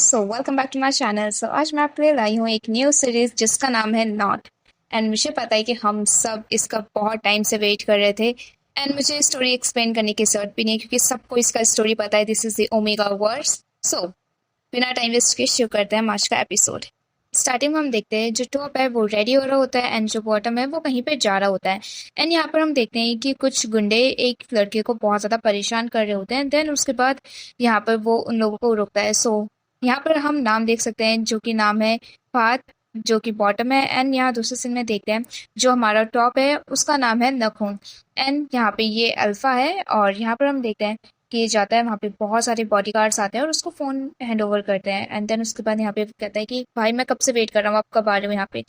So welcome back to my channel. So आज मैं आपके लिए लाई हूँ एक न्यू सीरीज जिसका नाम है नॉट। एंड मुझे पता है कि हम सब इसका बहुत टाइम से वेट कर रहे थे। एंड मुझे स्टोरी एक्सप्लेन करने की जरूरत भी नहीं है क्योंकि सबको इसका स्टोरी पता है। This is the omegaverse. So बिना टाइम वेस्ट के शुरू करते हैं आज का एपिसोड। स्टार्टिंग में हम देखते हैं जो टॉप है वो रेडी हो रहा होता है एंड जो बॉटम है वो कहीं पे जा रहा होता है। एंड यहाँ पर हम देखते हैं कि कुछ गुंडे एक लड़के को बहुत ज़्यादा परेशान कर रहे होते हैं। देन उसके बाद यहाँ पर वो उन लोगों को रोकता है। सो यहाँ पर हम नाम देख सकते हैं जो कि नाम है फात, जो कि बॉटम है। एंड यहाँ दूसरे सीन में देखते हैं जो हमारा टॉप है उसका नाम है नखून। एंड यहाँ पे ये अल्फा है और यहाँ पर हम देखते हैं कि ये जाता है, वहाँ पे बहुत सारे बॉडीगार्ड्स आते हैं और उसको फ़ोन हैंड ओवर करते हैं। एंड देन उसके बाद यहाँ पे कहता है कि भाई मैं कब से वेट कर रहा हूँ, आप कब आ रहे हो यहाँ पे।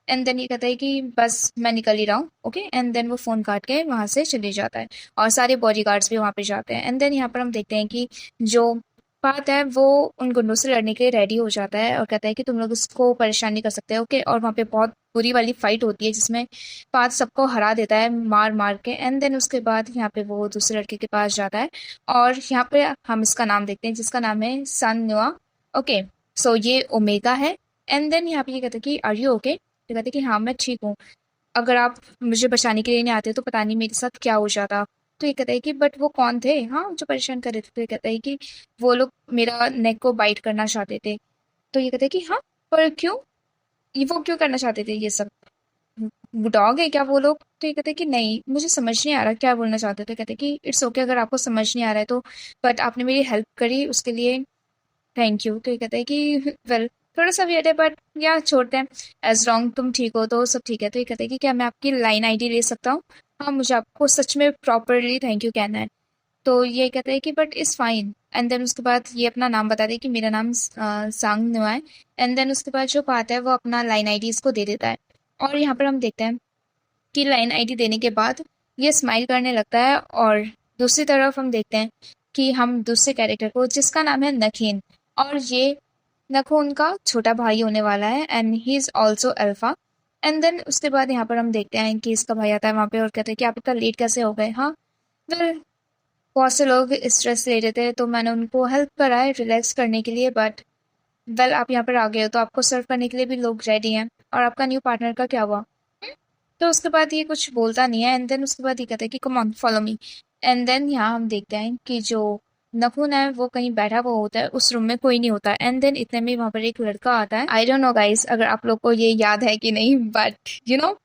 एंड देन ये कहता है कि बस मैं निकल ही रहा हूँ, ओके। एंड देन वो फ़ोन काट के वहाँ से चले जाता है और सारे बॉडीगार्ड्स भी वहाँ पे जाते हैं। एंड देन यहाँ पर हम देखते हैं कि जो बात है वो उन गुंडों से लड़ने के लिए रेडी हो जाता है और कहता है कि तुम लोग इसको परेशान नहीं कर सकते, ओके। और वहाँ पे बहुत बुरी वाली फाइट होती है जिसमें पाँच सबको हरा देता है मार मार के। एंड देन उसके बाद यहाँ पे वो दूसरे लड़के के पास जाता है और यहाँ पे हम इसका नाम देखते हैं जिसका नाम है सन नुआ, ओके। सो ये ओमेगा है। एंड देन यहाँ पे ये कहते हैं कि आर यू ओके, तो कहते हैं कि हाँ मैं ठीक हूँ, अगर आप मुझे बचाने के लिए नहीं आते तो पता नहीं मेरे साथ क्या हो जाता। तो ये कहता है कि बट वो कौन थे, हाँ, जो परेशान कर रहे थे। तो ये कहता है कि वो लोग मेरा नेक को बाइट करना चाहते थे। तो ये कहते हैं कि हाँ, पर क्यों, ये वो क्यों करना चाहते थे ये सब, डॉग है क्या वो लोग। तो ये कहते हैं कि नहीं मुझे समझ नहीं आ रहा क्या बोलना चाहते थे। कहते हैं कि इट्स ओके अगर आपको समझ नहीं आ रहा है तो, बट आपने मेरी हेल्प करी उसके लिए थैंक यू। तो ये कहता है कि वेल थोड़ा सा वियर्ड है बट या छोड़ते हैं, एज लॉन्ग तुम ठीक हो तो सब ठीक है। तो ये कहते हैं कि क्या मैं आपकी लाइन आईडी ले सकता हूँ, हाँ मुझे आपको सच में प्रॉपरली थैंक यू कहना है। तो ये कहता है कि but is fine. And then उसके बाद ये अपना नाम बता दे कि मेरा नाम सांग नुआ है। एंड देन उसके बाद जो बात है वो अपना लाइन आईडी इसको दे देता है। और यहाँ पर हम देखते हैं की लाइन आईडी देने के बाद ये स्माइल करने लगता है। और दूसरी तरफ हम देखते हैं कि हम दूसरे कैरेक्टर को जिसका नाम है नखीन, और ये नखून का छोटा भाई होने वाला है and he is also alpha. And then उसके बाद यहाँ पर हम देखते हैं कि इसका भाई आता है वहाँ पे और कहते हैं कि आप इतना लेट कैसे हो गए। हाँ वेल बहुत से लोग स्ट्रेस ले रहे थे तो मैंने उनको हेल्प कराए रिलैक्स करने के लिए, बट वेल आप यहाँ पर आ गए हो तो आपको सर्व करने के लिए भी लोग रेडी हैं। और आपका न्यू पार्टनर का क्या हुआ। तो उसके बाद ये कुछ बोलता नहीं है। एंड देन उसके बाद ये कहता है कि come on follow me. And then यहाँ हम देखते हैं कि जो नखून है वो कहीं बैठा हुआ होता है, उस रूम में कोई नहीं होता। एंड देन इतने में वहाँ पर एक लड़का आता है। आई डोंट नो गाइस अगर आप लोग को ये याद है कि नहीं, बट यू नो।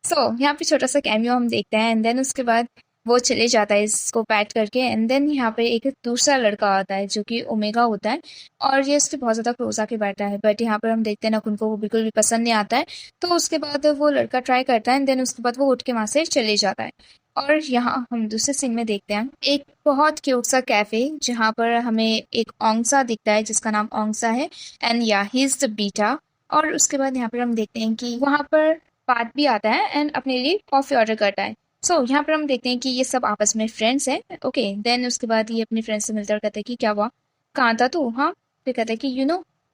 सो यहाँ पे छोटा सा कैमियो हम देखते हैं। एंड देन उसके बाद वो चले जाता है इसको पैट करके। एंड देन यहाँ पे एक दूसरा लड़का आता है जो कि ओमेगा होता है और ये इसके बहुत ज़्यादा क्लोज आके बैठा है। बट यहाँ पर हम देखते हैं नखुन को वो बिल्कुल भी पसंद नहीं आता है। तो उसके बाद वो लड़का ट्राई करता है एंड देन उसके बाद वो उठ के वहाँ से चले जाता है। और यहाँ हम दूसरे सीन में देखते हैं एक बहुत क्यूट सा कैफे जहाँ पर हमें एक ओंगसा दिखता है जिसका नाम ओंगसा है। एंड या ही इज द बीटा। और उसके बाद यहाँ पर हम देखते हैं कि वहाँ पर पात भी आता है एंड अपने लिए कॉफ़ी ऑर्डर करता है। सो यहाँ पर हम देखते हैं कि ये सब आपस में फ्रेंड्स हैं, ओके। देन उसके बाद ये अपने फ्रेंड्स से मिलता है और कहते हैं कि क्या हुआ, कहाँ था तू, हाँ। फिर कहता है कि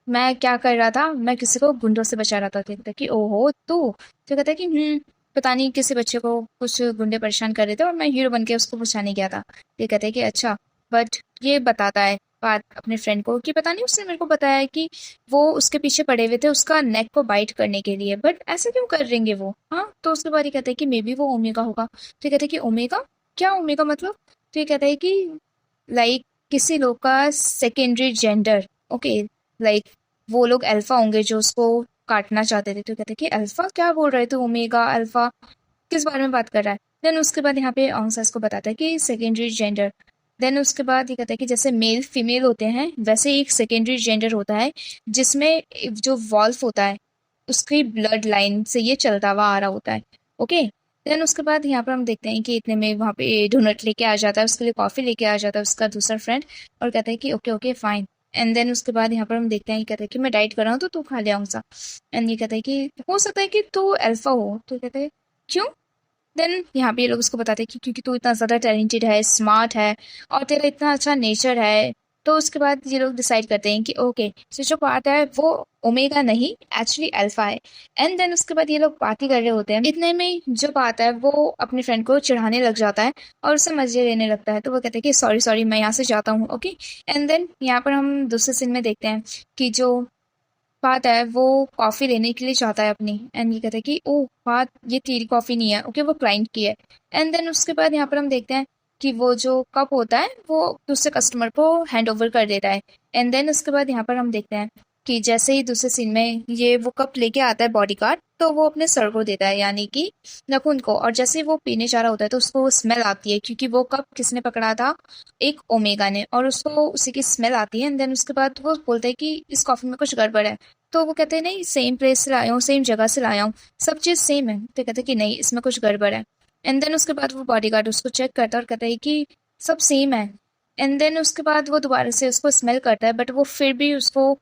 मैं क्या कर रहा था, मैं किसी को गुंडों से बचा रहा था। तो कहता है कि ओहो तू। तो कहता है कि पता नहीं किसी बच्चे को कुछ गुंडे परेशान कर रहे थे और मैं हीरो बन के उसको बचाने गया था। ये कहता है कि अच्छा, बट ये बताता है बात अपने फ्रेंड को कि पता नहीं उसने मेरे को बताया कि वो उसके पीछे पड़े हुए थे उसका नेक को बाइट करने के लिए, बट ऐसे क्यों कर रहेंगे वो, हाँ। तो उसके बाद ये कहते हैं कि मे बी वो ओमेगा होगा। तो ये कहते हैं कि ओमेगा, क्या ओमेगा मतलब। तो ये कहता है कि लाइक किसी लोग का सेकेंडरी जेंडर, ओके। लाइक वो लोग अल्फा होंगे जो उसको काटना चाहते थे। तो कहते हैं कि अल्फा क्या बोल रहे थे, ओमेगा अल्फा किस बारे में बात कर रहा है। देन उसके बाद यहाँ पे ऑंगसास को बताता है कि सेकेंडरी जेंडर। देन उसके बाद ये कहता है कि जैसे मेल फीमेल होते हैं वैसे एक सेकेंडरी जेंडर होता है जिसमें जो वॉल्फ होता है उसकी ब्लड लाइन से ये चलता हुआ आ रहा होता है, ओके। देन उसके बाद यहाँ पर हम देखते हैं कि इतने में वहाँ पे डोनट लेके आ जाता है, उसके लिए कॉफ़ी लेके आ जाता है उसका दूसरा फ्रेंड और कहता है कि okay okay fine. And then उसके बाद यहाँ पर हम देखते हैं कि कहते हैं कि मैं डाइट कर रहा हूँ तो तू खा ले आऊँगा। एंड ये कहता है कि हो सकता है कि तू अल्फा हो। तो कहते हैं क्यों। देन यहाँ पे ये लोग उसको बताते हैं कि क्योंकि तू इतना ज़्यादा टैलेंटेड है, स्मार्ट है और तेरा इतना अच्छा नेचर है तो उसके बाद ये लोग डिसाइड करते हैं कि ओके, सो जो पार्ट है वो ओमेगा नहीं, एक्चुअली अल्फा है। एंड देन उसके बाद ये लोग पार्टी कर रहे होते हैं, इतने में जो पार्ट है वो अपनी फ्रेंड को चिढ़ाने लग जाता है और उससे मजे लेने लगता है। तो वो कहते हैं कि सॉरी सॉरी, मैं यहाँ से जाता हूँ, ओके। एंड देन यहाँ पर हम दूसरे सीन में देखते हैं कि जो बात है वो कॉफी लेने के लिए चाहता है अपनी, एंड ये कहता है कि ओह बात, ये तेरी कॉफी नहीं है, ओके, वो क्लाइंट की है। एंड देन उसके बाद यहाँ पर हम देखते हैं कि वो जो कप होता है वो दूसरे कस्टमर को हैंड ओवर कर देता है। एंड देन उसके बाद यहाँ पर हम देखते हैं कि जैसे ही दूसरे सीन में ये वो कप लेके आता है बॉडीगार्ड, तो वो अपने सर को देता है, यानी कि नखुन को। और जैसे ही वो पीने जा रहा होता है तो उसको स्मेल आती है, क्योंकि वो कप किसने पकड़ा था, एक ओमेगा ने, और उसको उसी की स्मेल आती है। एंड देन उसके बाद वो बोलते हैं कि इस कॉफी में कुछ गड़बड़ है। तो वो कहते हैं नहीं, सेम प्लेस से लाया हूँ, सेम जगह से लाया हूँ, सब चीज़ सेम है। तो कहते हैं कि नहीं, इसमें कुछ गड़बड़ है। एंड देन उसके बाद वो बॉडीगार्ड उसको चेक करता है और कहता है कि सब सेम है। एंड देन उसके बाद वो दोबारा से उसको स्मेल करता है, बट वो फिर भी उसको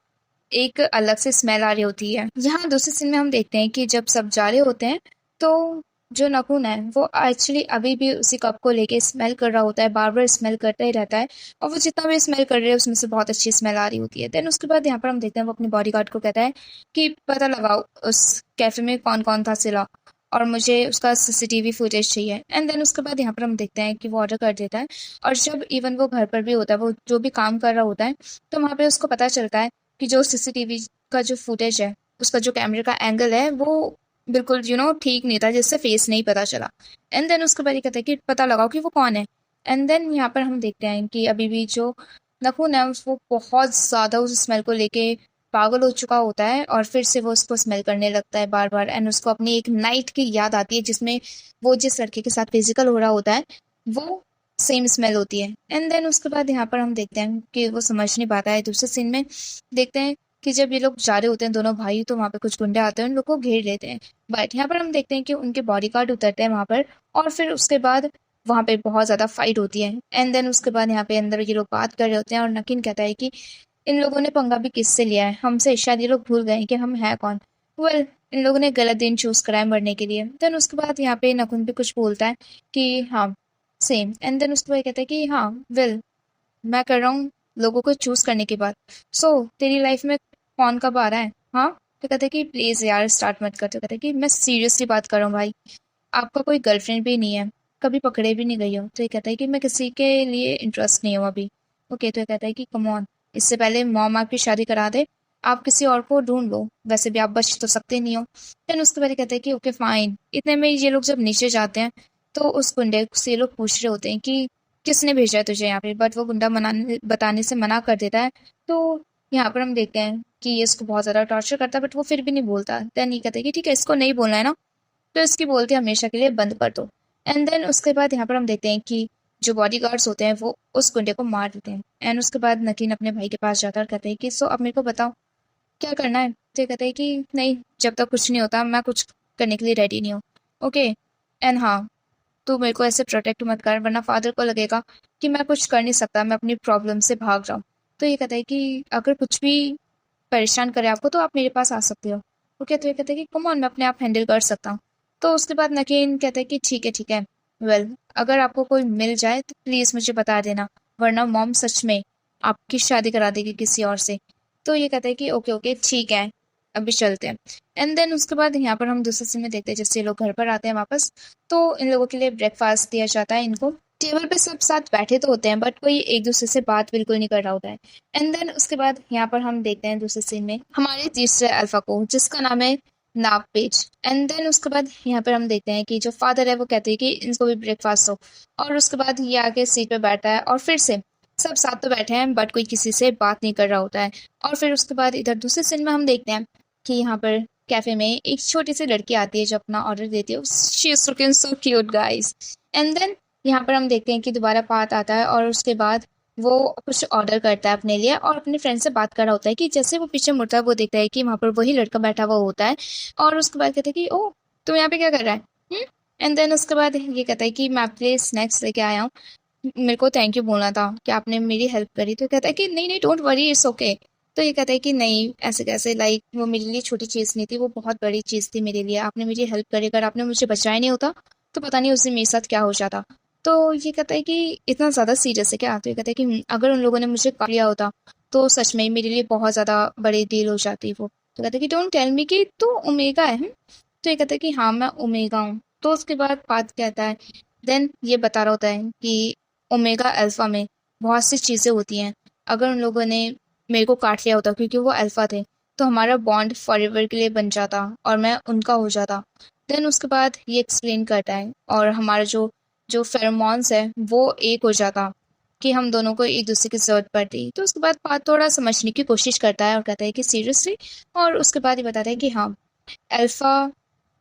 एक अलग से स्मेल आ रही होती है। यहाँ दूसरे सीन में हम देखते हैं कि जब सब जा रहे होते हैं तो जो नखून है वो एक्चुअली अभी भी उसी कप को लेके स्मेल कर रहा होता है, बार बार स्मेल करता ही रहता है। और वो जितना भी स्मेल कर रहे हैं उसमें से बहुत अच्छी स्मेल आ रही होती है। देन उसके बाद यहाँ पर हम देखते हैं वो अपने बॉडीगार्ड को कहता है कि पता लगाओ उस कैफे में कौन कौन था सिला, और मुझे उसका सीसीटीवी फुटेज चाहिए। एंड देन उसके बाद यहाँ पर हम देखते हैं कि वो ऑर्डर कर देता है। और जब इवन वो घर पर भी होता है, वो जो भी काम कर रहा होता है, तो वहाँ पे उसको पता चलता है कि जो सीसीटीवी का जो फुटेज है, उसका जो कैमरे का एंगल है वो बिल्कुल ठीक नहीं था, जिससे फेस नहीं पता चला। एंड देन उसके बाद ये कहते हैं कि पता लगाओ कि वो कौन है। एंड देन यहाँ पर हम देखते हैं कि अभी भी जो नखून है वो बहुत ज़्यादा उस स्मेल को लेके पागल हो चुका होता है, और फिर से वो उसको स्मेल करने लगता है बार बार। एंड उसको अपनी एक नाइट की याद आती है जिसमें वो जिस लड़के के साथ फिजिकल हो रहा होता है वो सेम स्मेल होती है। एंड देन उसके बाद यहाँ पर हम देखते हैं कि वो समझ नहीं पाता है। दूसरे सीन में देखते हैं कि जब ये लोग जा रहे होते हैं दोनों भाई, तो वहाँ पे कुछ गुंडे आते हैं, उन लोग को घेर लेते हैं। बट यहाँ पर हम देखते हैं कि उनके बॉडीगार्ड उतरते हैं वहाँ पर, और फिर उसके बाद वहाँ पे बहुत ज़्यादा फाइट होती है। एंड देन उसके बाद यहाँ पे अंदर ये लोग बात कर रहे होते हैं, और नकीन कहता है कि इन लोगों ने पंगा भी किससे लिया है, हमसे। शायद ये लोग भूल गए कि हम हैं कौन। वेल, इन लोगों ने गलत दिन चूज करा है मरने के लिए। देन उसके बाद यहाँ पे नकुन भी कुछ बोलता है कि हाँ सेम। एंड देन उसके बाद कहता है कि हाँ वेल, मैं कर रहा हूँ लोगों को चूज करने के बाद। सो तेरी लाइफ में कौन कब आ रहा है, हाँ? तो कहते हैं कि प्लीज यार स्टार्ट मत कर। तो कहते हैं कि मैं सीरियसली बात कर रहा हूँ भाई, आपका कोई गर्लफ्रेंड भी नहीं है, कभी पकड़े भी नहीं गई हो। तो ये कहता है कि मैं किसी के लिए इंटरेस्ट नहीं हूँ अभी। ओके, तो ये कहता है कि कम ऑन, इससे पहले मॉम आपकी शादी करा दे, आप किसी और को ढूंढ लो, वैसे भी आप बच तो सकते नहीं हो। देन उसके बाद ये कहते हैं कि ओके फाइन। इतने में ये लोग जब नीचे जाते हैं तो उस गुंडे से ये लोग पूछ रहे होते हैं कि किसने भेजा है तुझे यहाँ पे, बट वो गुंडा बताने से मना कर देता है। तो यहाँ पर हम देखते हैं कि ये इसको बहुत ज़्यादा टॉर्चर करता है, बट वो फिर भी नहीं बोलता। देन ये कहते हैं कि ठीक है, इसको नहीं बोलना है ना, तो इसकी बोलती हमेशा के लिए बंद कर दो। एंड देन उसके बाद यहाँ पर हम देखते हैं कि जो बॉडी गार्ड्स होते हैं वो उस गुंडे को मार देते हैं। एंड उसके बाद नकीन अपने भाई के पास जाता है और कहते हैं कि सो अब मेरे को बताओ क्या करना है। तो ये कहते हैं कि नहीं, जब तक कुछ नहीं होता मैं कुछ करने के लिए रेडी नहीं हूँ, ओके। एंड हाँ, तू मेरे को ऐसे प्रोटेक्ट मत कर, वरना फादर को लगेगा कि मैं कुछ कर नहीं सकता, मैं अपनी प्रॉब्लम से भाग रहा हूँ। तो ये कहता है कि अगर कुछ भी परेशान करे आपको तो आप मेरे पास आ सकते हो, ओके। तो ये कहते हैं कि कम ऑन, मैं अपने आप हैंडल कर सकता हूँ। तो उसके बाद नकीन कहते हैं कि ठीक है ठीक है, वेल, अगर आपको कोई मिल जाए तो प्लीज़ मुझे बता देना, वरना मॉम सच में आपकी शादी करा देगी किसी और से। तो ये कहते हैं कि ओके ओके ठीक है, अभी चलते हैं। एंड देन उसके बाद यहाँ पर हम दूसरे सीन में देखते हैं जैसे ये लोग घर पर आते हैं वापस, तो इन लोगों के लिए ब्रेकफास्ट दिया जाता है इनको। टेबल पे सब साथ बैठे तो होते हैं, बट कोई एक दूसरे से बात बिल्कुल नहीं कर रहा होता है। एंड देन उसके बाद यहाँ पर हम देखते हैं दूसरे सीन में हमारे तीसरे अल्फा को, जिसका नाम है नाग पेज। एंड देन उसके बाद यहाँ पर हम देखते हैं कि जो फादर है वो कहते हैं कि इनको भी ब्रेकफास्ट हो। और उसके बाद ये आके सीट पे बैठा है, और फिर से सब साथ तो बैठे हैं बट कोई किसी से बात नहीं कर रहा होता है। और फिर उसके बाद इधर दूसरे सीन में हम देखते हैं कि यहाँ पर कैफे में एक छोटी सी लड़की आती है जो अपना ऑर्डर देती है। She is looking so cute guys. And then यहाँ पर हम देखते हैं कि दोबारा पात आता है, और उसके बाद वो कुछ ऑर्डर करता है अपने लिए, और अपने फ्रेंड से बात कर रहा होता है कि जैसे वो पीछे मुड़ता है वो देखता है कि वहाँ पर वही लड़का बैठा हुआ होता है। और उसके बाद कहते हैं कि ओ, तुम यहाँ पे क्या कर रहा है? एंड देन उसके बाद ये कहता है कि मैं आपके लिए स्नैक्स लेके आया हूँ, मेरे को थैंक यू बोलना था कि आपने मेरी हेल्प करी। तो कहता है कि नहीं नहीं, डोंट वरी, इट्स ओके। तो ये कहता है कि नहीं, ऐसे कैसे, लाइक वो मेरे लिए छोटी चीज़ नहीं थी, वो बहुत बड़ी चीज़ थी मेरे लिए, आपने मेरी हेल्प करी, अगर आपने मुझे बचाया नहीं होता तो पता नहीं उस दिन मेरे साथ क्या हो जाता। तो ये कहता है कि इतना ज़्यादा सीरियस है क्या? तो ये कहता है कि अगर उन लोगों ने मुझे काट लिया होता तो सच में ही मेरे लिए बहुत ज़्यादा बड़ी डील हो जाती वो। तो कहता है कि डोंट टेल मी कि तू ओमेगा है। तो ये कहता है कि हाँ मैं ओमेगा हूँ। तो उसके बाद बात कहता है, देन ये बता रहा होता है कि ओमेगा अल्फा में बहुत सी चीज़ें होती हैं। अगर उन लोगों ने मेरे को काट लिया होता क्योंकि वो अल्फा थे तो हमारा बॉन्ड फॉरएवर के लिए बन जाता और मैं उनका हो जाता। देन उसके बाद ये एक्सप्लेन करता है और हमारा जो जो फेरोमोन्स है वो एक हो जाता कि हम दोनों को एक दूसरे की जरूरत पड़ती। तो उसके बाद बात थोड़ा समझने की कोशिश करता है और कहता है कि सीरियसली। और उसके बाद ये बताता है कि हाँ अल्फा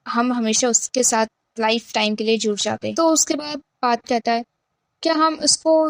हम हमेशा उसके साथ लाइफ टाइम के लिए जुड़ जाते। तो उसके बाद बात कहता है क्या हम उसको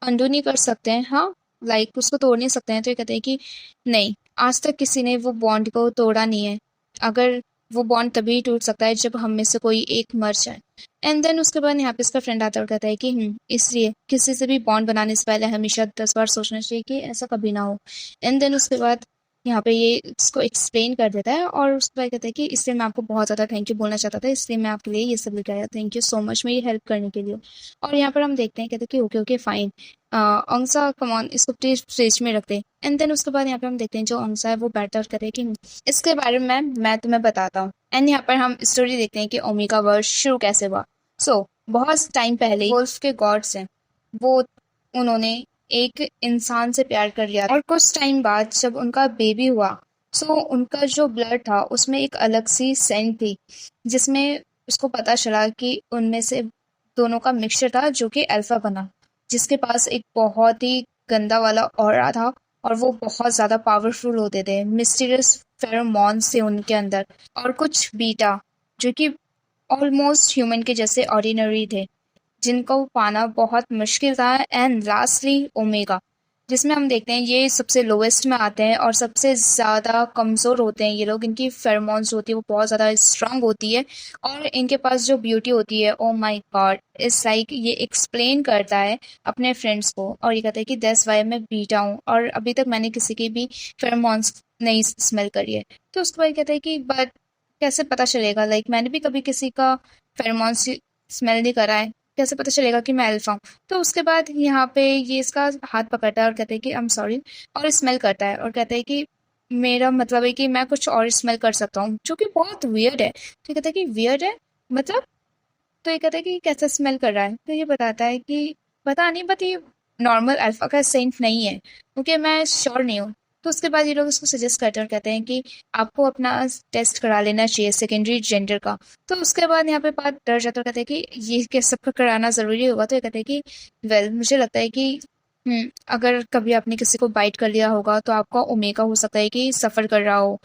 अंडू नहीं कर सकते हैं? हाँ लाइक उसको तोड़ नहीं सकते हैं? तो ये कहते हैं कि नहीं, आज तक किसी ने वो बॉन्ड को तोड़ा नहीं है। अगर वो बॉन्ड तभी टूट सकता है जब हम में से कोई एक मर जाए। एंड देन उसके बाद यहाँ पे इसका फ्रेंड आता है और कहता है कि इसलिए किसी से भी बॉन्ड बनाने से पहले हमेशा 10 बार सोचना चाहिए कि ऐसा कभी ना हो। एंड देन उसके बाद यहाँ पे ये इसको एक्सप्लेन कर देता है और उसके बाद कहता है कि इसलिए मैं आपको बहुत ज़्यादा थैंक यू बोलना चाहता था, इसलिए मैं आपके लिए ये सब लेके आया। थैंक यू सो मच मेरी हेल्प करने के लिए। और यहाँ पर हम देखते हैं कहते हैं कि ओके ओके फाइन, अंसा कमॉन इसको प्लीज फ्रिज में रखते हैं। एंड देन उसके बाद यहाँ पे हम देखते हैं जो अंसा है वो बैटर करे कि इसके बारे में मैं तुम्हें बताता हूँ। एंड यहाँ पर हम स्टोरी देखते हैं कि ओमेगा वर्ल्ड शुरू कैसे हुआ। सो बहुत टाइम पहले वुल्फ के गॉड्स हैं वो उन्होंने एक इंसान से प्यार कर लिया और कुछ टाइम बाद जब उनका बेबी हुआ सो उनका जो ब्लड था उसमें एक अलग सी सेंट थी जिसमें उसको पता चला कि उनमें से दोनों का मिक्सचर था जो कि अल्फा बना, जिसके पास एक बहुत ही गंदा वाला ऑरा था और वो बहुत ज़्यादा पावरफुल होते थे। मिस्टीरियस फेरोमोन्स थे उनके अंदर और कुछ बीटा जो कि ऑलमोस्ट ह्यूमन के जैसे ऑर्डिनरी थे जिनको पाना बहुत मुश्किल था। एंड लास्टली ओमेगा जिसमें हम देखते हैं ये सबसे लोवेस्ट में आते हैं और सबसे ज़्यादा कमज़ोर होते हैं ये लोग। इनकी फेरोमोन्स होती है वो बहुत ज़्यादा स्ट्रांग होती है और इनके पास जो ब्यूटी होती है ओ माय गॉड इट्स लाइक ये एक्सप्लेन करता है अपने फ्रेंड्स को और ये कहता है कि दैट्स वाई मैं बीटा हूँ और अभी तक मैंने किसी की भी फेरोमोन्स नहीं स्मेल करी है। तो उसके बाद कहता है कि बट कैसे पता चलेगा, लाइक मैंने भी कभी किसी का फेरोमोन्स स्मेल नहीं करा है, कैसे पता चलेगा कि मैं अल्फा हूँ? तो उसके बाद यहाँ पे ये इसका हाथ पकड़ता है और कहता है कि आई एम सॉरी और स्मेल करता है और कहता है कि मेरा मतलब है कि मैं कुछ और स्मेल कर सकता हूँ जो कि बहुत वियर्ड है। तो ये कहता है कि वियर्ड है मतलब? तो ये कहता है कि कैसा स्मेल कर रहा है? तो ये बताता है कि पता नहीं बट ये नॉर्मल अल्फा का सेंट नहीं है क्योंकि मैं श्योर नहीं हूँ। तो उसके बाद ये लोग उसको सजेस्ट करते हैं और कहते हैं कि आपको अपना टेस्ट करा लेना चाहिए सेकेंडरी जेंडर का। तो उसके बाद यहाँ पे बात डर जाता है और कहते हैं कि ये क्या सबका कराना ज़रूरी होगा? तो ये कहते हैं कि वेल मुझे लगता है कि अगर कभी आपने किसी को बाइट कर लिया होगा तो आपका ओमेगा हो सकता है कि सफ़र कर रहा हो,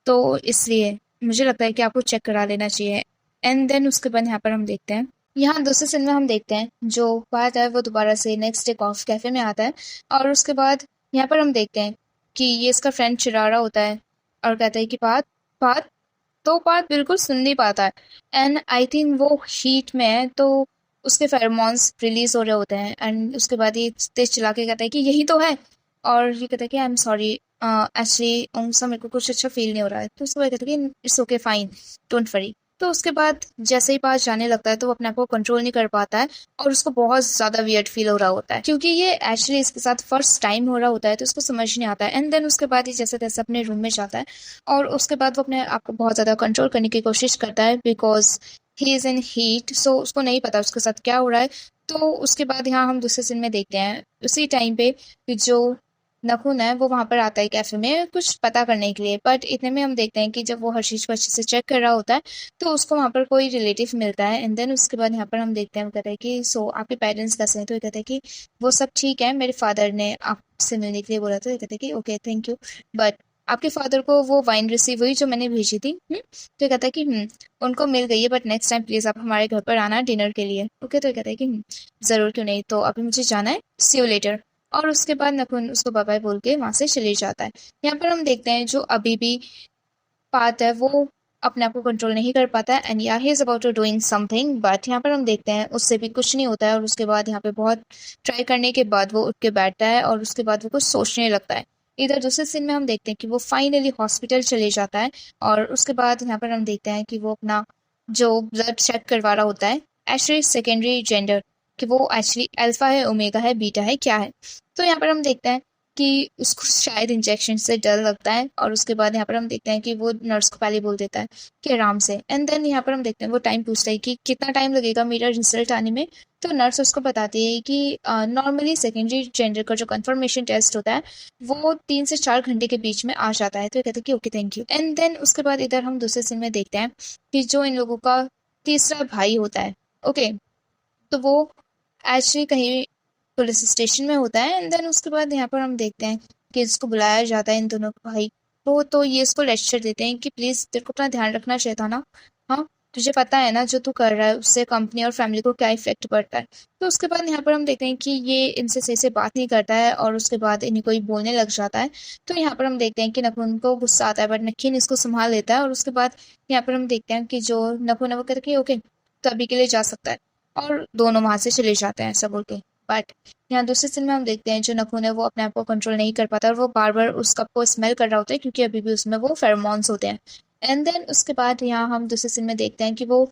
तो इसलिए मुझे लगता है कि आपको चेक करा लेना चाहिए। एंड देन उसके बाद यहाँ पर हम देखते हैं, यहाँ दूसरे सीन में हम देखते हैं जो बात है वो दोबारा से नेक्स्ट डे कॉफ कैफे में आता है और उसके बाद यहाँ पर हम देखते हैं कि ये इसका फ्रेंड चिढ़ा रहा होता है और कहता है कि बात बात तो बात बिल्कुल सुन नहीं पाता है। एंड आई थिंक वो हीट में है तो उसके फेरोमोन्स रिलीज हो रहे होते हैं एंड उसके बाद ये तेज चला के कहता है कि यही तो है और ये कहता है कि आई एम सॉरी एक्चुअली उनसा मेरे को कुछ अच्छा फील नहीं हो रहा है। तो उसके बाद कहता है कि it's okay fine don't worry. तो उसके बाद जैसे ही पास जाने लगता है तो वो अपने आप को कंट्रोल नहीं कर पाता है और उसको बहुत ज़्यादा वियर्ड फील हो रहा होता है क्योंकि ये एक्चुअली इसके साथ फर्स्ट टाइम हो रहा होता है तो उसको समझ नहीं आता है। एंड देन उसके बाद ये जैसे तैसे अपने रूम में जाता है और उसके बाद वो अपने आप को बहुत ज़्यादा कंट्रोल करने की कोशिश करता है because he is in heat so उसको नहीं पता उसके साथ क्या हो रहा है। तो उसके बाद यहाँ हम दूसरे सीन में देखते हैं उसी टाइम पे कि जो नखुन है वो वहाँ पर आता है कैफे में कुछ पता करने के लिए, बट इतने में हम देखते हैं कि जब वो हर चीज़ को अच्छे से चेक कर रहा होता है तो उसको वहाँ पर कोई रिलेटिव मिलता है। एंड देन उसके बाद यहाँ पर हम देखते हैं वो कहता है कि सो आपके पेरेंट्स कैसे हैं? तो ये कहते हैं कि वो सब ठीक है, मेरे फादर ने आपसे मिलने के लिए बोला। तो ये कहते हैं कि ओके थैंक यू बट आपके फादर को वो वाइन रिसीव हुई जो मैंने भेजी थी? तो ये कहता है कि उनको मिल गई है बट नेक्स्ट टाइम प्लीज़ आप हमारे घर पर आना डिनर के लिए। ओके तो ये कहता है कि ज़रूर क्यों नहीं, तो अभी मुझे जाना है, सी यू लेटर। और उसके बाद नकुन उसको बाय बाय बोल के वहाँ से चले जाता है। यहाँ पर हम देखते हैं जो अभी भी पार्थ है वो अपने आप को कंट्रोल नहीं कर पाता है एंड या he is about to doing something but यहाँ पर हम देखते हैं उससे भी कुछ नहीं होता है और उसके बाद यहाँ पे बहुत ट्राई करने के बाद वो उठ के बैठता है और उसके बाद वो कुछ सोचने लगता है। इधर दूसरे सीन में हम देखते हैं कि वो फाइनली हॉस्पिटल चले जाता है और उसके बाद यहाँ पर हम देखते हैं कि वो अपना जो ब्लड चेक करवा रहा होता है एक्चुअली सेकेंडरी जेंडर कि वो एक्चुअली अल्फा है, ओमेगा है, बीटा है, क्या है। तो यहाँ पर हम देखते हैं कि उसको शायद इंजेक्शन से डर लगता है, और उसके बाद यहाँ पर हम देखते हैं कि वो नर्स को पहले बोल देता है कि आराम से। एंड देन यहाँ पर हम देखते हैं वो टाइम पूछता है कि कितना टाइम लगेगा मेरा रिजल्ट आने में। तो नर्स उसको बताती है कि नॉर्मली सेकेंडरी जेंडर का जो कंफर्मेशन टेस्ट होता है वो 3 से 4 घंटे के बीच में आ जाता है। तो ये कहते हैं कि okay thank you. And then उसके बाद इधर हम दूसरे सीन में देखते हैं कि जो इन लोगों का तीसरा भाई होता है, ओके, तो वो एक्चुअली कहीं पुलिस स्टेशन में होता है। एंड देन उसके बाद यहाँ पर हम देखते हैं कि इसको बुलाया जाता है, इन दोनों को भाई को। तो ये इसको लेक्चर देते हैं कि प्लीज तेरे को अपना ध्यान रखना चाहिए था ना, हाँ, तुझे पता है ना जो तू कर रहा है उससे कंपनी और फैमिली को क्या इफेक्ट पड़ता है। तो उसके बाद यहाँ पर हम देखते हैं कि ये इनसे सही से बात नहीं करता है, और उसके बाद इन्हीं को ही बोलने लग जाता है। तो यहाँ पर हम देखते हैं कि नखुन को गुस्सा आता है, बट नखीन इसको संभाल लेता है। और उसके बाद यहाँ पर हम देखते हैं कि जो नखुन है वो कहता है कि ओके तो अभी के लिए जा सकता है, और दोनों वहां से चले जाते हैं ऐसा बोल के। बट यहाँ दूसरे सीन में हम देखते हैं जो नखून है वो अपने आप को कंट्रोल नहीं कर पाता, और वो बार बार उस कप को स्मेल कर रहा होता है, क्योंकि अभी भी उसमें वो फेरोमोन्स होते हैं। एंड देन उसके बाद यहाँ हम दूसरे सीन में देखते हैं कि वो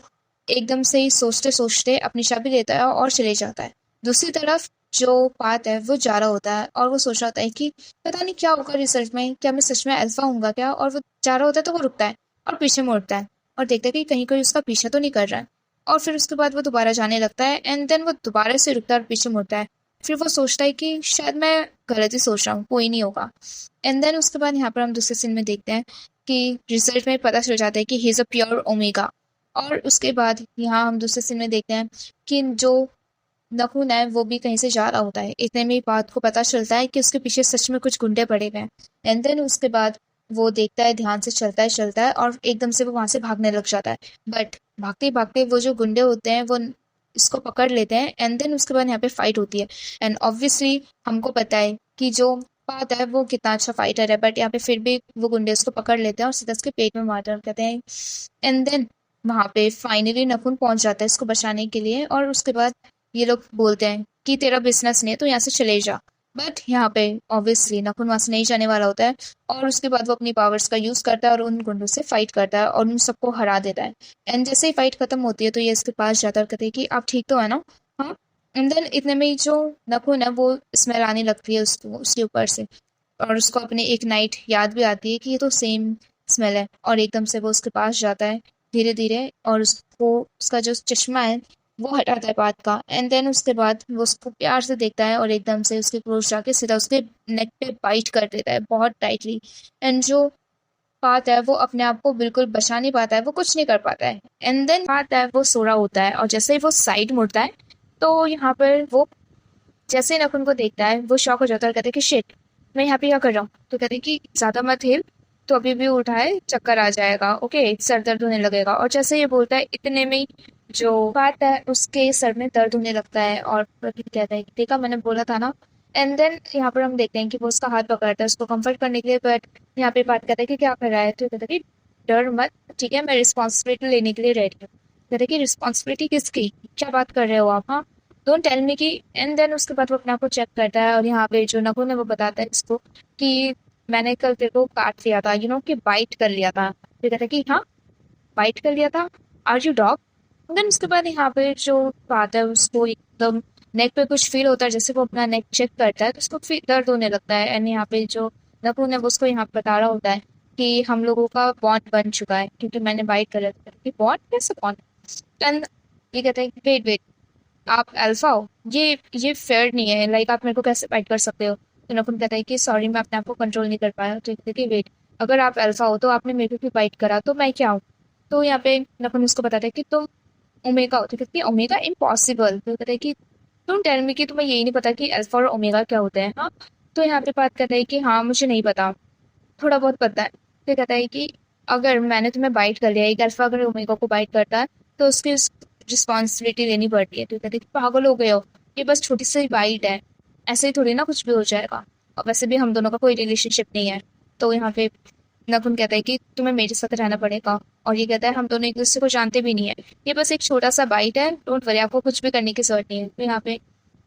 एकदम से ही सोचते सोचते अपनी चाबी लेता है और चले जाता है। दूसरी तरफ जो पात है वो जा रहा होता है, और वो सोच रहा होता है कि पता नहीं क्या होगा रिजल्ट में, क्या मैं सच में अल्फा हूँगा क्या। और वो जा रहा होता है तो वो रुकता है और पीछे मुड़ता है, और देखता है कि कहीं कोई उसका पीछा तो नहीं कर रहा है। और फिर उसके बाद वो दोबारा जाने लगता है। एंड देन वो दोबारा से रुकता है और पीछे मुड़ता है। फिर वो सोचता है कि शायद मैं गलत ही सोच रहा हूँ, कोई नहीं होगा। एंड देन उसके बाद यहाँ पर हम दूसरे सीन में देखते हैं कि रिजल्ट में पता चल जाता है कि he is a pure omega. और उसके बाद यहाँ हम दूसरे सीन में देखते हैं कि जो नखून है वो भी कहीं से जा रहा होता है। इतने में ही बात को पता चलता है कि उसके पीछे सच में कुछ गुंडे पड़े हुए हैं। एंड देन उसके बाद वो देखता है, ध्यान से चलता है और एकदम से वो वहां से भागने लग जाता है। बट भागते भागते वो जो गुंडे होते हैं वो इसको पकड़ लेते हैं। एंड देन उसके बाद यहाँ पे फाइट होती है। एंड ऑब्वियसली हमको पता है कि जो बात है वो कितना अच्छा फाइटर है, बट यहाँ पे फिर भी वो गुंडे उसको पकड़ लेते हैं और सीधा उसके पेट में मारते हैं और कहते हैं। एंड देन वहां पे फाइनली नखुन पहुंच जाता है इसको बचाने के लिए, और उसके बाद ये लोग बोलते हैं कि तेरा बिजनेस नहीं है तो यहाँ से चले जा। बट यहाँ पे ऑब्वियसली नखुन वहां से नहीं जाने वाला होता है, और उसके बाद वो अपनी पावर्स का यूज करता है और उन गुंडों से फाइट करता है और उन सबको हरा देता है। एंड जैसे ही फाइट खत्म होती है तो ये इसके पास जाता है और कहते हैं कि आप ठीक तो है ना, हाँ। एंड देन इतने में ही जो नखुन है वो स्मेल आने लगती है उसको, उसके ऊपर से, और उसको अपनी एक नाइट याद भी आती है कि ये तो सेम स्मेल है। और एकदम से वो उसके पास जाता है धीरे धीरे, और उसको उसका जो चश्मा है वो हटाता है बात का। एंड देन उसके बाद वो उसको प्यार से देखता है और एकदम से उसके क्लोज जाके सीधा उसके नेक पे बाइट कर देता है बहुत टाइटली। एंड जो बात है वो अपने आप को बिल्कुल बचा नहीं पाता है, वो कुछ नहीं कर पाता है। एंड देन बात है वो सो रहा होता है, और जैसे ही वो साइड मुड़ता है तो यहाँ पर वो जैसे ही नखुन को देखता है वो शॉक हो जाता है और कहता है कि शिट, मैं यहाँ पे क्या कर रहा हूँ। तो कहते हैं कि ज्यादा मत हिल, तो अभी भी उठाए चक्कर आ जाएगा, ओके, सर दर्द होने लगेगा। और जैसे ये बोलता है इतने में ही जो बात है उसके सर में दर्द होने लगता है, और प्रकृत कहता है कि देखा मैंने बोला था ना। एंड देन यहाँ पर हम देखते हैं कि वो उसका हाथ पकड़ता है उसको कंफर्ट करने के लिए। बट यहाँ पे बात कहता है कि क्या कर रहा है, तो कहता है कि डर मत, ठीक है, मैं रिस्पॉन्सिबिलिटी लेने के लिए रेडी हूँ। कहते हैं कि रिस्पॉन्सिबिलिटी किसकी, क्या बात कर रहे हो आप, हाँ, डोंट टेल मी की। एंड देन उसके बाद वो अपने आप को चेक करता है, और यहाँ पे जो नकुल है वो बताता है इसको कि मैंने कल तेरे को काट लिया था, कि बाइट कर लिया था। फिर कहता है कि हाँ, बाइट कर लिया था, आर यू डॉग। देन उसके बाद यहाँ पे जो बात है उसको एकदम नेक पे कुछ फील होता है, जैसे वो अपना नेक चेक करता है तो उसको फिर दर्द होने लगता है। एंड यहाँ पे जो नकुल है वो उसको यहाँ पे बता रहा होता है कि हम लोगों का बॉन्ड बन चुका है क्योंकि मैंने बाइट कर लिया था। कि बॉन्ड, कैसे बॉन्ड। एंड ये कहते हैं वेट वेट, आप अल्फा हो, ये फेयर नहीं है, लाइक आप मेरे को कैसे फाइट कर सकते हो। तो नकुल कहता है कि सॉरी मैं अपने आप को कंट्रोल नहीं कर पाया। तो कहते वेट, अगर आप अल्फा हो तो आपने मेरे को भी फाइट करा, तो मैं क्या हूँ। तो यहाँ पे नकुल उसको बताता है कि तुम ओमेगा हो। तो कहती है ओमेगा, इम्पॉसिबल। तो कहता है कि तुम टेल मी कि तुम्हें यही नहीं पता कि अल्फा और ओमेगा क्या होते हैं, हाँ। तो यहाँ पे बात करता है कि हाँ मुझे नहीं पता, थोड़ा बहुत पता है। तो कहता है कि अगर मैंने तुम्हें बाइट कर लिया, एक अल्फा अगर ओमेगा को बाइट करता है तो उसकी रिस्पॉन्सिबिलिटी लेनी पड़ती है। तो कहते हैं कि पागल हो गए हो, ये बस छोटी सी बाइट है, ऐसे ही थोड़ी ना कुछ भी हो जाएगा, और वैसे भी हम दोनों का कोई रिलेशनशिप नहीं है। तो यहाँ पे नकुन कहता है कि तुम्हें मेरे साथ रहना पड़ेगा, और ये कहता है हम दोनों एक दूसरे को जानते भी नहीं है, ये बस एक छोटा सा बाइट है, डोंट वरी, आपको कुछ भी करने की जरूरत नहीं है। तो यहाँ पे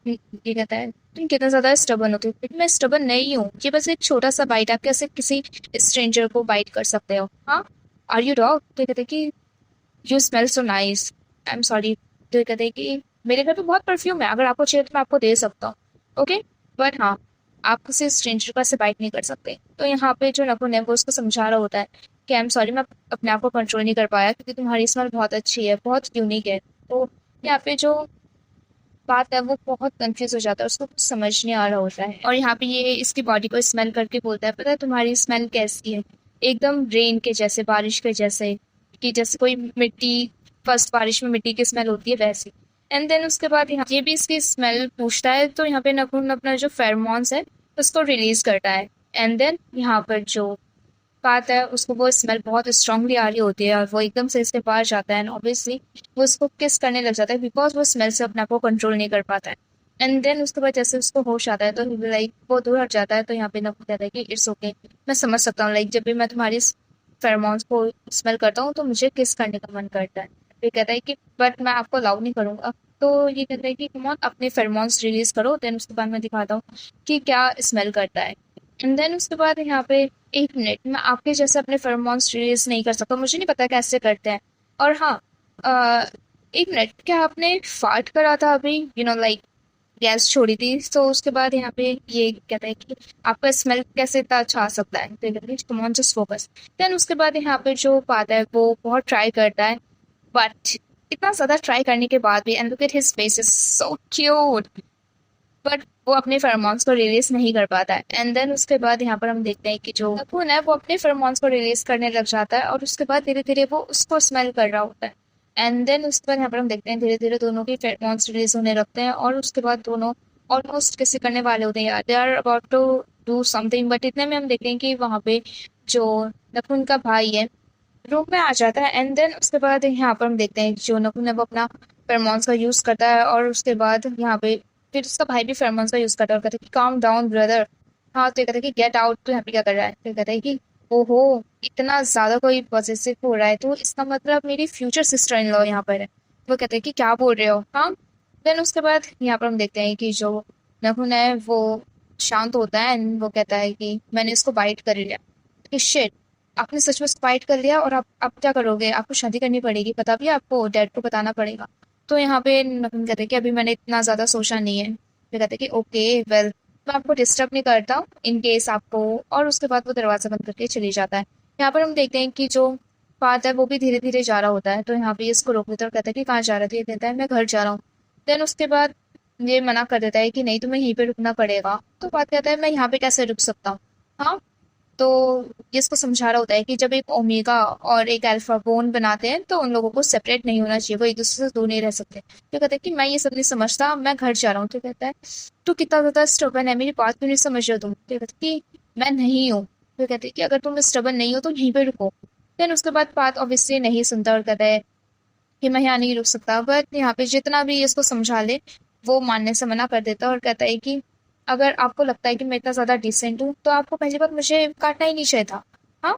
ये कहता है तुम कितना ज्यादा स्टबन होते हो। लेकिन मैं स्टबन नहीं हूँ, ये बस एक छोटा सा बाइट, आप कैसे किसी स्ट्रेंजर को बाइट कर सकते हो, हाँ। Are you dog. तो ये कहते हैं कि you smell so nice, I am sorry. तो ये कहते हैं कि मेरे घर पे बहुत परफ्यूम है, अगर आपको चाहिए तो मैं आपको दे सकता हूँ। ओके, बट हाँ, आप किसी स्ट्रेंजर का से बाइट नहीं कर सकते। तो यहाँ पे जो नकुल है वो उसको समझा रहा होता है कि आई एम सॉरी, मैं अपने आप को कंट्रोल नहीं कर पाया क्योंकि तुम्हारी स्मेल बहुत अच्छी है, बहुत यूनिक है। तो यहाँ पे जो बात है वो बहुत कंफ्यूज हो जाता है, उसको कुछ समझ नहीं आ रहा होता है। और यहाँ पे ये इसकी बॉडी को स्मेल करके बोलता है, पता है तुम्हारी स्मेल कैसी है, एकदम रेन के जैसे, बारिश के जैसे, कि जैसे कोई मिट्टी, फर्स्ट बारिश में मिट्टी की स्मेल होती है वैसी। एंड देन उसके बाद यहाँ ये भी इसकी स्मेल पूछता है, तो यहाँ पे नकुल अपना जो फेरोमोन्स है उसको रिलीज करता है। एंड देन यहाँ पर जो बात है उसको वो स्मेल बहुत स्ट्रांगली आ रही होती है और वो एकदम से इसके पास जाता है एंड ऑब्वियसली वो उसको किस करने लग जाता है बिकॉज वो स्मेल से अपने आप को कंट्रोल नहीं कर पाता है। एंड देन उसके बाद जैसे उसको होश आता है तो लाइक वो दूर हट जाता है। तो यहाँ पे नकुल कहता है कि इट्स ओके, मैं समझ सकता हूँ, लाइक जब भी मैं तुम्हारी फेरोमोन्स को स्मेल करता हूँ तो मुझे किस करने का मन करता है। फिर कहता है कि बट मैं आपको अलाउ नहीं करूंगा। तो ये कहता है कि कम ऑन अपने फेरोमोन्स रिलीज करो, देन उसके बाद मैं दिखाता हूँ कि क्या स्मेल करता है। एंड देन उसके बाद यहाँ पे 1 मिनट, मैं आपके जैसे अपने फेरोमोन्स रिलीज नहीं कर सकता, मुझे नहीं पता कैसे करते हैं। और हाँ, 1 मिनट, क्या आपने फार्ट करा था अभी, लाइक गैस छोड़ी थी? तो उसके बाद यहाँ पे ये कहता है कि आपका स्मेल कैसे इतना अच्छा आ सकता है। तो ये कहता है come on just focus. Then उसके बाद यहाँ पे जो बात है वो बहुत ट्राई करता है, बट इतना ज्यादा ट्राई करने के बाद भी, and look at his face is so cute, but वो अपने फेरोमोन्स को रिलीज नहीं कर पाता है। एंड देन उसके बाद यहाँ पर हम देखते हैं कि जो नखून है वो अपने फेरोमोन्स को रिलीज करने लग जाता है और उसके बाद धीरे धीरे वो उसको स्मेल कर रहा होता है। एंड देन उसके बाद यहाँ पर हम देखते हैं धीरे धीरे दोनों के फेरोमोन्स रिलीज होने लगते हैं और उसके बाद दोनों ऑलमोस्ट किसी करने वाले होते हैं यार, they are about to do something. But इतने में हम देखते हैं कि वहाँ पे जो नखून का भाई है रूम में आ जाता है। एंड देन उसके बाद यहाँ पर हम देखते हैं जो नकुल है वो अपना फेरोमोन्स का यूज करता है और उसके बाद यहाँ पे फिर उसका भाई भी फेरोमोन्स का यूज करता है और कहता है कि काम डाउन ब्रदर। हाँ, तो ये कहता है कि गेट आउट, तो यहाँ पे क्या कर रहा है? तो ये कहता है कि ओहो, इतना ज्यादा कोई पॉजिटिव हो रहा है तो इसका मतलब मेरी फ्यूचर सिस्टर इन लॉ यहाँ पर है। वो कहते हैं कि क्या बोल रहे हो? हाँ। देन उसके बाद यहाँ पर हम देखते हैं कि जो नकुल है वो शांत होता है एंड वो कहता है कि मैंने इसको बाइट कर लिया। कि शिट, आपने सच में फाइट कर लिया और आप क्या करोगे? आपको शादी करनी पड़ेगी, पता भी है आपको, डैड को बताना पड़ेगा। तो यहाँ पे नकुल कहते हैं कि अभी मैंने इतना ज्यादा सोचा नहीं है। फिर कहते हैं कि ओके वेल, मैं आपको डिस्टर्ब नहीं करता हूँ इन केस आपको। और उसके बाद वो दरवाजा बंद करके चली जाता है। यहाँ पर हम देखते हैं कि जो बात है वो भी धीरे धीरे जा रहा होता है। तो यहाँ पे इसको रोक देता है और कहता है कि कहाँ जा रहा था? ये कहता है मैं घर जा रहा हूँ। देन उसके बाद ये मना कर देता है कि नहीं, तुम्हें यहीं पे रुकना पड़ेगा। तो बात कहता है मैं यहाँ पे कैसे रुक सकता हूँ? हाँ। तो ये इसको समझा रहा होता है कि जब एक ओमेगा और एक अल्फा बोन बनाते हैं तो उन लोगों को सेपरेट नहीं होना चाहिए, वो एक दूसरे से दूर नहीं रह सकते। तो कहता है कि मैं ये सब नहीं समझता, मैं घर जा रहा हूँ। तो कहता है तू कितना ज्यादा स्टबन है, मेरी बात क्यों नहीं समझ रहे हो तुम? तो कहता है कि मैं नहीं हूँ। तो कहते हैं कि अगर तुम स्टबन नहीं हो तो यहीं पे रुको। देन उसके बाद बात ऑब्वियसली नहीं सुनता और कहता है कि मैं यहाँ नहीं रुक सकता। बट यहाँ पे जितना भी इसको समझा ले वो मानने से मना कर देता है और कहता है कि अगर आपको लगता है कि मैं इतना ज्यादा डिसेंट हूँ तो आपको पहली बार मुझे काटना ही नहीं चाहिए था। हाँ,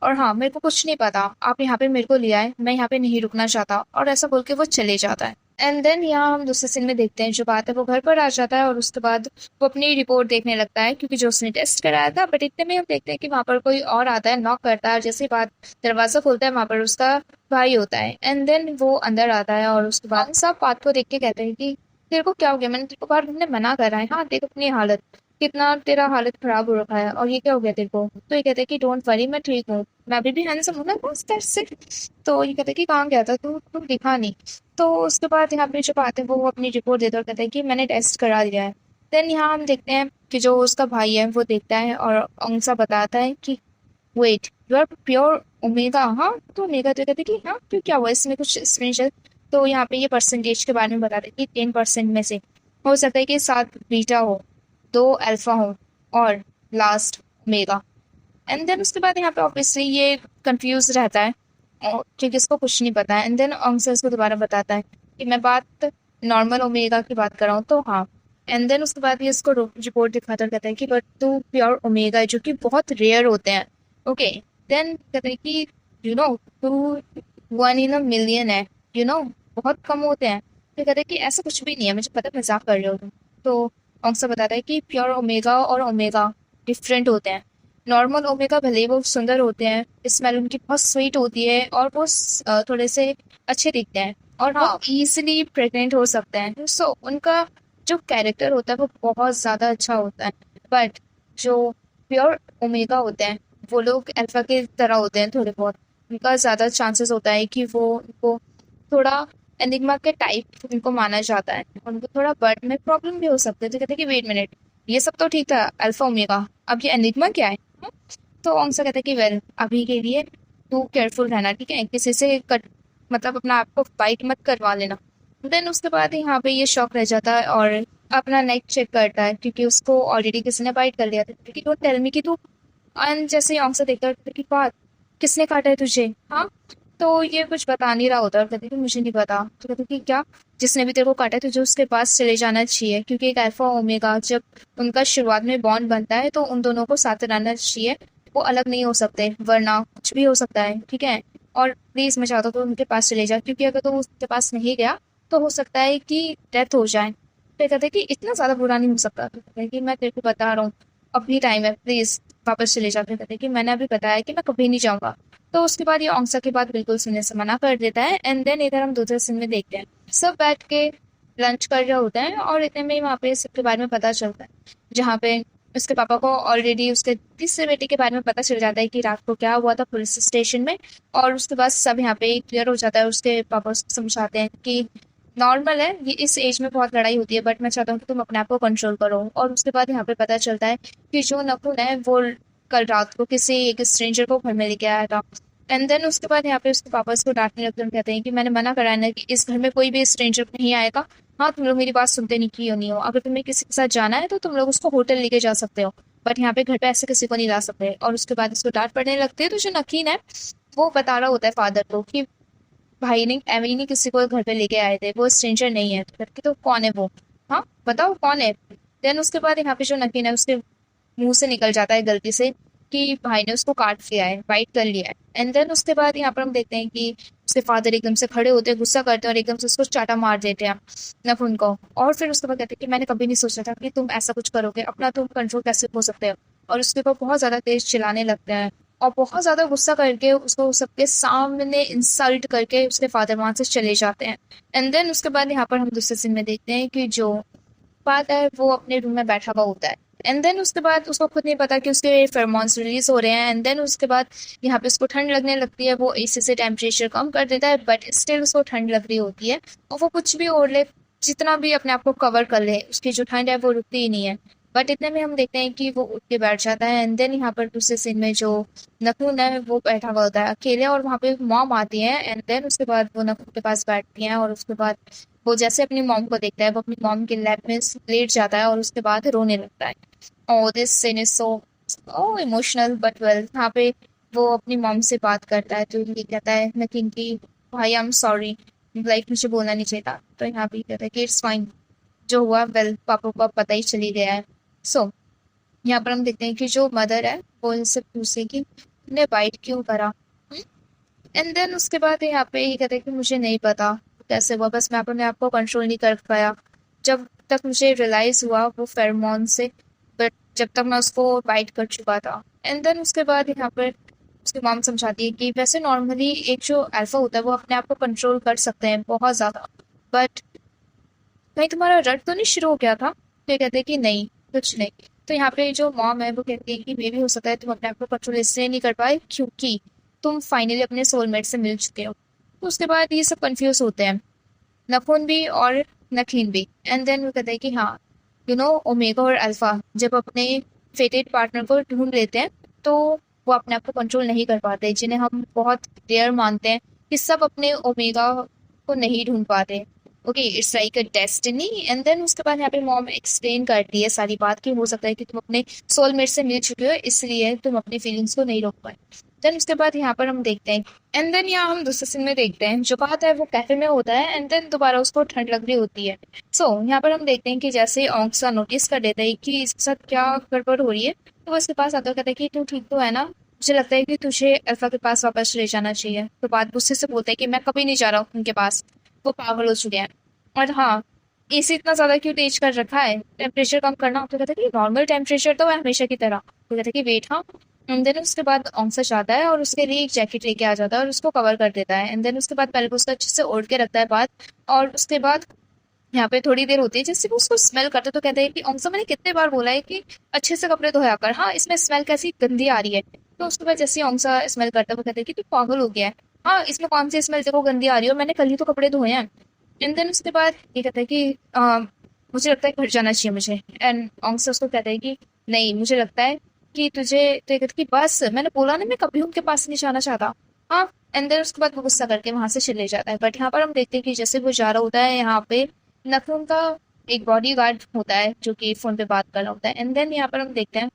और हाँ, मेरे को कुछ नहीं पता, आप यहाँ पे मेरे को ले आए, मैं यहाँ पे नहीं रुकना चाहता। और ऐसा बोल के वो चले जाता है। एंड देन यहाँ हम दूसरे सीन में देखते हैं जो बात है वो घर पर आ जाता है और उसके बाद वो अपनी रिपोर्ट देखने लगता है क्योंकि जो उसने टेस्ट कराया था। बट इतने में हम देखते हैं कि वहां पर कोई और आता है, नॉक करता है और जैसे ही बात दरवाजा खोलता है वहां पर उसका भाई होता है। एंड देन वो अंदर आता है और उसके बाद सब बात को देख के कहते हैं कि तेरे को क्या हो गया? मैंने तेरे को बाहर घूमने मना करा है। हाँ, देख अपनी हालत, कितना तेरा हालत खराब हो रखा है और ये क्या हो गया तेरे को? तो ये कहते हैं कि डोंट वरी, मैं ठीक हूँ, मैं अभी भी हैंडसम हूँ ना, बस दैट्स इट। तो ये कहते हैं कि कहाँ गया था तू दिखा नहीं। तो उसके बाद यहाँ पे जो बात है वो अपनी रिपोर्ट देता और कहता है कि मैंने टेस्ट करा दिया है। देन यहाँ हम देखते हैं कि जो उसका भाई है वो देखता है और अंसा बताता है कि wait, you are pure omega? हाँ, तो ओमेगा? तो कहते हैं कि हाँ क्यों, क्या हुआ इसमें कुछ स्पेशल? तो यहाँ पे ये परसेंटेज के बारे में बताते हैं कि 10% में से हो सकता है कि 7 बीटा हो, 2 अल्फा हो और लास्ट ओमेगा। एंड देन उसके बाद यहाँ पे ऑब्वियसली ये कंफ्यूज रहता है और क्योंकि इसको कुछ नहीं पता है। एंड देन अंसर इसको दोबारा बताता है कि मैं बात नॉर्मल ओमेगा की बात कर रहा हूँ। तो हाँ। एंड देन उसके बाद ये इसको रिपोर्ट दिखाता और कहता है कि बट टू प्योर ओमेगा है जो कि बहुत रेयर होते हैं। ओके, देन कहते हैं कि टू 1 in a million है, बहुत कम होते हैं। तो कहते हैं कि ऐसा कुछ भी नहीं है, मुझे पता है, मजाक कर रहे हो तुम। तो अंसर बताता है कि प्योर ओमेगा और ओमेगा डिफरेंट होते हैं। नॉर्मल ओमेगा भले ही वो सुंदर होते हैं, स्मेल उनकी बहुत स्वीट होती है और वो थोड़े से अच्छे दिखते हैं और वो हाँ। इजीली प्रेग्नेंट हो सकते हैं। सो उनका जो कैरेक्टर होता है वो बहुत ज़्यादा अच्छा होता है। बट जो प्योर ओमेगा होते हैं वो लोग अल्फा की तरह होते हैं थोड़े बहुत। उनका ज़्यादा चांसेस होता है कि वो उनको थोड़ा एनिग्मा के टाइप उनको माना जाता है, उनको थोड़ा बर्थ में प्रॉब्लम भी हो सकती है। तो कहते हैं कि वेट मिनट, ये सब तो ठीक था अल्फा ओमेगा, अब ये एनिग्मा क्या है? तो ऑन्सर कहता है कि वेल अभी के लिए तू केयरफुल रहना, ठीक है, किसी से कट मतलब अपना आप को फाइट मत करवा लेना। देन उसके बाद यहाँ पे ये शौक रह जाता है और अपना नेक चेक करता है क्योंकि उसको ऑलरेडी किसी ने बाइट कर लिया था। क्योंकि डोंट टेल मी कि तू एंड जैसे ही ऑन्सर देखता है कि बात किसने काटा है तुझे, हाँ? तो ये कुछ बता नहीं रहा होता और कहते कि मुझे नहीं पता। तो कहते कि क्या, जिसने भी तेरे को काटा है तुझे उसके पास चले जाना चाहिए, क्योंकि एक अल्फा ओमेगा जब उनका शुरुआत में बॉन्ड बनता है तो उन दोनों को साथ रहना चाहिए, वो अलग नहीं हो सकते वरना कुछ भी हो सकता है, ठीक है? और प्लीज मैं चाहता हूँ तो उनके पास चले जा, क्योंकि अगर तो उसके पास नहीं गया तो हो सकता है कि डेथ हो जाए। तो कहते कि इतना ज्यादा बुरा नहीं हो सकता। तो कहते हैं कि मैं तेरे को बता रहा हूँ अभी टाइम है, प्लीज वापस चले जा। फिर कहते हैं कि मैंने अभी बताया कि मैं कभी नहीं जाऊंगा। तो उसके बाद ये औंगसा की बात बिल्कुल सुनने से मना कर देता है। एंड देन इधर हम दूसरे सीन में देखते हैं सब बैठ के लंच कर रहे होते हैं और इतने में वहाँ पे सबके बारे में पता चलता है, जहाँ पे उसके पापा को ऑलरेडी उसके तीसरे बेटे के बारे में पता चल जाता है कि रात को क्या हुआ था पुलिस स्टेशन में। और उसके बाद सब यहाँ पे क्लियर हो जाता है। उसके पापा उसको समझाते हैं कि नॉर्मल है, ये इस एज में बहुत लड़ाई होती है, बट मैं चाहता हूँ कि तुम अपने आप को कंट्रोल करो। और उसके बाद यहाँ पे पता चलता है कि जो नकुल है वो कल रात को किसी एक स्ट्रेंजर को घर में लेके आया था। एंड देन उसके बाद यहाँ पे उसके पापा उसको डांटने लगते हैं, कहते हैं कि मैंने मना करा है ना कि इस घर में कोई भी स्ट्रेंजर नहीं आएगा। हाँ, तुम लोग मेरी बात सुनते नहीं, क्यों नहीं हो? अगर तुम्हें किसी के साथ जाना है तो तुम लोग उसको होटल लेके जा सकते हो, बट यहाँ पे घर पे ऐसे किसी को नहीं ला सकते। और उसके बाद उसको डांट पड़ने लगती है। तो जो नकीन है वो बता रहा होता है फादर को कि भाई ने एवे ही नहीं किसी को घर पे लेके आए थे, वो स्ट्रेंजर नहीं है। तो करके तो कौन है वो? हाँ बताओ कौन है? देन उसके बाद यहाँ पे जो नकीन है उसके मुंह से निकल जाता है गलती से कि भाई ने उसको काट लिया है, बाइट कर लिया है। एंड देन उसके बाद यहाँ पर हम देखते हैं कि उसके फादर एकदम से खड़े होते हैं, गुस्सा करते हैं और एकदम से उसको चाटा मार देते हैं नखुन को। और फिर उसके बाद कहते हैं कि मैंने कभी नहीं सोचा था कि तुम ऐसा कुछ करोगे, अपना तुम कंट्रोल कैसे हो सकते हो? और उसके ऊपर बहुत ज्यादा तेज चिल्लाने लगते हैं और बहुत ज्यादा गुस्सा करके उसको सबके सामने इंसल्ट करके उसके फादर वहां से चले जाते हैं। एंड देन उसके बाद यहाँ पर हम दूसरे सीन में देखते हैं कि जो बात है वो अपने रूम में बैठा हुआ होता है। एंड देन उसके बाद उसको खुद नहीं पता कि उसके फेरोमोन्स रिलीज हो रहे हैं। एंड देन उसके बाद यहाँ पे उसको ठंड लगने लगती है, वो एसी से टेम्परेचर कम कर देता है बट स्टिल उसको ठंड लग रही होती है। और वो कुछ भी ओढ़ ले, जितना भी अपने आप को कवर कर ले, उसकी जो ठंड है वो रुकती ही नहीं है। बट इतने में हम देखते हैं कि वो उठ के बैठ जाता है। एंड देन यहाँ पर दूसरे सीन में जो नखून है वो बैठा हुआ होता है अकेले और वहाँ पे मॉम आती है। एंड देन उसके बाद वो नखून के पास बैठती हैं और उसके बाद वो जैसे अपनी मॉम को देखता है वो अपनी मॉम के लैप में लेट जाता है और उसके बाद रोने लगता है। Oh this scene is so oh emotional but well. यहाँ पे वो अपनी मॉम से बात करता है तो ये कहता है नकीन की भाई आई एम सॉरी, लाइक मुझे बोलना नहीं चाहिए था। तो यहाँ पे कहता है कि इट्स फाइन, जो हुआ वेल पापा को अब पता ही चली गया है। सो यहाँ पर हम देखते हैं कि जो मदर है वो इनसे पूछे कि तुमने बाइट क्यों करा। एंड देन उसके बाद यहाँ पे ये कहते हैं कि मुझे नहीं पता कैसे हुआ, बस मैं अपने आप को कंट्रोल नहीं कर पाया जब तक मुझे रियलाइज हुआ वो फेरोमोन से, बट जब तक मैं उसको बाइट कर चुका था। एंड देन उसके बाद यहाँ पर उसकी मॉम समझाती है कि वैसे नॉर्मली एक जो अल्फा होता है वो अपने आप को कंट्रोल कर सकते हैं बहुत ज़्यादा, बट कहीं तुम्हारा रट तो नहीं शुरू हो गया था? तो ये कहते हैं कि नहीं, कुछ नहीं। तो यहाँ पे जो मॉम है वो कहती है कि मे भी हो सकता है तुम अपने आप को कंट्रोल इसलिए नहीं कर पाए क्योंकि तुम फाइनली अपने सोलमेट से मिल चुके हो। तो उसके बाद ये सब कंफ्यूज होते हैं, नखून भी और नखीन भी। एंड देन वो कहते हैं कि हाँ ओमेगा और अल्फा जब अपने फेटेड पार्टनर को ढूंढ लेते हैं तो वो अपने आप को कंट्रोल नहीं कर पाते, जिन्हें हम बहुत रेयर मानते हैं कि सब अपने ओमेगा को नहीं ढूंढ पाते। Okay it's like a destiny. And then उसके बाद यहाँ पे मॉम एक्सप्लेन करती है सारी बात कि हो सकता है कि तुम अपने सोलमेट से मिल चुके हो इसलिए तुम अपनी फीलिंग्स को नहीं रोक पाए। देन उसके बाद यहाँ पर हम देखते हैं एंड देन यहाँ हम दूसरे सीन में देखते हैं जो बात है वो कैफे में होता है। एंड देन दोबारा उसको ठंड लग रही होती है। यहाँ पर हम देखते हैं कि जैसे ओंगसा नोटिस कर देता है कि इसके साथ क्या गड़बड़ हो रही है, तो वो इसके पास आता है, कहता है कि तू ठीक तो है ना, मुझे लगता है कि तुझे अल्फा के पास वापस ले जाना चाहिए। तो बात गुस्से से बोलता है कि मैं कभी नहीं जा रहा हूँ उनके पास, वो पागल हो चुके हैं। और हाँ, एसी इतना ज्यादा क्यों तेज कर रखा है, टेम्परेचर कम करना। तो कहता है कि नॉर्मल टेम्परेचर तो है हमेशा की तरह। तो कहता है कि वेट, हाँ एंड देन उसके बाद ऑंगसा जाता है और उसके लिए एक जैकेट लेके आ जाता है और उसको कवर कर देता है। एंड देन उसके बाद पहले वो उसको अच्छे से ओढ़ के रखता है बात, और उसके बाद यहाँ पे थोड़ी देर होती है जैसे वो उसको स्मेल करते तो कहते हैं कि ऑंगसा मैंने कितने बार बोला है कि अच्छे से कपड़े धोया कर, हाँ इसमें स्मेल कैसी गंदी आ रही है। तो उसके बाद जैसे ही ऑंगसा स्मेल करता है वो कहते हैं कि तू पागल हो गया है, हाँ इसमें कौन सी स्मेल तेरे को गंदी आ रही है और मैंने कल ही तो कपड़े धोए हैं। एंड देन उसके बाद ये कहता है कि मुझे लगता है घर जाना चाहिए मुझे। एंड ऑंगसा उसको कहता है कि नहीं मुझे लगता है कि तुझे, तो ये कहता है कि बस मैंने बोला ना मैं कभी उनके पास नहीं जाना चाहता। हाँ। एंड देन उसके बाद वो गुस्सा करके वहां से चले जाता है। बट यहाँ पर हम देखते हैं कि जैसे वो जा रहा होता है यहाँ पे नखून का एक बॉडी गार्ड होता है जो कि फोन पे बात कर रहा होता है। एंड देन यहाँ पर हम देखते हैं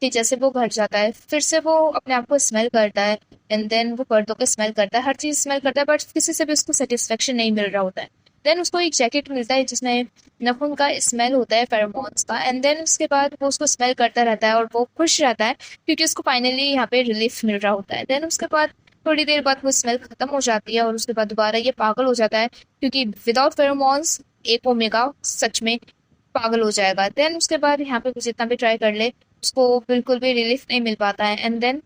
कि जैसे वो घर जाता है फिर से वो अपने आप को स्मेल करता है। एंड देन वो पर्दों पे स्मेल करता है, हर चीज स्मेल करता है, बट किसी से भी उसको सेटिस्फेक्शन नहीं मिल रहा होता है। देन उसको एक जैकेट मिलता है जिसमें नखून का स्मेल होता है फेरोमोन्स का। एंड देन उसके बाद वो उसको स्मेल करता रहता है और वो खुश रहता है क्योंकि उसको फाइनली यहाँ पे रिलीफ मिल रहा होता है। देन उसके बाद थोड़ी देर बाद वो स्मेल खत्म हो जाती है और उसके बाद दोबारा ये पागल हो जाता है क्योंकि विदाउट फेरोमोन्स एक ओमेगा सच में पागल हो जाएगा। देन उसके बाद यहाँ पे वो जितना भी ट्राई कर ले उसको बिल्कुल भी रिलीफ नहीं मिल पाता है। एंड देन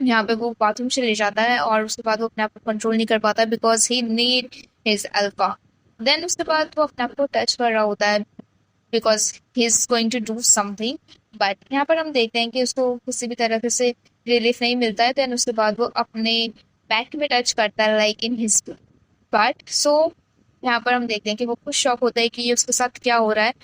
यहाँ पे वो बाथरूम चले जाता है और उसके बाद वो अपने आप को कंट्रोल नहीं कर पाता because he need his alpha. Then उसके बाद वो अपने आप को टच कर रहा होता है because he is going to do something. But यहाँ पर हम देखते हैं कि उसको किसी भी तरह से रिलीफ नहीं मिलता है। देन उसके बाद वो अपने बैक में टच करता है लाइक इन हिज बट। सो यहाँ पर हम देखते हैं कि वो खुद शॉक होता है कि ये उसके साथ क्या हो रहा है।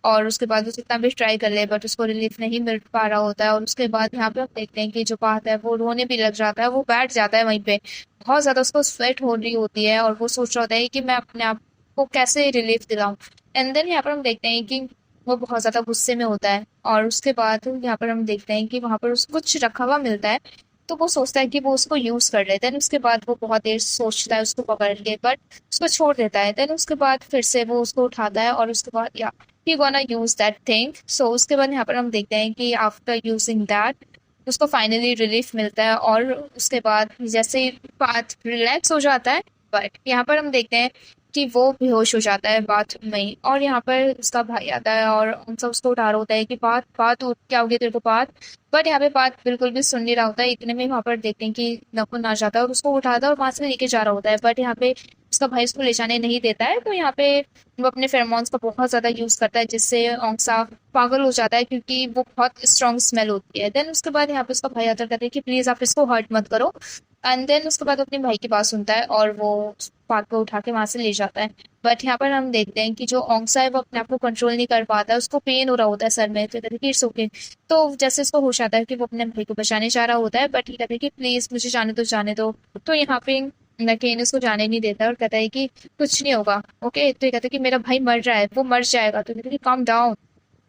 और उसके बाद वो जितना भी ट्राई कर ले बट उसको रिलीफ नहीं मिल पा रहा होता है। और उसके बाद यहाँ पे हम देखते हैं कि जो बात है वो रोने भी लग जाता है, वो बैठ जाता है वहीं पे, बहुत ज्यादा उसको स्वेट हो रही होती है और वो सोच रहा होता है कि मैं अपने आप को कैसे रिलीफ दिलाऊं। एंड देन यहाँ पर हम देखते हैं कि वो बहुत ज्यादा गुस्से में होता है और उसके बाद यहाँ पर हम देखते हैं कि वहां पर उसको कुछ रखा हुआ मिलता है। तो वो सोचता है कि वो उसको यूज कर लेते हैं। उसके बाद वो बहुत देर सोचता है उसको पकड़ के बट उसको छोड़ देता है। देन उसके बाद फिर से वो उसको उठाता है और उसके बाद या he gonna use that thing। so उसके बाद यहाँ पर हम देखते हैं कि आफ्टर यूजिंग दैट उसको फाइनली रिलीफ मिलता है और उसके बाद जैसे ही बात रिलैक्स हो जाता है। बट यहाँ पर हम देखते हैं कि वो बेहोश हो जाता है बात में ही। और यहाँ पर उसका भाई आता है और उनसे उसको उठा रहा होता है कि बात बात क्या हो गया तेरे को बात। बट यहाँ पे बात बिल्कुल भी सुन नहीं रहा होता है। इतने में वहां पर देखते हैं कि नकुल आ जाता है और उसको उठाता है और वहां से लेके जा रहा होता है। बट यहाँ पे उसका भाई उसको ले जाने नहीं देता है। तो यहाँ पे वो अपने फेरोमोन्स का बहुत ज्यादा यूज करता है जिससे औंगसा पागल हो जाता है क्योंकि वो बहुत स्ट्रॉन्ग स्मेल होती है। देन उसके बाद यहाँ पे उसका भाई आता कहता है कि प्लीज आप इसको हर्ट मत करो। एंड देन उसके बाद अपने भाई की बात सुनता है और वो बात को उठा के वहां से ले जाता है। बट यहाँ पर हम देखते हैं कि जो औंगसा है वो अपने आप को कंट्रोल नहीं कर पाता है, उसको पेन हो रहा होता है सर में। तो कहते हैं कि इट्स ओके। तो जैसे उसको होश आता है कि वो अपने भाई को बचाने जा रहा होता है बट ये कहते हैं कि प्लीज मुझे जाने दो जाने दो। तो यहाँ पे नकेन उसको जाने नहीं देता और कहता है कि कुछ नहीं होगा ओके। तो ये कहता है कि मेरा भाई मर रहा है, वो मर जाएगा। तो कहते हैं कि काम डाउन।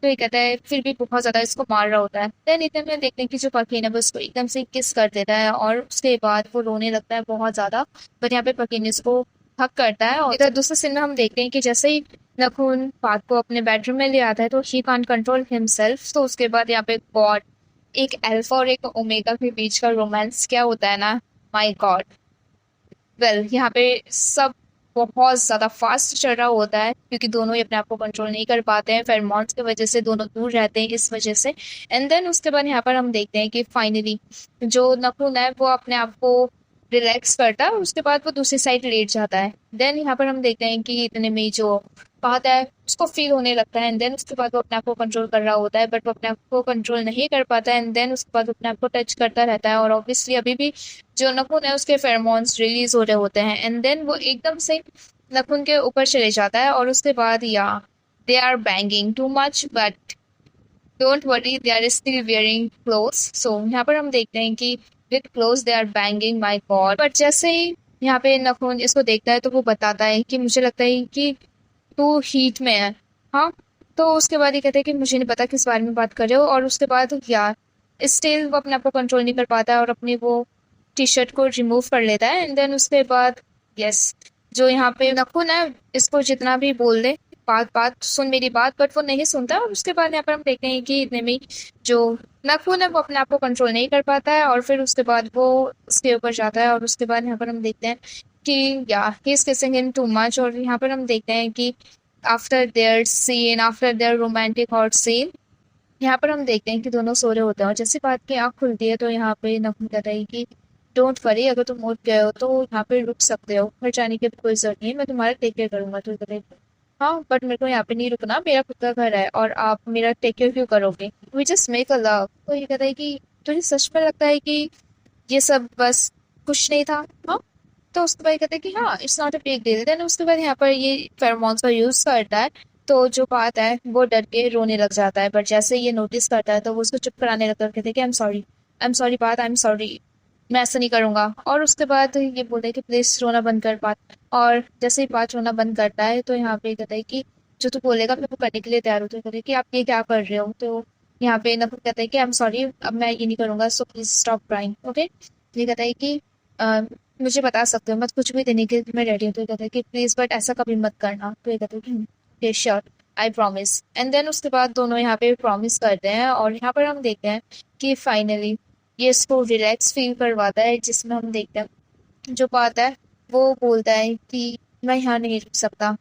तो ये कहता है फिर भी बहुत ज्यादा इसको मार रहा होता है। देन इतने में देखते हैं कि जो पकीन है वो उसको एकदम से किस कर देता है और उसके बाद वो रोने लगता है बहुत ज्यादा। बट यहाँ पे पकीन इसको हक करता है। और इधर दूसरे सीन में हम देखते हैं कि जैसे ही नखून पात को अपने बेडरूम में ले आता है तो ही कांट कंट्रोल हिमसेल्फ। तो उसके बाद यहाँ पे गॉड, एक अल्फा और एक ओमेगा के बीच का रोमांस क्या होता है ना, माय गॉड। वेल यहाँ पे सब बहुत ज्यादा फास्ट चल रहा होता है क्योंकि दोनों ही अपने आप को कंट्रोल नहीं कर पाते हैं फेरोमोन्स की वजह से, दोनों दूर रहते हैं इस वजह से। एंड देन उसके बाद यहाँ पर हम देखते हैं कि फाइनली जो नखून है वो अपने आप को रिलैक्स करता है और उसके बाद वो दूसरी साइड लेट जाता है। देन यहाँ पर हम देखते हैं कि इतने में जो बात है उसको फील होने लगता है। एंड देन उसके बाद वो अपने आप को कंट्रोल कर रहा होता है बट वो अपने आप को कंट्रोल नहीं कर पाता है। एंड देन उसके बाद वो अपने आप को टच करता रहता है और ऑब्वियसली अभी भी जो नखून है उसके फेरोमोन्स रिलीज हो रहे होते हैं। एंड देन वो एकदम से नखून के ऊपर चले जाता है और उसके बाद या they are banging too much but don't worry they are still wearing clothes. So यहाँ पर हम देखते हैं कि with clothes they are banging my god. But जैसे ही यहाँ पे नखून इसको देखता है तो वो बताता है कि मुझे लगता है कि तू हीट में है। हाँ। तो उसके बाद ये कहते हैं कि मुझे नहीं पता किस बारे में बात कर रहे हो। और उसके बाद यार स्टिल वो अपने आप को कंट्रोल नहीं कर पाता है और अपनी वो टी शर्ट को रिमूव कर लेता है। एंड देन उसके बाद यस, जो यहाँ पे नखुन है इसको जितना भी बोल दे बात बात सुन मेरी बात, बट वो नहीं सुनता। और उसके बाद यहाँ पर हम देखते हैं कि इतने में जो नखुन है वो अपने आप को कंट्रोल नहीं कर पाता है और फिर उसके बाद वो उसके ऊपर जाता है। और उसके बाद यहाँ पर हम देखते हैं कि या he is kissing in too much. और यहाँ पर हम देखते हैं कि after their scene, after their romantic hot scene, यहाँ पर हम देखते हैं कि दोनों सो रहे होते हैं और जैसी बात की आँख खुलती है तो यहाँ पे नकुल कहता है कि डोंट वरी, अगर तुम उठ गए हो तो यहाँ पे रुक सकते हो, घर जाने की भी कोई जरूरत नहीं है, मैं तुम्हारा टेक केयर करूंगा। तो कहते हैं हाँ बट मेरे को यहाँ पे नहीं रुकना, मेरा खुद का घर है और आप मेरा टेक केयर क्यों करोगे, we just make a love. तो ये कहता है कि तुझे सच में लगता है कि ये सब बस कुछ नहीं था? हाँ। तो उसके बाद कहते हैं कि हाँ it's not a big deal. Then उसके बाद यहाँ पर ये फेरोमोन्स का यूज करता है, तो जो बात है वो डर के रोने लग जाता है, बट जैसे ये नोटिस करता है तो वो उसको चुप कराने लगता है, कहते हैं कि आई एम सॉरी बात, आई एम सॉरी, मैं ऐसा नहीं करूंगा। और उसके बाद ये बोलते हैं कि प्लीज रोना बंद कर बात। और जैसे ही बात रोना बंद करता है तो यहाँ पे कहता है कि जो तू बोलेगा मैं वो करने के लिए तैयार हूँ। तो कहते हैं कि आप ये क्या कर रहे हो? तो यहाँ पे नकुल कहता है कि आई एम सॉरी, अब मैं ये नहीं करूंगा, so please stop crying, okay. ये कहता है कि अ, मुझे बता सकते हो, मैं कुछ भी देने के लिए मैं रेडी हूँ। तो ये कहता है कि प्लीज बट ऐसा कभी मत करना। तो ये कहता है कि sure, I promise. And then उसके बाद दोनों यहाँ पे प्रॉमिस करते हैं और यहाँ पर हम देखते हैं कि फाइनली ये इसको रिलैक्स फील करवाता है, जिसमें हम देखते हैं जो बात है वो बोलता है कि मैं यहाँ नहीं रुक सकता।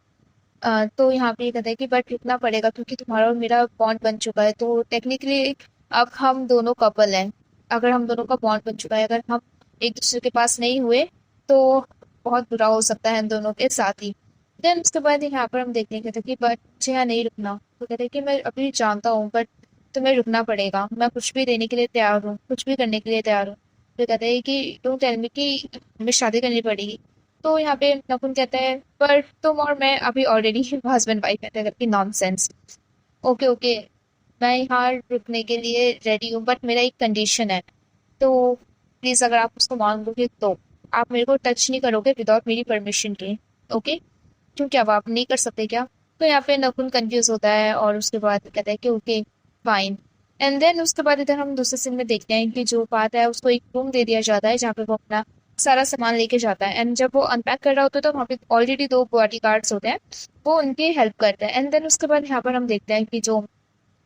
तो यहाँ पे ये कहता है कि बट रुकना पड़ेगा क्योंकि तुम्हारा और मेरा बॉन्ड बन चुका है, तो टेक्निकली अब हम दोनों कपल हैं। अगर हम दोनों का बॉन्ड बन चुका है, अगर हम एक दूसरे के पास नहीं हुए तो बहुत बुरा हो सकता है हम दोनों के साथ ही। देन उसके बाद यहाँ पर हम देखते हैं कहते हैं कि बट मुझे यहाँ नहीं रुकना। तो कहते हैं कि मैं अभी जानता हूँ बट तुम्हें रुकना पड़ेगा, मैं कुछ भी देने के लिए तैयार हूँ, कुछ भी करने के लिए तैयार हूँ। तो कहते हैं कि डोंट टेल मी कि हमें शादी करनी पड़ेगी। तो यहाँ पे नकुल कहता है पर तुम और मैं अभी ऑलरेडी हस्बैंड वाइफ है, करके नॉनसेंस। ओके ओके, मैं यहाँ रुकने के लिए रेडी हूँ बट मेरा एक कंडीशन है, तो प्लीज अगर आप उसको मान लोगे तो आप मेरे को टच नहीं करोगे विदाउट मेरी परमिशन के, ओके। क्यों, क्या आप नहीं कर सकते क्या? तो यहाँ पे नकुल कंफ्यूज होता है और उसके बाद कहता है कि ओके फाइन। एंड देन उसके बाद इधर हम दूसरे सीन में देखते हैं कि जो बात है उसको एक रूम दे दिया जाता है जहाँ पे वो अपना सारा सामान लेके जाता है। एंड जब वो अनपैक कर रहा होता है तो वहाँ पे ऑलरेडी दो बॉडी गार्ड्स होते हैं, वो उनकी हेल्प करते हैं। एंड देन उसके बाद यहाँ पर हम देखते हैं कि जो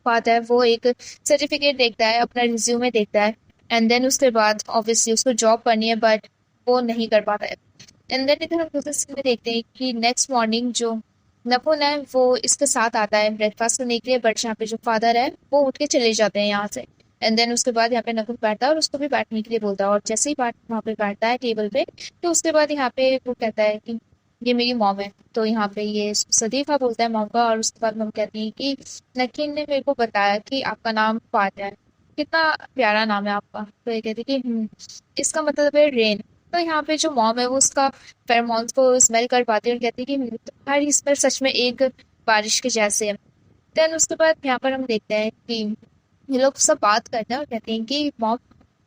बात है वो एक सर्टिफिकेट देखता है, अपना रिज्यूमे देखता है। एंड देन उसके बाद ऑब्वियसली उसको जॉब करनी है बट वो नहीं कर पाता है। एंड देन इधर हम दूसरे सीन में देखते हैं कि नेक्स्ट मॉर्निंग जो नपुन है वो इसके साथ आता है ब्रेकफास्ट करने के लिए, बट यहाँ पे जो फादर है वो उठ के चले जाते हैं यहाँ से। एंड देन उसके बाद यहाँ पे नकुल बैठता है और उसको भी बैठने के लिए बोलता है, और जैसे ही बैठ वहाँ पे बैठता है टेबल पे, तो उसके बाद यहाँ पे वो कहता है कि ये मेरी मॉम है। तो यहाँ पे ये सदीफा बोलता है मॉम का, और उसके बाद मॉम कहती है कि नकीन ने मेरे को बताया कि आपका नाम फातिहा है, कितना प्यारा नाम है आपका। तो ये कहती है कि इसका मतलब है रेन। तो यहाँ पे जो मॉम है वो उसका फेरोमोन्स को स्मेल कर पाती है और कहती है कि तुम्हारी स्मेल सच में एक बारिश के जैसे है। देन उसके बाद यहाँ पर हम देखते हैं कि ये लोग सब बात करते हैं और कहते हैं कि मॉम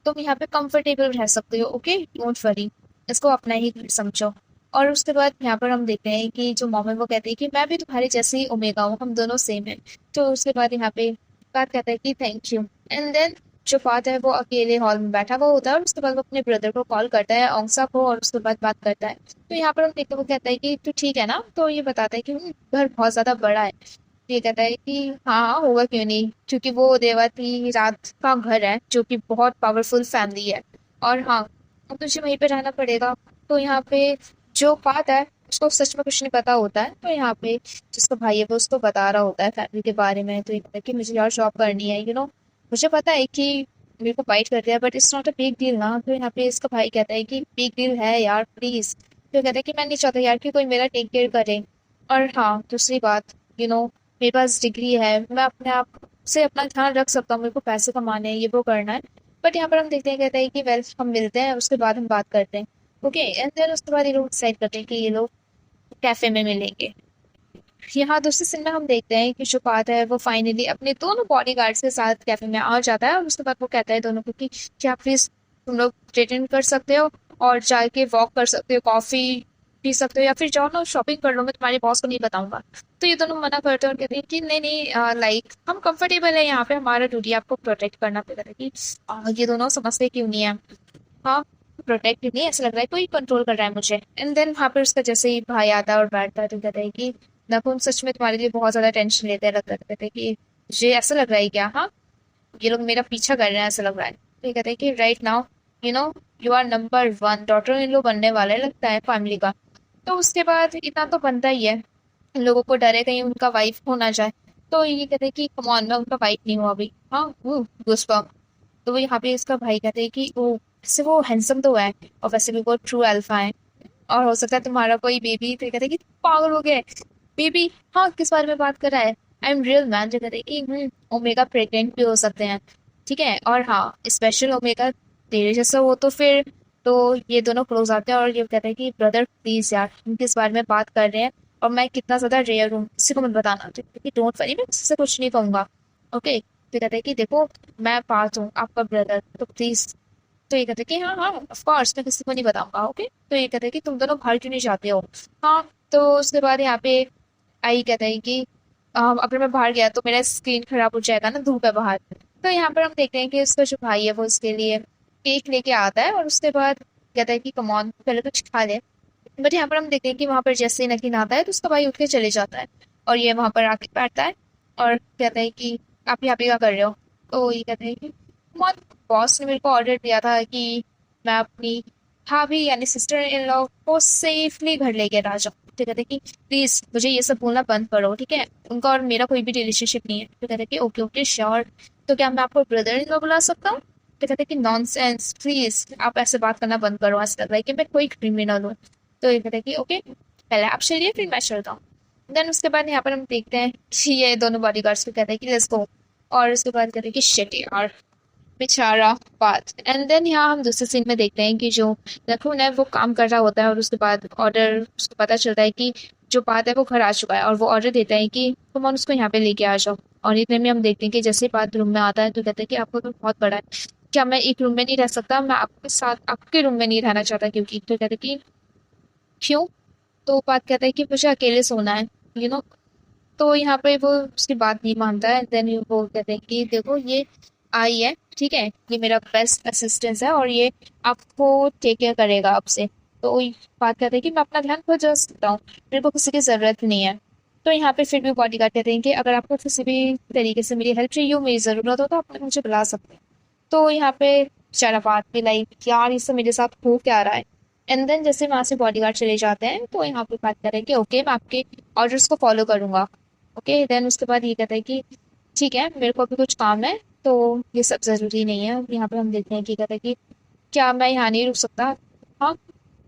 तुम यहाँ पे कंफर्टेबल रह सकते हो, ओके, डोंट वरी, इसको अपना ही घर समझो। और उसके बाद यहाँ पर हम देखते हैं कि जो मॉम है वो कहती है कि मैं भी तुम्हारे जैसे ही ओमेगा हूँ, हम दोनों सेम है। तो उसके बाद यहाँ पे बात कहता है कि थैंक यू। एंड देन जो फात है वो अकेले हॉल में बैठा हुआ होता है और उसके बाद वो अपने ब्रदर को कॉल करता है औंगसा को, और उसके बाद बात करता है। तो यहाँ पर हम देखते हैं वो कहता है कि तू ठीक है ना? तो ये बताता है कि घर बहुत ज्यादा बड़ा है। ये कहता है कि हाँ होगा क्यों नहीं, क्योंकि वो देवती रात का घर है जो कि बहुत पावरफुल फैमिली है। और हाँ, अब तुझे वहीं पे रहना पड़ेगा। तो यहाँ पे जो बात है उसको सच में कुछ नहीं पता होता है, तो यहाँ पे जिसका भाई है वो उसको बता रहा होता है फैमिली के बारे में। तो ये कहता है कि मुझे यार जॉब करनी है, मुझे पता है कि मेरे को बाइट कर दिया but it's not a big deal ना। तो यहाँ पे इसका भाई कहता है कि बिग डील है यार प्लीज। तो कहता है कि मैं नहीं चाहता यार कि कोई मेरा टेक केयर करे। और हाँ दूसरी बात, मेरे पास डिग्री है, मैं अपने आप से अपना ध्यान रख सकता हूँ, मेरे को पैसे कमाने हैं, ये वो करना है। बट यहाँ पर हम देखते हैं कहते हैं कि वेल हम मिलते हैं उसके बाद हम बात करते हैं, ओके। एंड देन उसके बाद ये लोग डिसाइड करते हैं कि ये लोग कैफे में मिलेंगे। यहाँ दूसरे सीन में हम देखते हैं कि जो बात है वो फाइनली अपने दोनों बॉडीगार्ड्स के साथ कैफे में आ जाता है, और उसके बाद वो कहता है दोनों को कि क्या प्लीज तुम लोग रिटर्न कर सकते हो और जाके वॉक कर सकते हो, कॉफी पी सकते हो, या फिर जाओ ना शॉपिंग कर लो, मैं तुम्हारे बॉस को नहीं बताऊंगा। तो ये दोनों मना करते हैं और कहते हैं कि नहीं नहीं, लाइक हम कंफर्टेबल है यहाँ पे, हमारा ड्यूटी है आपको प्रोटेक्ट करना। पे कहता है कि ये दोनों समझते क्यों नहीं है? हाँ, प्रोटेक्ट नहीं, ऐसा लग रहा है कोई कंट्रोल कर रहा है मुझे। एंड देन वहाँ पर उसका जैसे ही भाई आता है और बैठता है तो कहता है कि नकुल सच में तुम्हारे लिए बहुत ज्यादा टेंशन लेते हैं, लगता कहते हैं कि मुझे ऐसा लग रहा है क्या? हाँ, ये लोग मेरा पीछा कर रहे हैं ऐसा लग रहा है। तो ये कहते हैं कि right now you know you are number one daughter in law बनने वाले लगता है फैमिली का। तो उसके बाद इतना तो बनता ही है, इन लोगों को डर है कहीं उनका वाइफ हो ना जाए। तो ये कहते हैं कि कम ऑन, मैं उनका वाइफ नहीं हूँ अभी। हाँ वो गूज़बम्प। तो वो यहाँ पे इसका भाई कहते हैं कि वो वैसे वो हैंडसम तो है और वैसे भी वो ट्रू अल्फा है और हो सकता है तुम्हारा कोई बेबी। फिर कहते हैं कि तुम पागल हो गए, बेबी? हाँ किस बारे में बात कर रहा है? I am real man. जो कहते हैं कि ओमेगा प्रेग्नेंट भी हो सकते हैं, ठीक है, और हाँ स्पेशल ओमेगा तेरे जैसा हो तो फिर तो ये दोनों क्लोज आते हैं और ये कहते हैं कि ब्रदर प्लीज यार हम किस बारे में बात कर रहे हैं और मैं कितना ज्यादा रेयर हूँ किसी को मत बताना, ठीक है? डोंट वरी, मैं किसी से कुछ नहीं कहूंगा, ओके? तो कहते हैं कि देखो मैं पास हूँ आपका ब्रदर, तो प्लीज। तो ये कहते हैं कि हाँ हाँ ऑफ कोर्स मैं किसी को नहीं बताऊंगा, ओके? तो ये कहते हैं कि तुम दोनों बाहर क्यों नहीं जाते हो? हाँ। तो उसके बाद यहाँ पे आई कहता है कि अगर मैं बाहर गया तो मेरा स्क्रीन खराब हो जाएगा ना, धूप है बाहर। तो यहाँ पर हम देखते हैं कि उसका जो भाई है वो उसके लिए केक लेके आता है और उसके बाद कहता है कि कमॉन पहले कुछ खा ले। बट यहाँ पर हम देखते हैं कि वहां पर जैसे ही नकीन आता है तो उसका भाई उठ के चले जाता है और ये वहां पर आके बैठता है और कहता है कि आप यहाँ पे क्या कर रहे हो? तो ये कहते हैं कि कमॉन, बॉस ने मेरे को ऑर्डर दिया था कि मैं अपनी भाभी यानी सिस्टर इन लॉ को सेफली घर लेके आ जाऊँ। तो कहते हैं कि प्लीज मुझे ये सब बोलना बंद करो, ठीक है? उनका और मेरा कोई भी रिलेशनशिप नहीं है। तो कहते हैं कि ओके ओके श्योर, तो क्या मैं आपको ब्रदर इन लॉ बुला सकता हूँ? तो कहते हैं कि नॉनसेंस, प्लीज आप ऐसे बात करना बंद करो, ऐसा लग रहा है कि मैं कोई क्रिमिनल हूँ। तो ये कहते हैं कि ओके पहले आप चलिए फिर मैं चलता हूँ। देन उसके बाद यहाँ पर हम देखते हैं कि ये दोनों बॉडीगार्ड्स भी कहते हैं कि लेट्स गो, और उसके बाद कहते हैं कि शिट यार बेचारा बात। एंड देन यहाँ हम दूसरे सीन में देखते हैं कि जो नखून है वो काम कर रहा होता है और उसके बाद ऑर्डर उसको पता चलता है कि जो बात है वो घर आ चुका है और वो ऑर्डर देता है कि तुम उसको यहाँ पे लेके आ जाओ। और इतने में हम देखते हैं कि जैसे बात रूम में आता है तो कहते हैं कि आपको तो बहुत बड़ा है, क्या मैं एक रूम में नहीं रह सकता? मैं आपके साथ आपके रूम में नहीं रहना चाहता क्योंकि। तो कहते हैं कि क्यों? तो बात कहता है कि मुझे अकेले सोना है, यू नो। तो यहाँ पे वो उसकी बात नहीं मानता है। देन वो कहते हैं कि देखो ये आई है, ठीक है, ये मेरा बेस्ट असिस्टेंट है और ये आपको टेक केयर करेगा आपसे। तो वही बात करते हैं कि मैं अपना ध्यान खुद रख सकता हूँ, मेरे को किसी की ज़रूरत नहीं है। तो यहाँ पे फिर भी बॉडीगार्ड कहते हैं कि अगर आपको किसी भी तरीके से मेरी हेल्प चाहिए हो, मेरी ज़रूरत हो तो आप मुझे बुला सकते हैं। तो यहाँ पे बेचारा बात भी लाइक यार ये सब मेरे साथ हो क्या रहा है। एंड देन जैसे वहाँ से बॉडीगार्ड चले जाते हैं तो यहाँ पे बात करें कि ओके मैं आपके ऑर्डर्स को फॉलो करूंगा, ओके? देन उसके बाद ये कहता है कि ठीक है मेरे को अभी कुछ काम है तो ये सब ज़रूरी नहीं है। यहाँ पे हम देखते हैं कि कहता है कि क्या मैं यहाँ नहीं रुक सकता? हाँ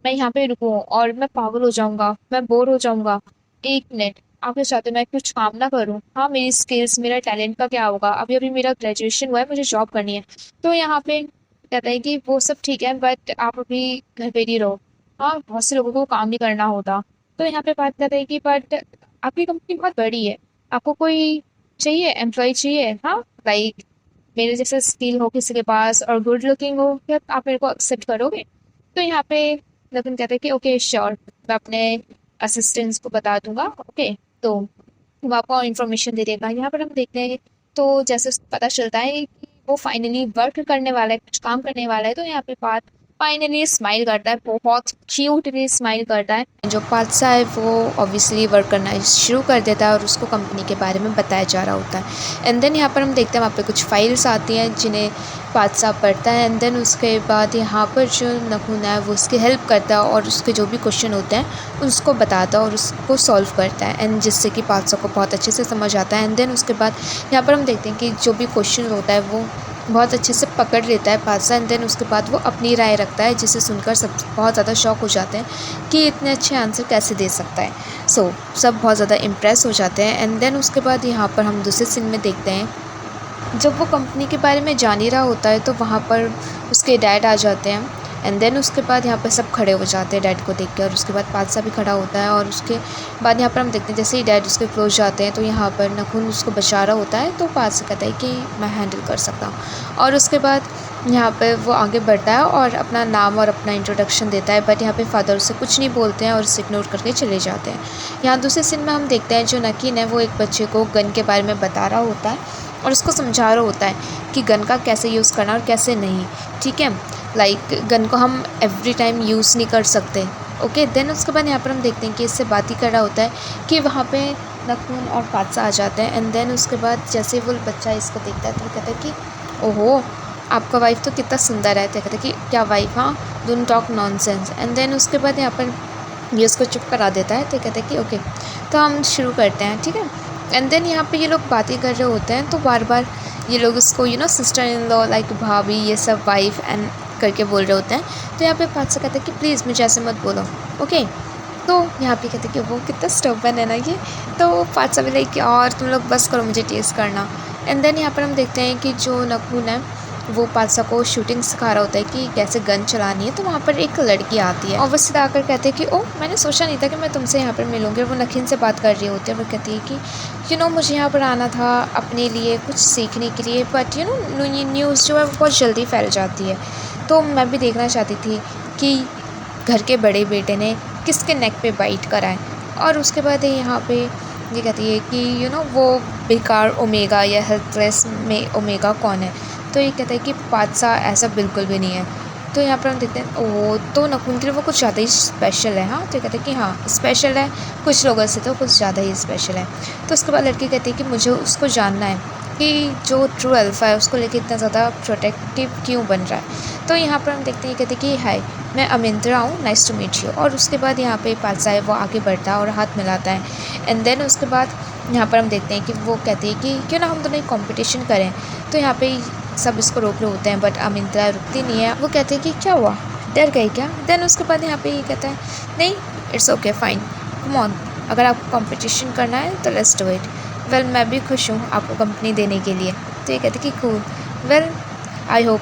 मैं यहाँ पे रुकूँ और मैं पागल हो जाऊंगा, मैं बोर हो जाऊंगा। एक मिनट, आप क्या चाहते हो मैं कुछ काम ना करूँ? हाँ मेरी स्किल्स मेरा टैलेंट का क्या होगा? अभी अभी मेरा ग्रेजुएशन हुआ है, मुझे जॉब करनी है। तो यहाँ पे कहता है कि वो सब ठीक है बट आप अभी घर पे नहीं रहो। हाँ बहुत से लोगों को काम नहीं करना होता। तो यहाँ पे बात करते हैं कि बट आपकी कंपनी बहुत बड़ी है, आपको कोई चाहिए एम्प्लॉय चाहिए, हाँ लाइक मेरे जैसा स्किल हो किसी के पास और गुड लुकिंग हो, क्या आप मेरे को एक्सेप्ट करोगे? तो यहाँ पे नकुल कहते हैं कि ओके श्योर, मैं अपने असिस्टेंट्स को बता दूंगा, ओके? तो वो आपको इन्फॉर्मेशन दे देगा। यहाँ पर हम देखते हैं तो जैसे उसको पता चलता है कि वो फाइनली वर्क करने वाला है, कुछ काम करने वाला है, तो यहाँ पे बात फाइनली स्माइल करता है, बहुत क्यूटली स्माइल करता है। जो बादशाह है वो ऑब्वियसली वर्क करना शुरू कर देता है और उसको कंपनी के बारे में बताया जा रहा होता है। एंड देन यहाँ पर हम देखते हैं वहाँ पे कुछ फाइल्स आती हैं जिन्हें बादशाह पढ़ता है। एंड देन उसके बाद यहाँ पर जो नखून है वो उसकी हेल्प करता है और उसके जो भी क्वेश्चन होते हैं उसको बताता है और उसको सॉल्व करता है, एंड जिससे कि बादशाह को बहुत अच्छे से समझ आता है। एंड देन उसके बाद यहाँ पर हम देखते हैं कि जो भी क्वेश्चन होता है वो बहुत अच्छे से पकड़ लेता है बादशाह। एंड देन उसके बाद वो अपनी राय रखता है जिसे सुनकर सब बहुत ज़्यादा शॉक हो जाते हैं कि इतने अच्छे आंसर कैसे दे सकता है। सब बहुत ज़्यादा इम्प्रेस हो जाते हैं। एंड देन उसके बाद यहाँ पर हम दूसरे सीन में देखते हैं जब वो कंपनी के बारे में जान ही रहा होता है तो वहाँ पर उसके डैड आ जाते हैं। एंड देन उसके बाद यहाँ पर सब खड़े हो जाते हैं डैड को देख के, और उसके बाद बादशाह भी खड़ा होता है। और उसके बाद यहाँ पर हम देखते हैं जैसे ही डैड उसके क्लोज जाते हैं तो यहाँ पर नखून उसको बचा रहा होता है, तो बादशाह कहता है कि मैं हैंडल कर सकता हूँ। और उसके बाद यहाँ पर वो आगे बढ़ता है और अपना नाम और अपना इंट्रोडक्शन देता है, बट यहाँ पे फादर उसे कुछ नहीं बोलते हैं और उसे इग्नोर करके चले जाते हैं। यहाँ दूसरे सीन में हम देखते हैं जो नकीन है वो एक बच्चे को गन के बारे में बता रहा होता है और उसको समझा रहा होता है कि गन का कैसे यूज़ करना और कैसे नहीं, ठीक है? लाइक गन को हम एवरी टाइम यूज़ नहीं कर सकते, ओके? देन उसके बाद यहाँ पर हम देखते हैं कि इससे बात ही कर रहा होता है कि वहाँ पे नखून और बादशाह आ जाते हैं। एंड देन उसके बाद जैसे वो बच्चा इसको देखता है तो कहता है कि ओहो आपका वाइफ तो कितना सुंदर है। तो कहते हैं कि क्या वाइफ? हाँ don't talk nonsense. And then उसके बाद यहाँ पर ये उसको चुप करा देता है। तो कहते हैं कि ओके तो हम शुरू करते हैं, ठीक है? एंड देन यहाँ पे ये लोग बातें कर रहे होते हैं, तो बार बार ये लोग उसको सिस्टर इन लॉ लाइक भाभी, ये सब वाइफ एंड करके बोल रहे होते हैं। तो यहाँ पे पादशाह कहते हैं कि प्लीज़ मुझे ऐसे मत बोलो, ओके। तो यहाँ पे कहते हैं कि वो कितना स्टबर्न है ना ये। तो पादशाह भी लाइक और तुम लोग बस करो मुझे टेस्ट करना। एंड देन यहाँ पर हम देखते हैं कि जो नखून है वो पादशाह को शूटिंग सिखा रहा होता है कि कैसे गन चलानी है। तो वहाँ पर एक लड़की आती है और वो सीधा आकर कहते हैं कि ओह, मैंने सोचा नहीं था कि मैं तुमसे यहाँ पर मिलूँगी। और वो नखीन से बात कर रही होती है। वो कहती है कि मुझे यहाँ पर आना था अपने लिए कुछ सीखने के लिए, बट न्यूज़ जो है वो बहुत जल्दी फैल जाती है। तो मैं भी देखना चाहती थी कि घर के बड़े बेटे ने किसके नेक पे बाइट करा है। और उसके बाद यहाँ पे ये कहती है कि वो बेकार ओमेगा या हेल्पलेस में ओमेगा कौन है। तो ये कहता है कि पादशाह ऐसा बिल्कुल भी नहीं है। तो यहाँ पर हम देखते हैं ओ, तो नखून के लिए वो कुछ ज़्यादा ही स्पेशल है। हाँ, तो कहते हैं कि हाँ स्पेशल है कुछ लोगों से, तो कुछ ज़्यादा ही स्पेशल है। तो उसके बाद लड़की कहती है कि मुझे उसको जानना है कि जो ट्रू अल्फ़ा है उसको लेके इतना ज़्यादा प्रोटेक्टिव क्यों बन रहा है। तो यहाँ पर हम देखते हैं कहते हैं कि हाय, मैं अमिंत्रा हूँ, नाइस टू मीट यू। और उसके बाद यहाँ पे पादशाह है वो आगे बढ़ता है और हाथ मिलाता है। एंड देन उसके बाद यहाँ पर हम देखते हैं कि वो कहती है कि क्यों ना हम दोनों एक कॉम्पिटिशन करें। तो यहाँ पे सब इसको रोक रहे होते हैं, बट अमिंत्रा रुकती नहीं है। वो कहते हैं कि क्या हुआ, डर गई क्या। देन उसके बाद यहाँ पे ये कहता है नहीं, it's okay fine, come on, अगर आपको कंपटीशन करना है तो लेट्स डू इट। वेल, मैं भी खुश हूँ आपको कंपनी देने के लिए। तो ये कहते कि कूल, वेल आई होप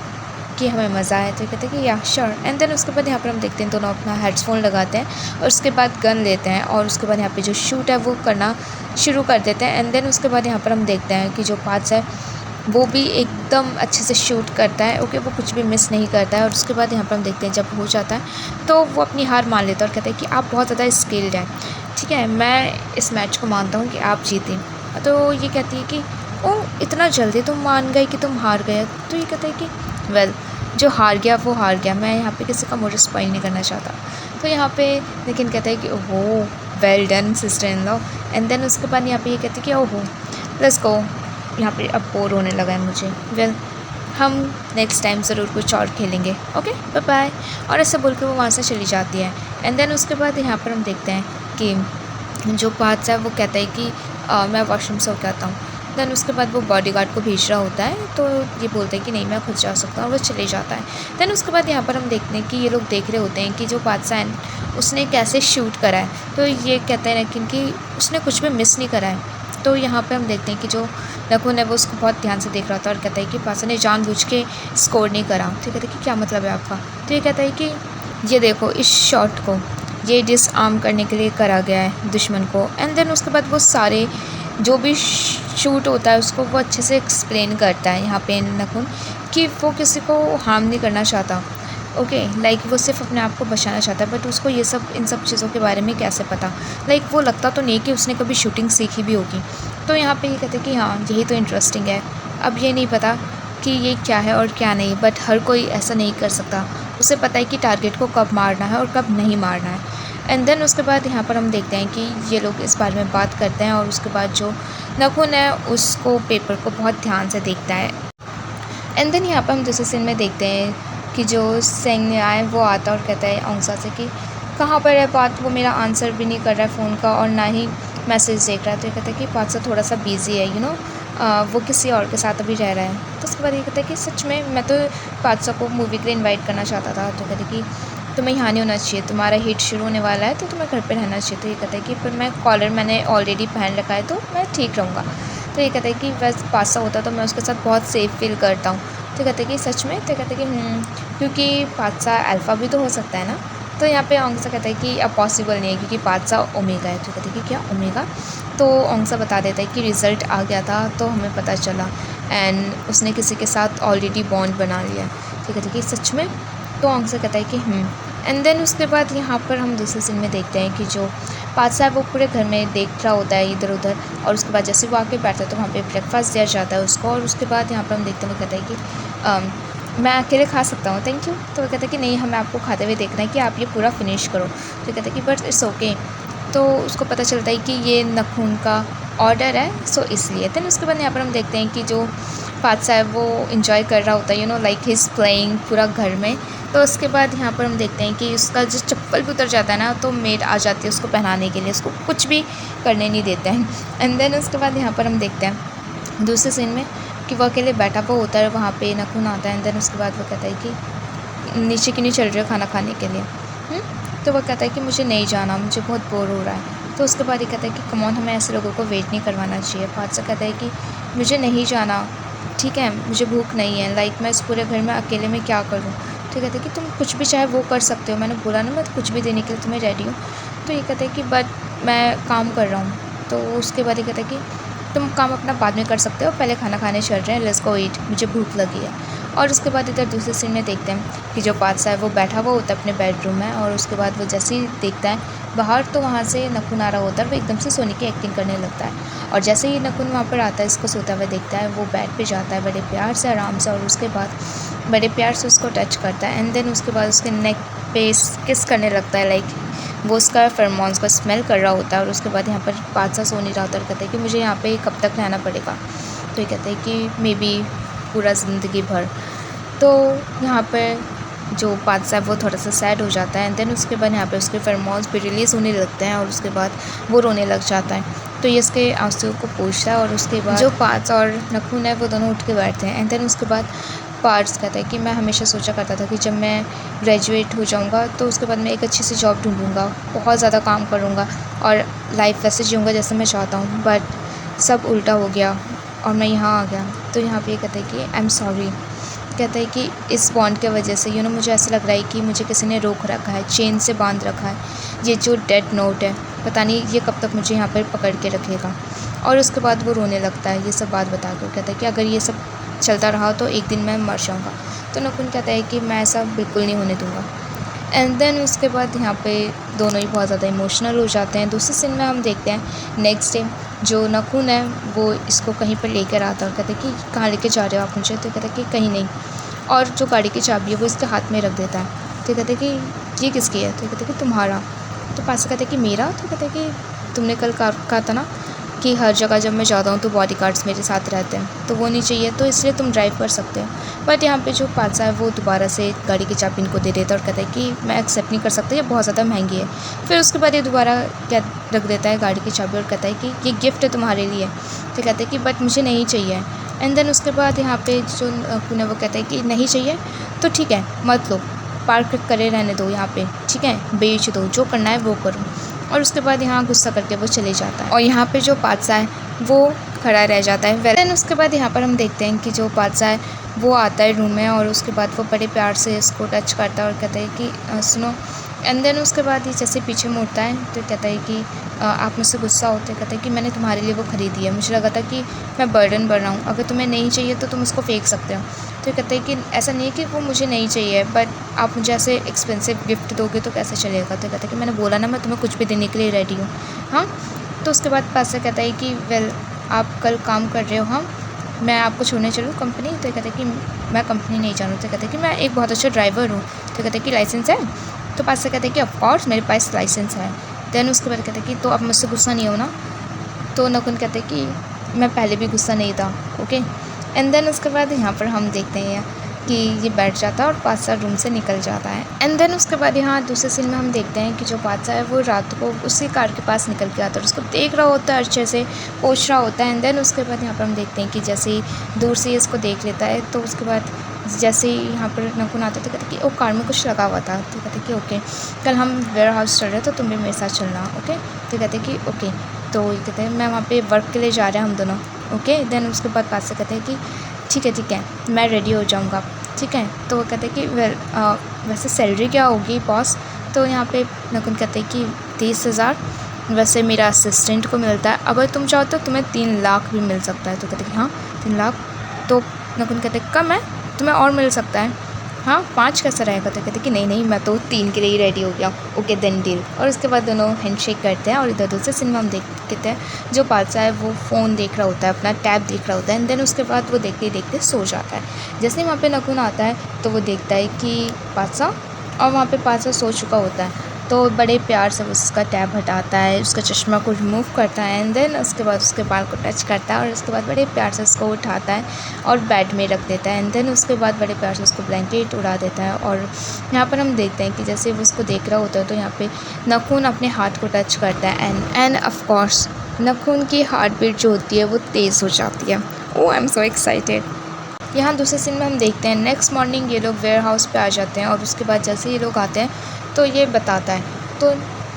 कि हमें मज़ा आए। तो ये कहते कि या श्योर। एंड देन उसके बाद यहाँ पर हम देखते हैं दोनों अपना हेडफोन लगाते हैं और उसके बाद गन लेते हैं और उसके बाद यहाँ पे जो शूट है वो करना शुरू कर देते हैं। एंड देन उसके बाद यहाँ पर हम देखते हैं कि जो पादशाह है वो भी एकदम अच्छे से शूट करता है, ओके, वो कुछ भी मिस नहीं करता है। और उसके बाद यहाँ पर हम देखते हैं जब हो जाता है तो वो अपनी हार मान लेता है और कहता है कि आप बहुत ज़्यादा स्किल्ड हैं, ठीक है, मैं इस मैच को मानता हूँ कि आप जीते। तो ये कहती है कि ओह, इतना जल्दी तुम मान गए कि तुम हार गए। तो ये कहता है कि वेल, जो हार गया वो हार गया, मैं यहाँ पे किसी का मोरल स्पॉइल नहीं करना चाहता। तो यहाँ पे लेकिन कहता है कि ओहो, well done sister in law. And then उसके बाद यहाँ पे ये कहती है कि ओहो, लेट्स गो, यहाँ पे अब बोर होने लगा है मुझे, वेल हम नेक्स्ट टाइम ज़रूर कुछ और खेलेंगे, ओके बाय बाय। और ऐसे बोल के वो वहाँ से चली जाती है। एंड देन उसके बाद यहाँ पर हम देखते हैं कि जो पादशाह है वो कहता है कि मैं वॉशरूम से होकर आता हूँ। देन उसके बाद वो बॉडीगार्ड को भेज रहा होता है, तो ये बोलते हैं कि नहीं मैं खुद जा सकता हूँ, और वो चले जाता है। देन उसके बाद यहाँ पर हम देखते हैं कि ये लोग देख रहे होते हैं कि जो पादशाह है उसने कैसे शूट करा है। तो ये कहते हैं लेकिन कि उसने कुछ भी मिस नहीं करा है। तो यहाँ पे हम देखते हैं कि जो नखून है वो उसको बहुत ध्यान से देख रहा था और कहता है कि पादशाह ने जानबूझ के स्कोर नहीं करा। तो कहते हैं कि क्या मतलब है आपका। तो ये कहता है कि ये देखो, इस शॉट को ये डिसआर्म करने के लिए करा गया है दुश्मन को। एंड देन उसके बाद वो सारे जो भी शूट होता है उसको वो अच्छे से एक्सप्लेन करता है यहाँ पे नखून कि वो किसी को हार्म नहीं करना चाहता, ओके, लाइक वो सिर्फ अपने आप को बचाना चाहता है। बट उसको ये सब इन सब चीज़ों के बारे में कैसे पता, लाइक वो लगता तो नहीं कि उसने कभी शूटिंग सीखी भी होगी। तो यहाँ पे ये कहते हैं कि हाँ यही तो इंटरेस्टिंग है। अब ये नहीं पता कि ये क्या है और क्या नहीं, बट हर कोई ऐसा नहीं कर सकता, उसे पता है कि टारगेट को कब मारना है और कब नहीं मारना है। एंड देन उसके बाद यहाँ पर हम देखते हैं कि ये लोग इस बारे में बात करते हैं और उसके बाद जो नखून है उसको पेपर को बहुत ध्यान से देखता है। एंड देन यहाँ पर हम दूसरे सीन में देखते हैं कि जो सेंगनिया है वो आता और कहता है औंगसा से कि कहाँ पर है बात, वो मेरा आंसर भी नहीं कर रहा है फ़ोन का और ना ही मैसेज देख रहा है। तो ये कहता है कि पादशाह थोड़ा सा बिज़ी है, वो किसी और के साथ अभी रह रहा है। तो उसके बाद ये कहता है कि सच में मैं तो पादशाह को मूवी के लिए इन्वाइट करना चाहता था। तो कहते कि तुम्हें यहाँ नहीं होना चाहिए, तुम्हारा हिट शुरू होने वाला है तो तुम्हें घर पर रहना चाहिए। तो ये कहता है कि पर मैं कॉलर मैंने ऑलरेडी पहन रखा है तो मैं ठीक रहूँगा। तो ये कहता है कि बस पादशाह होता तो मैं उसके साथ बहुत सेफ़ फील करता हूँ। तो कहते हैं कि सच में। तो कहते हैं कि क्योंकि पादशाह अल्फ़ा भी तो हो सकता है ना। तो यहाँ पे औंगसा कहता है कि अब पॉसिबल नहीं है क्योंकि पादशाह ओमेगा है। तो कहते हैं कि क्या ओमेगा। तो औंगसा बता देता है कि रिज़ल्ट आ गया था तो हमें पता चला एंड उसने किसी के साथ ऑलरेडी बॉन्ड बना लिया। तो कहते हैं कि सच में। तो औंगसा कहता है कि एंड देन उसके बाद यहाँ पर हम दूसरे सीन में देखते हैं कि जो पादशाह वो पूरे घर में देख रहा होता है इधर उधर, और उसके बाद जैसे वो आके बैठता है तो वहाँ पे ब्रेकफास्ट दिया जाता है उसको। और उसके बाद यहाँ पर हम देखते हैं वो कहता है कि मैं अकेले खा सकता हूँ, थैंक यू। तो वो कहता है कि नहीं, हमें आपको खाते हुए देखना है कि आप ये पूरा फिनिश करो। तो कहता है कि बट इट्स ओके। तो उसको पता चलता है कि ये नखून का ऑर्डर है, सो इसलिए। देन उसके बाद यहाँ पर हम देखते हैं कि जो बादशाह है वो इंजॉय कर रहा होता है, लाइक ही इज़ प्लेइंग पूरा घर में। तो उसके बाद यहाँ पर हम देखते हैं कि उसका जो चप्पल भी उतर जाता है ना, तो मेड आ जाती है उसको पहनाने के लिए, उसको कुछ भी करने नहीं देते हैं। एंड देन उसके बाद यहाँ पर हम देखते हैं दूसरे सीन में कि वो अकेले बैठा हुआ होता है, वहाँ पे नखून आता है। एंड देन उसके बाद वो कहता है कि नीचे क्यों नहीं चल रहे हो खाना खाने के लिए। तो वो कहता है कि मुझे नहीं जाना, मुझे बहुत बोर हो रहा है। तो उसके बाद ये कहता है कि कमॉन, हमें ऐसे लोगों को वेट नहीं करवाना चाहिए। बादशाह कहता है कि मुझे नहीं जाना, ठीक है, मुझे भूख नहीं है, लाइक मैं इस पूरे घर में अकेले में क्या करूँ। तो कहते हैं कि तुम कुछ भी चाहे वो कर सकते हो, मैंने बोला ना मैं कुछ भी देने के लिए तुम्हें रेडी हूँ। तो ये कहते हैं कि बट मैं काम कर रहा हूँ। तो उसके बाद ये कहते हैं कि तुम काम अपना बाद में कर सकते हो, पहले खाना खाने चल रहे हैं, लेट्स गो ईट, मुझे भूख लगी है। और उसके बाद इधर दूसरे सीन में देखते हैं कि जो बादशाह है वो बैठा हुआ होता है अपने बेडरूम में। और उसके बाद वो जैसे ही देखता है बाहर, तो वहाँ से नखून आ रहा होता है, वो एकदम से सोने की एक्टिंग करने लगता है। और जैसे ही नखून वहाँ पर आता है, इसको सोता हुआ देखता है, वो बेड पे जाता है बड़े प्यार से आराम से, और उसके बाद बड़े प्यार से उसको टच करता है। एंड देन उसके बाद उसके नेक पे किस करने लगता है, लाइक वो उसका फेरोमोन्स को स्मेल कर रहा होता है। और उसके बाद यहाँ पर बादशाह सो नहीं रहा होता और कहते हैं कि मुझे यहाँ पे कब तक रहना पड़ेगा। तो ये कहते हैं कि मे बी पूरा ज़िंदगी भर। तो यहाँ पर जो बादशाह वो थोड़ा सा सैड हो जाता है। एंड देन उसके बाद यहाँ पे उसके फेरोमोन्स भी रिलीज़ होने लगते हैं और उसके बाद वो रोने लग जाता है। तो ये इसके आंसू को पोंछता है। और उसके बाद जो पार्स और नखून है वो दोनों उठ के बैठते हैं। एंड देन उसके बाद पार्स कहता है कि मैं हमेशा सोचा करता था कि जब मैं ग्रेजुएट हो जाऊंगा तो उसके बाद मैं एक अच्छी सी जॉब ढूंढूंगा, बहुत ज़्यादा काम करूंगा और लाइफ वैसे जीऊँगा जैसे मैं चाहता हूँ, बट सब उल्टा हो गया और मैं यहाँ आ गया। तो यहाँ पे ये कहता है कि आई एम सॉरी। कहता है कि इस बॉन्ड के वजह से मुझे ऐसा लग रहा है कि मुझे किसी ने रोक रखा है, चेन से बांध रखा है। ये जो डेड नोट है, पता नहीं ये कब तक मुझे यहाँ पर पकड़ के रखेगा। और उसके बाद वो रोने लगता है ये सब बात बता कर। कहता है कि अगर ये सब चलता रहा तो एक दिन मैं मर जाऊँगा। तो नकुन कहता है कि मैं ऐसा बिल्कुल नहीं होने दूँगा। एंड देन उसके बाद यहाँ पे दोनों ही बहुत ज़्यादा इमोशनल हो जाते हैं। दूसरे सीन में हम देखते हैं नेक्स्ट डे जो नकुन है वो इसको कहीं पर लेकर आता है और कहते हैं कि कहाँ लेके जा रहे हो आप मुझे। तो कहते हैं कि कहीं नहीं। और जो गाड़ी की चाबी है वो इसके हाथ में रख देता है। तो कहते हैं कि ये किसकी है। तो कहते हैं कि तुम्हारा। तो पास कहते हैं कि मेरा। तो कहते हैं कि तुमने कल कहा था ना कि हर जगह जब मैं जाता हूँ तो बॉडीगार्ड्स मेरे साथ रहते हैं, तो वो नहीं चाहिए, तो इसलिए तुम ड्राइव कर सकते हो। बट यहाँ पे जो बादशाह है वो दोबारा से गाड़ी की चाबी इनको दे देता है और कहता है कि मैं एक्सेप्ट नहीं कर सकता, ये बहुत ज़्यादा महंगी है। फिर उसके बाद ये दोबारा क्या रख देता है गाड़ी की चाबी और कहता है कि ये गिफ्ट है तुम्हारे लिए। तो कहते हैं कि बट मुझे नहीं चाहिए। एंड देन उसके बाद यहाँ पे जो पुणे वो कहता है कि नहीं चाहिए तो ठीक है मत लो, पार्क करे रहने दो यहाँ पे, ठीक है, बेच दो, जो करना है वो करो। और उसके बाद यहाँ गुस्सा करके वो चले जाता है और यहाँ पे जो बादशाह है वो खड़ा रह जाता है। देन उसके बाद यहाँ पर हम देखते हैं कि जो बादशाह है वो आता है रूम में और उसके बाद वो बड़े प्यार से इसको टच करता है और कहता है कि सुनो। एंड देन उसके बाद ये जैसे पीछे मुड़ता है तो कहता है कि आप मुझसे गुस्सा होते हैं। कहते हैं कि मैंने तुम्हारे लिए वो ख़रीदी है, मुझे लगा था कि मैं बर्डन बन रहा हूँ, अगर तुम्हें नहीं चाहिए तो तुम उसको फेंक सकते हो। तो कहते हैं कि ऐसा नहीं है कि वो मुझे नहीं चाहिए, बट आप मुझे ऐसे एक्सपेंसिव गिफ्ट दोगे तो कैसे चलेगा। तो कहते हैं कि मैंने बोला ना मैं तुम्हें कुछ भी देने के लिए रेडी हूँ। हाँ। तो उसके बाद पास कहता है कि वेल आप कल काम कर रहे हो, हाँ मैं आपको छोड़ने चलूँ कंपनी। तो कहते हैं कि मैं कंपनी नहीं जानूँ। तो कहते हैं कि मैं एक बहुत अच्छा ड्राइवर हूँ। तो कहते हैं कि लाइसेंस है। तो पास से कहते हैं कि ऑफकोर्स मेरे पास लाइसेंस है। देन उसके बाद कहते हैं कि तो आप मुझसे गुस्सा नहीं हो ना। तो नकुन कहते हैं कि मैं पहले भी गुस्सा नहीं था, ओके। एंड देन उसके बाद यहाँ पर हम देखते हैं कि ये बैठ जाता है और बादशाह रूम से निकल जाता है। एंड देन उसके बाद यहाँ दूसरे सीन में हम देखते हैं कि जो बादशाह है वो रात को उसी कार के पास निकल के आता है और उसको देख रहा होता है, अच्छे से पूछ रहा होता है। एंड देन उसके बाद यहाँ पर हम देखते हैं कि जैसे ही दूर से इसको देख लेता है तो उसके बाद जैसे ही यहाँ पर नकुन आता तो कहते कि ओ कार में कुछ लगा हुआ था। तो कहते कि ओके कल हम वेयर हाउस चल रहे तो तुम भी मेरे साथ चलना, ओके। तो कहते कि ओके। तो ये कहते हैं मैं वहाँ पे वर्क के लिए जा रहे हैं हम दोनों, ओके। देन उसके बाद पास से कहते हैं कि ठीक है मैं रेडी हो जाऊँगा, ठीक है। तो वो कहते हैं कि वैसे सैलरी क्या होगी बॉस। तो यहाँ पे नकुन कहते हैं कि 30,000 वैसे मेरा असिस्टेंट को मिलता है, अगर तुम चाहो तो तुम्हें 3 लाख भी मिल सकता है। तो कहते कि हाँ 3 लाख। तो नकुन कहते कम है, तुम्हें और मिल सकता है, हाँ 5 कैसा रहेगा। तो कहते कि नहीं मैं तो 3 के लिए ही रेडी हो गया, ओके देन डील। और उसके बाद दोनों हैंडशेक करते हैं और इधर दूसरे सिनेमा हम देखते हैं जो बादशाह है वो फ़ोन देख रहा होता है, अपना टैब देख रहा होता है। एंड देन उसके बाद वो देखते देखते सो जाता है। जैसे ही वहाँ पे नकुन आता है तो वो देखता है कि बादशाह, और वहाँ पे बादशाह सो चुका होता है। तो बड़े प्यार से वो उसका टैब हटाता है, उसका चश्मा को रिमूव करता है एंड देन उसके बाद उसके बाल को टच करता है और उसके बाद बड़े प्यार से उसको उठाता है और बेड में रख देता है एंड देन उसके बाद बड़े प्यार से उसको ब्लैंकेट उड़ा देता है। और यहाँ पर हम देखते हैं कि जैसे वो उसको देख रहा होता है तो यहाँ पे नखून अपने हाथ को टच करता है एंड ऑफ कोर्स नखून की हार्ट बीट जो होती है वो तेज़ हो जाती है। ओह आई एम सो एक्साइटेड। यहाँ दूसरे सीन में हम देखते हैं नेक्स्ट मॉर्निंग ये लोग वेयर हाउस पे आ जाते हैं और उसके बाद जैसे ये लोग आते हैं तो ये बताता है, तो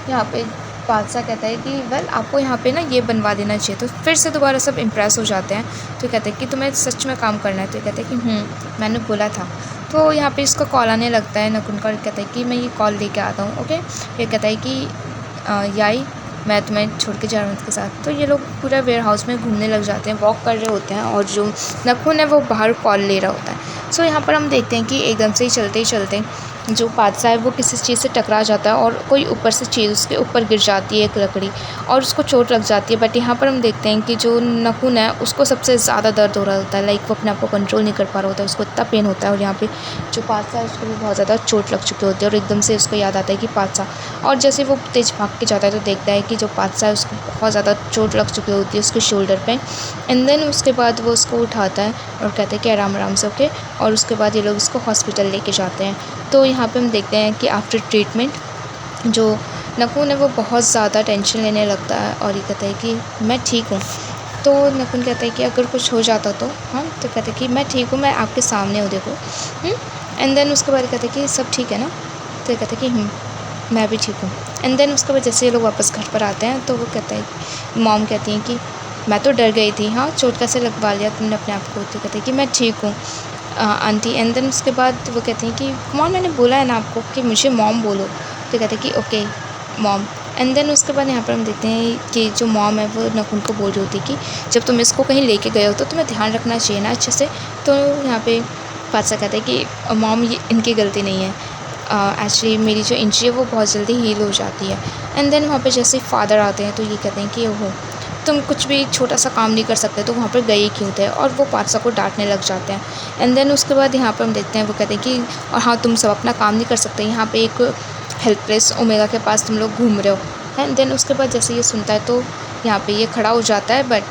यहाँ पे बादशाह कहता है कि वेल आपको यहाँ पे ना ये बनवा देना चाहिए। तो फिर से दोबारा सब इम्प्रेस हो जाते हैं, तो कहते हैं कि तुम्हें सच में काम करना है। तो कहते हैं कि मैंने बोला था। तो यहाँ पे इसका कॉल आने लगता है नकुन का, कहता है कि मैं ये कॉल लेके आता हूँ। ओके, ये कहता है कि याई मैं तुम्हें छोड़ के जा रहा हूँ उसके साथ। तो ये लोग पूरा वेयर हाउस में घूमने लग जाते हैं, वॉक कर रहे होते हैं और जो नखून है वो बाहर कॉल ले रहा होता है। सो यहाँ पर हम देखते हैं कि एकदम से ही चलते जो बादशाह है वो किसी चीज़ से टकरा जाता है और कोई ऊपर से चीज़ उसके ऊपर गिर जाती है, एक लकड़ी, और उसको चोट लग जाती है। बट यहाँ पर हम देखते हैं कि जो नखून है उसको सबसे ज़्यादा दर्द हो रहा होता है, लाइक वो अपने आप को कंट्रोल नहीं कर पा रहा होता है, उसको इतना पेन होता है। और यहाँ पे जो बादशाह है उसको भी बहुत ज़्यादा चोट लग चुकी होती है और एकदम से उसको याद आता है कि बादशाह, और जैसे वो तेज भाग के जाता है तो देखता है कि जो बादशाह है उसको बहुत ज़्यादा चोट लग चुकी होती है उसके शोल्डर पे। एंड देन उसके बाद वो उसको उठाता है और कहते हैं कि आराम आराम से, ओके। और उसके बाद ये लोग उसको हॉस्पिटल लेके जाते हैं। तो यहाँ पे हम देखते हैं कि आफ्टर ट्रीटमेंट जो नखून है वो बहुत ज़्यादा टेंशन लेने लगता है और ये कहता है कि मैं ठीक हूँ। तो नखून कहता है कि अगर कुछ हो जाता तो हाँ, तो कहते हैं कि मैं ठीक हूँ, मैं आपके सामने हूँ, देखो। एंड देन उसके बाद कहते हैं कि सब ठीक है ना। तो कहते हैं कि मैं भी ठीक हूँ। एंड देन उसके बाद जैसे ये लोग वापस घर पर आते हैं तो वो कहता है, मॉम कहती हैं कि मैं तो डर गई थी, हाँ चोट कैसे लगवा लिया तुमने अपने आप को। तो कहते हैं कि मैं ठीक हूँ आंटी। एंड देन उसके बाद वो कहते हैं कि मॉम मैंने बोला है ना आपको कि मुझे मॉम बोलो। तो कहते हैं कि ओके मॉम। एंड देन उसके बाद यहाँ पर हम देखते हैं कि जो मॉम है वो नखुन को बोल रही होती है कि जब तुम इसको कहीं लेके गए हो तो तुम्हें ध्यान रखना चाहिए ना अच्छे से। तो यहाँ पे बादशाह कहता है कि मॉम ये इनकी गलती नहीं है, एक्चुअली मेरी जो इंजरी है वो बहुत जल्दी हील हो जाती है। एंड देन वहाँ पे जैसे फादर आते हैं तो ये कहते हैं कि ओहो तुम कुछ भी छोटा सा काम नहीं कर सकते, तो वहाँ पर गए क्यों थे, और वो बादशाह को डांटने लग जाते हैं। एंड देन उसके बाद यहाँ पर हम देखते हैं वो कहते हैं कि और हाँ तुम सब अपना काम नहीं कर सकते, यहाँ पे एक हेल्पलेस ओमेगा के पास तुम लोग घूम रहे हो। एंड देन उसके बाद जैसे ये सुनता है तो यहाँ पे ये खड़ा हो जाता है, बट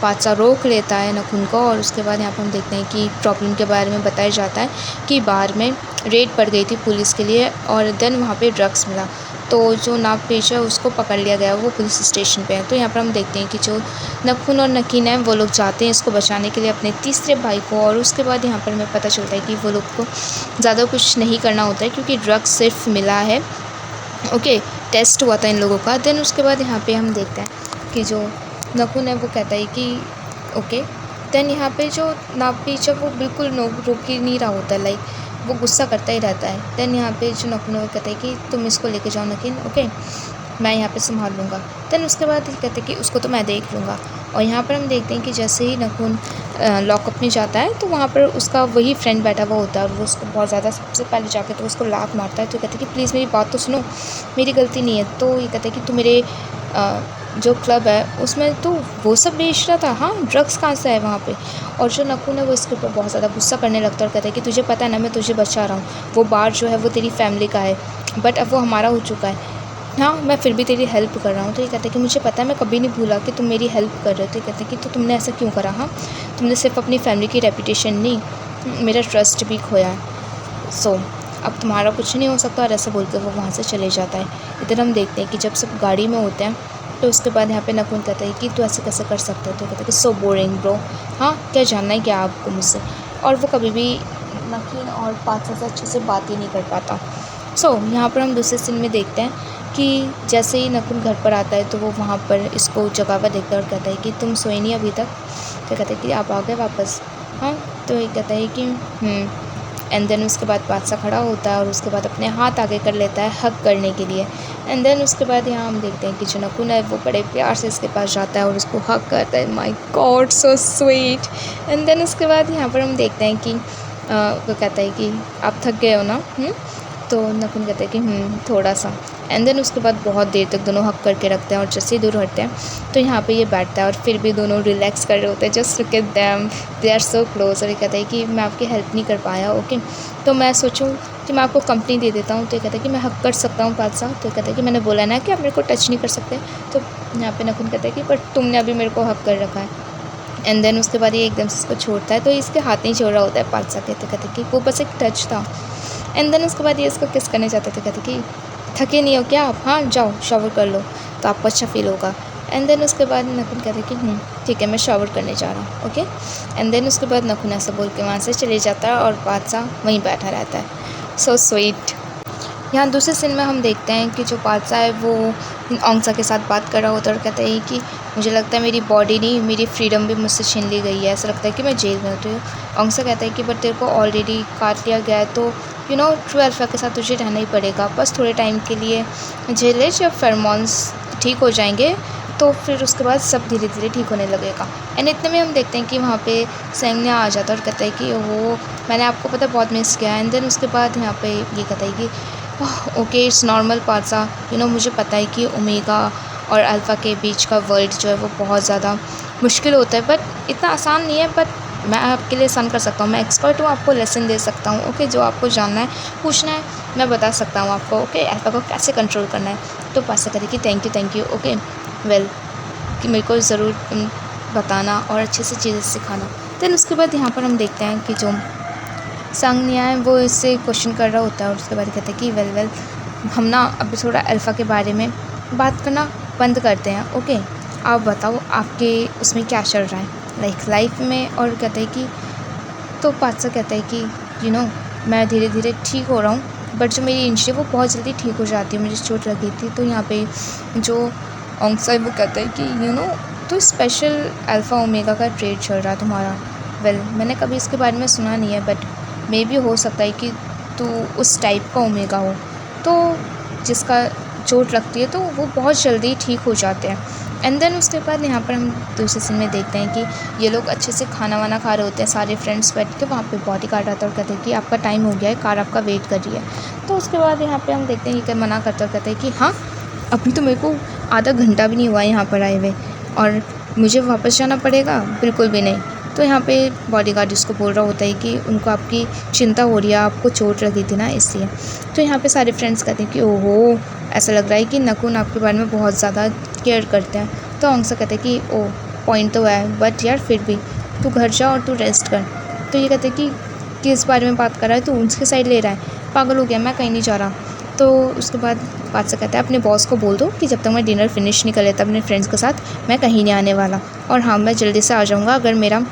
बादशाह रोक लेता है नखुन को। और उसके बाद यहाँ पर हम देखते हैं कि प्रॉब्लम के बारे में बताया जाता है कि बाहर में रेड पड़ गई थी पुलिस के लिए और देन वहाँ पे ड्रग्स मिला, तो जो नागपेश है उसको पकड़ लिया गया, वो पुलिस स्टेशन पे है। तो यहाँ पर हम देखते हैं कि जो नखुन और नकीन है वो लोग जाते हैं इसको बचाने के लिए अपने तीसरे भाई को। और उसके बाद यहाँ पर हमें पता चलता है कि वो लोग को ज़्यादा कुछ नहीं करना होता है क्योंकि ड्रग्स सिर्फ मिला है, ओके, टेस्ट हुआ था इन लोगों का। देन उसके बाद यहाँ पे हम देखते हैं कि जो नखुन है वो कहता है कि ओके। देन यहाँ पे जो नागपेश है वो बिल्कुल रोक ही नहीं रहा होता, लाइक वो गुस्सा करता ही रहता है। देन यहाँ पे जो नखुन है वो कहता है कि तुम इसको लेके जाओ नकीन, ओके, मैं यहाँ पे संभाल लूँगा। देन उसके बाद ये कहते हैं कि उसको तो मैं देख लूँगा। और यहाँ पर हम देखते हैं कि जैसे ही नखुन लॉकअप में जाता है तो वहाँ पर उसका वही फ्रेंड बैठा हुआ होता है और वो उसको बहुत ज़्यादा सबसे पहले जाके तो उसको लात मारता है। तो कहते हैं कि प्लीज़ मेरी बात तो सुनो, मेरी गलती नहीं है। तो ये कहते हैं कि तू मेरे जो क्लब है उसमें तो वो सब बेच रहा था, हाँ ड्रग्स कहाँ से है वहाँ पे। और जो नखुन है वो इसके ऊपर बहुत ज़्यादा गुस्सा करने लगता है और कहता है कि तुझे पता है ना मैं तुझे बचा रहा हूँ, वो बार जो है वो तेरी फैमिली का है बट अब वो हमारा हो चुका है, हाँ मैं फिर भी तेरी हेल्प कर रहा हूँ। तो ये कहते हैं कि मुझे पता है, मैं कभी नहीं भूला कि तुम मेरी हेल्प कर रहे हो। तो ये कहते हैं कि तो तुमने ऐसा क्यों करा, हाँ तुमने सिर्फ अपनी फैमिली की रेपुटेशन नहीं मेरा ट्रस्ट भी खोया है, सो अब तुम्हारा कुछ नहीं हो सकता। और ऐसा बोलकर वो वहाँ से चले जाता है। इधर हम देखते हैं कि जब सब गाड़ी में होते हैं तो उसके बाद यहाँ पे नकुन कहता है कि तू ऐसे कैसे कर सकते हो। तो कहता है कि सो बोरिंग ब्रो, हाँ क्या जानना है क्या आपको मुझसे। और वो कभी भी नकीन और बादशाह से अच्छे से बात ही नहीं कर पाता। सो यहाँ पर हम दूसरे सीन में देखते हैं कि जैसे ही नकुन घर पर आता है तो वो वहाँ पर इसको जगह पर देखता है और कहता है कि तुम सोए नहीं अभी तक। तो कहता है कि आप आ गए वापस, हाँ। तो ये कहता है कि एंड देन उसके बाद बादशाह खड़ा होता है और उसके बाद अपने हाथ आगे कर लेता है हग करने के लिए। एंड देन उसके बाद यहाँ हम देखते हैं कि जो नकुन है वो बड़े प्यार से इसके पास जाता है और उसको हग करता है। My god so sweet. And then उसके बाद यहाँ पर हम देखते हैं कि वो कहता है कि आप थक गए हो ना, तो नकुन कहते हैं कि थोड़ा सा। एंड देन उसके बाद बहुत देर तक दोनों हक करके रखते हैं और जैसे ही दूर हटते हैं तो यहाँ पे ये बैठता है और फिर भी दोनों रिलैक्स कर रहे होते हैं। Just look at them, they are so close. और ये कहता है कि मैं आपकी हेल्प नहीं कर पाया, ओके, तो मैं सोचूं कि मैं आपको कंपनी दे देता हूँ। तो ये कहता है कि मैं हक कर सकता हूँ बादशाह। तो ये कहता है कि मैंने बोला ना कि आप मेरे को टच नहीं कर सकते। तो यहाँ पे नकुन कहता है कि पर तुमने अभी मेरे को हक कर रखा है। एंड देन उसके बाद ये एकदम से इसको छोड़ता है तो इसके हाथ नहीं छोड़ रहा होता है बादशाह के। तो कहते कि वो बस एक टच था। एंड देन उसके बाद ये इसको किस करने चाहते थे। कहते कि थके नहीं हो क्या आप, हाँ जाओ शावर कर लो तो आपको अच्छा फील होगा। एंड देन उसके बाद नकुन कहते कि ठीक है मैं शावर करने जा रहा हूँ, ओके। एंड देन उसके बाद नकुन ऐसा बोल के वहाँ से चले जाता है और बादशाह वहीं बैठा रहता है। So sweet. यहाँ दूसरे सीन में हम देखते हैं कि जो बादशाह है वो औंगसा के साथ बात कर रहा होता है और कहता है कि मुझे लगता है मेरी बॉडी नहीं मेरी फ्रीडम भी मुझसे छीन ली गई है, ऐसा लगता है कि मैं जेल में होती हूँ। औंगसा कहता है कि बट तेरे को ऑलरेडी काट लिया गया है तो ट्रू अल्फा के साथ तुझे रहना ही पड़ेगा, बस थोड़े टाइम के लिए झेल ले, जब फेरोमोन्स ठीक हो जाएंगे तो फिर उसके बाद सब धीरे धीरे ठीक होने लगेगा। एंड इतने में हम देखते हैं कि वहाँ पे सैन्या आ जाता है और कहता है कि वो मैंने आपको पता बहुत मिस किया है। एंड देन उसके बाद यहाँ पे ये कहता है कि ओके इट्स नॉर्मल पासा, मुझे पता है कि ओमेगा और अल्फ़ा के बीच का वर्ल्ड जो है वो बहुत ज़्यादा मुश्किल होता है, बट इतना आसान नहीं है। बट मैं आपके लिए आसान कर सकता हूँ, मैं एक्सपर्ट हूँ, आपको लेसन दे सकता हूँ, ओके। जो आपको जानना है पूछना है मैं बता सकता हूँ आपको, ओके, अल्फ़ा को कैसे कंट्रोल करना है। तो पासा करे कि थैंक यू, ओके, वेल, कि मेरे को ज़रूर बताना और अच्छे से चीज़ें सिखाना। देन उसके बाद यहाँ पर हम देखते हैं कि जो संज्ञा है वो इससे क्वेश्चन कर रहा होता है और उसके बाद कहते हैं कि वेल हम ना अभी थोड़ा अल्फ़ा के बारे में बात करना बंद करते हैं, ओके। आप बताओ आपके उसमें क्या चल रहा है लाइफ में। और कहते हैं कि तो बादशाह कहता है कि मैं धीरे धीरे ठीक हो रहा हूँ, बट जो मेरी इंजरी वो बहुत जल्दी ठीक हो जाती है, मुझे चोट लगी थी। तो यहाँ पे जो औंगसा है वो कहता है कि तो स्पेशल अल्फ़ा ओमेगा का ट्रेड चल रहा है तुम्हारा। वेल मैंने कभी इसके बारे में सुना नहीं है, बट मे भी हो सकता है कि तू उस टाइप का ओमेगा हो तो जिसका चोट लगती है तो वो बहुत जल्दी ठीक हो जाते हैं। एंड देन उसके बाद यहाँ पर हम दूसरे सीन में देखते हैं कि ये लोग अच्छे से खाना वाना खा रहे होते हैं, सारे फ्रेंड्स बैठ के। वहाँ पे बॉडी गार्ड आता है और कहते हैं कि आपका टाइम हो गया है, कार आपका वेट कर रही है। तो उसके बाद यहाँ पे हम देखते हैं कि मना करता है, कहते हैं कि हाँ अभी तो मेरे को आधा घंटा भी नहीं हुआ यहाँ पर आए हुए और मुझे वापस जाना पड़ेगा, बिल्कुल भी नहीं। तो यहाँ पे बॉडीगार्ड इसको बोल रहा होता है कि उनको आपकी चिंता हो रही है, आपको चोट लगी थी ना इसलिए। तो यहाँ पे सारे फ्रेंड्स कहते हैं कि ओहो ऐसा लग रहा है कि नकुन आपके बारे में बहुत ज़्यादा केयर करते हैं। तो औंगसा कहते हैं कि ओ पॉइंट तो है, बट यार फिर भी तू घर जा और तू रेस्ट कर। तो ये कहते हैं कि किस बारे में बात कर रहा है, तू उनके साइड ले रहा है, पागल हो गया, मैं कहीं नहीं जा रहा। तो उसके बाद बादशाह कहता है अपने बॉस को बोल दो कि जब तक मैं डिनर फिनिश नहीं कर लेता अपने फ्रेंड्स के साथ मैं कहीं नहीं आने वाला, और हाँ मैं जल्दी से आ जाऊँगा अगर मेरा